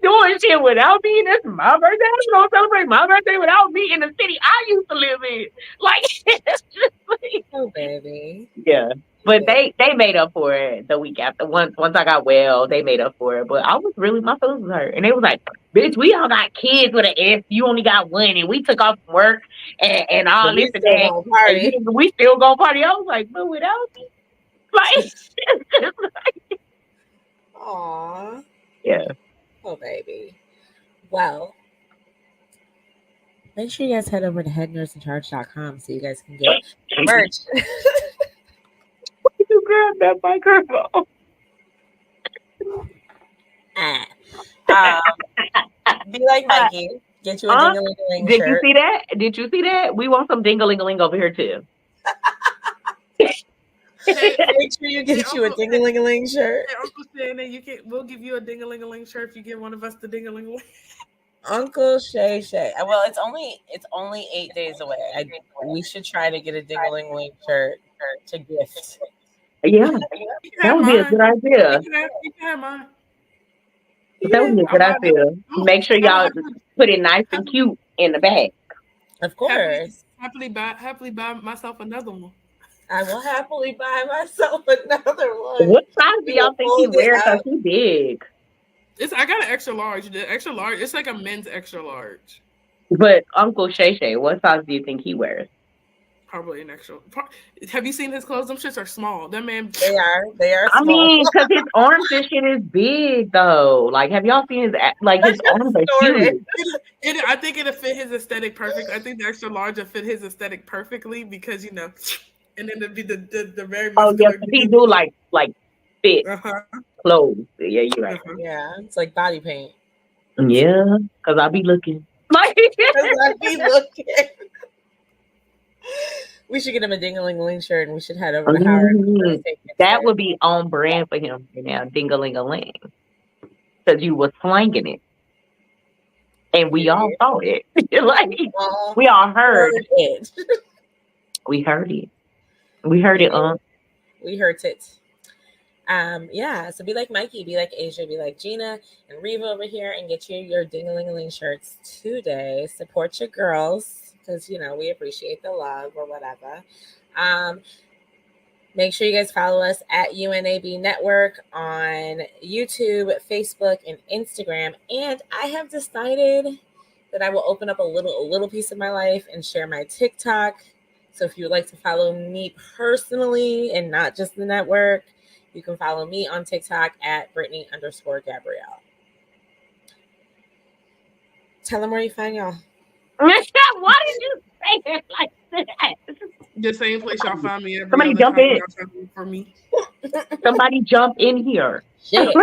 doing shit without me. This is my birthday. I'm gonna celebrate my birthday without me in the city I used to live in. Like, it's just like, oh baby. Yeah. But they made up for it the week after. Once I got well, they made up for it. But I was really, my feelings was hurt. And they was like, bitch, we all got kids with an S. You only got one. And we took off from work and all this and that. We still gonna party. I was like, but without me? Like, aww. Yeah. Oh baby. Well, make sure you guys head over to headnurseincharge.com so you guys can get merch. You grab that microphone. Be like Mikey. Get you a ding-a-ling-a-ling shirt. Did you see that? We want some ding-a-ling-a-ling over here too. Make sure you get you a ding-a-ling-a-ling shirt. Hey, Uncle Shay, we'll give you a ding-a-ling-a-ling shirt if you get one of us the ding-a-ling-a-ling. Uncle Shay. Well, it's only 8 days away. We should try to get a ding-a-ling-a-ling shirt to gift. Yeah, that would be a good idea. You can have mine. That would be a good idea. Make sure y'all put it nice and cute in the bag. Of course. Happily buy myself another one. I will happily buy myself another one. What size do y'all think he wears? Because he big. I got an extra large. The extra large, it's like a men's extra large. But Uncle Shay, what size do you think he wears? Probably an extra. Have you seen his clothes? Them shits are small. That man. They are I small. mean, because his arms and shit is big though. Like, have y'all seen his arms are snorted. huge. I think it'll fit his aesthetic perfect. I think the extra large will fit his aesthetic perfectly because and then it'd be the very Oh yeah, muscular. 'cause he do like fit Uh-huh. clothes. Yeah, you're right. Uh-huh. Yeah, it's like body paint. Yeah, because I be looking like Because I be looking. We should get him a ding-a-ling-a-ling shirt, and we should head over to Howard. Mhm. That would be on brand for him right now, ding-a-ling-a-ling. Because you was slanging it. And we all saw it. Like, we all heard. it. We heard it. We heard it, We heard it. Yeah, so be like Mikey, be like Asia, be like Gina and Reva over here, and get your ding-a-ling-a-ling shirts today. Support your girls, because we appreciate the love or whatever. Make sure you guys follow us at UNAB Network on YouTube, Facebook, and Instagram. And I have decided that I will open up a little piece of my life and share my TikTok. So if you would like to follow me personally and not just the network, you can follow me on TikTok at Brittany_Gabrielle. Tell them where you find y'all. Why did you say it like that? The same place y'all find me every Somebody other jump time in. y'all try to look for me. Somebody jump in here. Shit.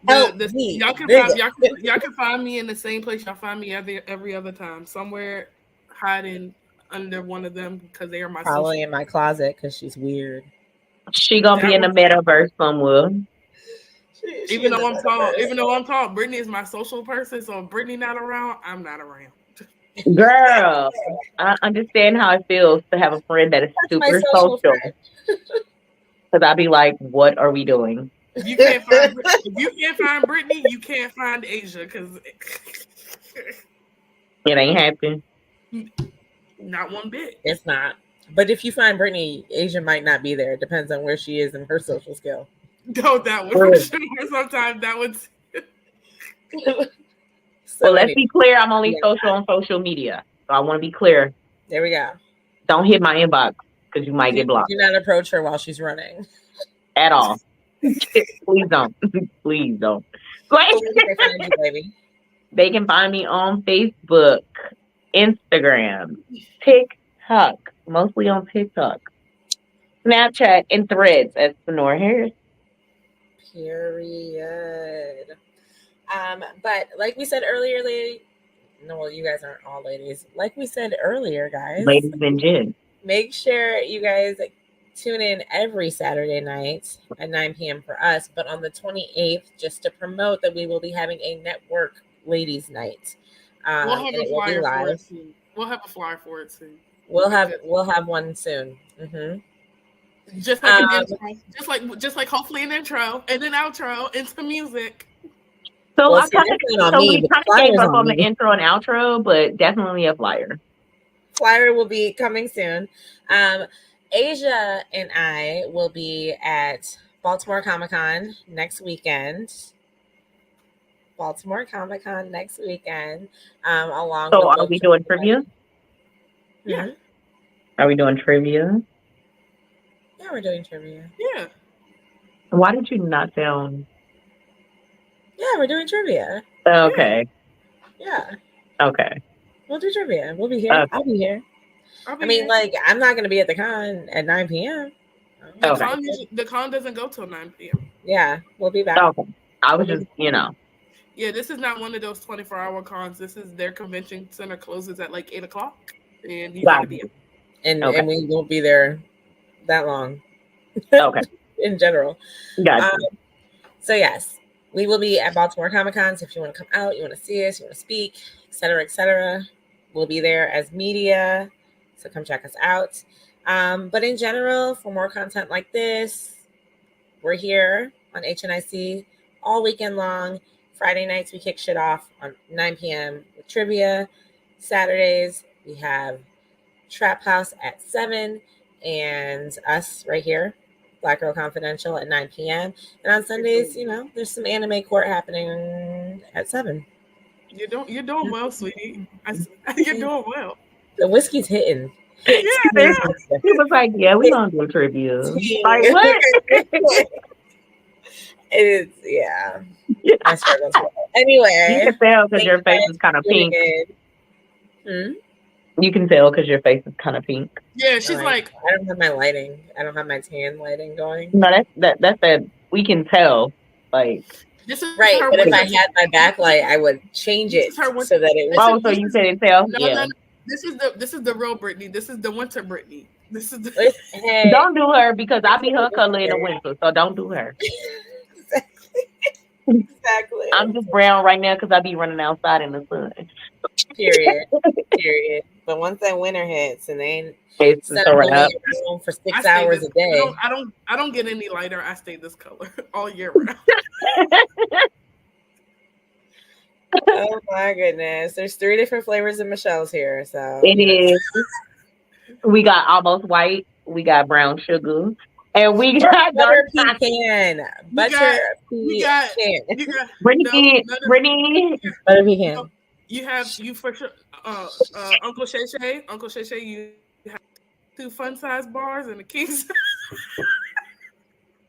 Y'all can find me in the same place y'all find me every other time. Somewhere hiding under one of them because they are my Probably in my closet because she's weird. She gonna be in the metaverse somewhere. Even though I'm tall, Brittany is my social person. So if Brittany not around, I'm not around. Girl, I understand how it feels to have a friend that is super social. Because I'd be like, what are we doing? If you can't find Brittany, you can't find Asia because it ain't happening. Not one bit. It's not. But if you find Brittany, Asia might not be there. It depends on where she is in her social skill. No, that would for sure. Sometimes that would. Well, let's be clear. I'm only social on social media. So I want to be clear. There we go. Don't hit my inbox because you might get blocked. Do not approach her while she's running. At all. Please don't. Please don't. They can find me on Facebook, Instagram, TikTok, mostly on TikTok, Snapchat, and Threads as Sonora Harris. Period. But like we said earlier, you guys aren't all ladies. Like we said earlier, guys, ladies and gents, make sure you guys tune in every Saturday night at 9 p.m. for us. But on the 28th, just to promote that we will be having a network ladies' night. We'll have a flyer for it soon. We'll have a flyer for it soon. We'll have one soon. Mm-hmm. Just like an intro, just like hopefully an intro and an outro and some music. So we kind of gave up on the intro and outro, but definitely a flyer. Flyer will be coming soon. Asia and I will be at Baltimore Comic-Con next weekend. Along so are we doing trivia? Yeah. Are we doing trivia? Yeah, we're doing trivia. Yeah. Why did you not sound? Yeah, we're doing trivia. Okay. Yeah. Okay. We'll do trivia. We'll be here. I'll be here. I'm not going to be at the con at 9 p.m. The con doesn't go till 9 p.m. Yeah, we'll be back. Okay. I was just, Yeah, this is not one of those 24-hour cons. This is their convention center closes at like 8 o'clock. And you got to be and we won't be there that long. Okay. In general. Gotcha. So yes, we will be at Baltimore Comic-Con. So if you want to come out, you want to see us, you want to speak, etc., we'll be there as media. So come check us out. But in general, for more content like this, we're here on HNIC all weekend long. Friday nights, we kick shit off on 9 p.m. with trivia. Saturdays, we have Trap House at 7 and us right here, Black Girl Confidential at 9 p.m. And on Sundays, there's some anime court happening at 7. You're doing well, sweetie. You're doing well. The whiskey's hitting. He was like, "Yeah, we gonna do trivia." Like what? It's yeah. My struggles. You Anyway, can tell because thank your you face guys is kind for of pink. tuning in. You can tell because your face is kind of pink. Yeah, she's like, I don't have my lighting. I don't have my tan lighting going. No, that's that. We can tell. Like, this is Right, her but if winter. I had my backlight, I would change This it is her winter. so that it was. oh, so you couldn't tell? No, Yeah. no, no. This is the real Brittany. This is the winter Brittany. This is the. Hey, Don't do her because I be her color in the winter, so don't do her. exactly. I'm just brown right now because I be running outside in the sun. Period. Period. But once that winter hits and they ain't It's set a up wrap. home for I 6 stay hours this, a day. I don't get any lighter. I stay this color all year round. Oh my goodness. There's 3 different flavors of Michelle's here. So It is. We got almost white. We got brown sugar, and we got dark butter chocolate. pecan. Butter pecan. Brittany, Butter pecan. No, you for sure. Uncle Shay, you have 2 fun size bars and a king size.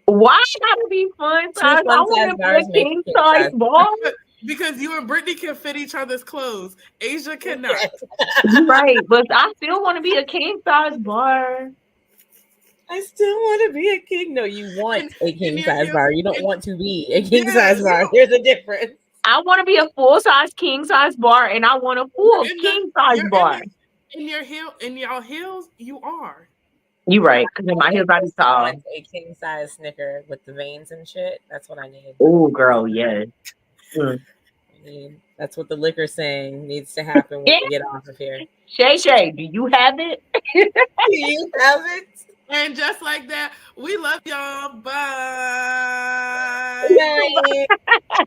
Why gotta be fun size? I want to be a king size bar. Because you and Brittany can fit each other's clothes. Asia cannot. Right, but I still want to be a king size bar. I still want to be a king. No, you want a king size bar. You don't want to be a king size bar. There's a difference. I want to be a full size king size bar, and I want a full king size bar. In y'all heels, you are. You right, because in my heels I be tall. I want a king size Snicker with the veins and shit. That's what I need. Oh, girl, yes. I mean, that's what the liquor's saying needs to happen when we get off of here. Shay, do you have it? Do you have it? And just like that, we love y'all. Bye. Bye.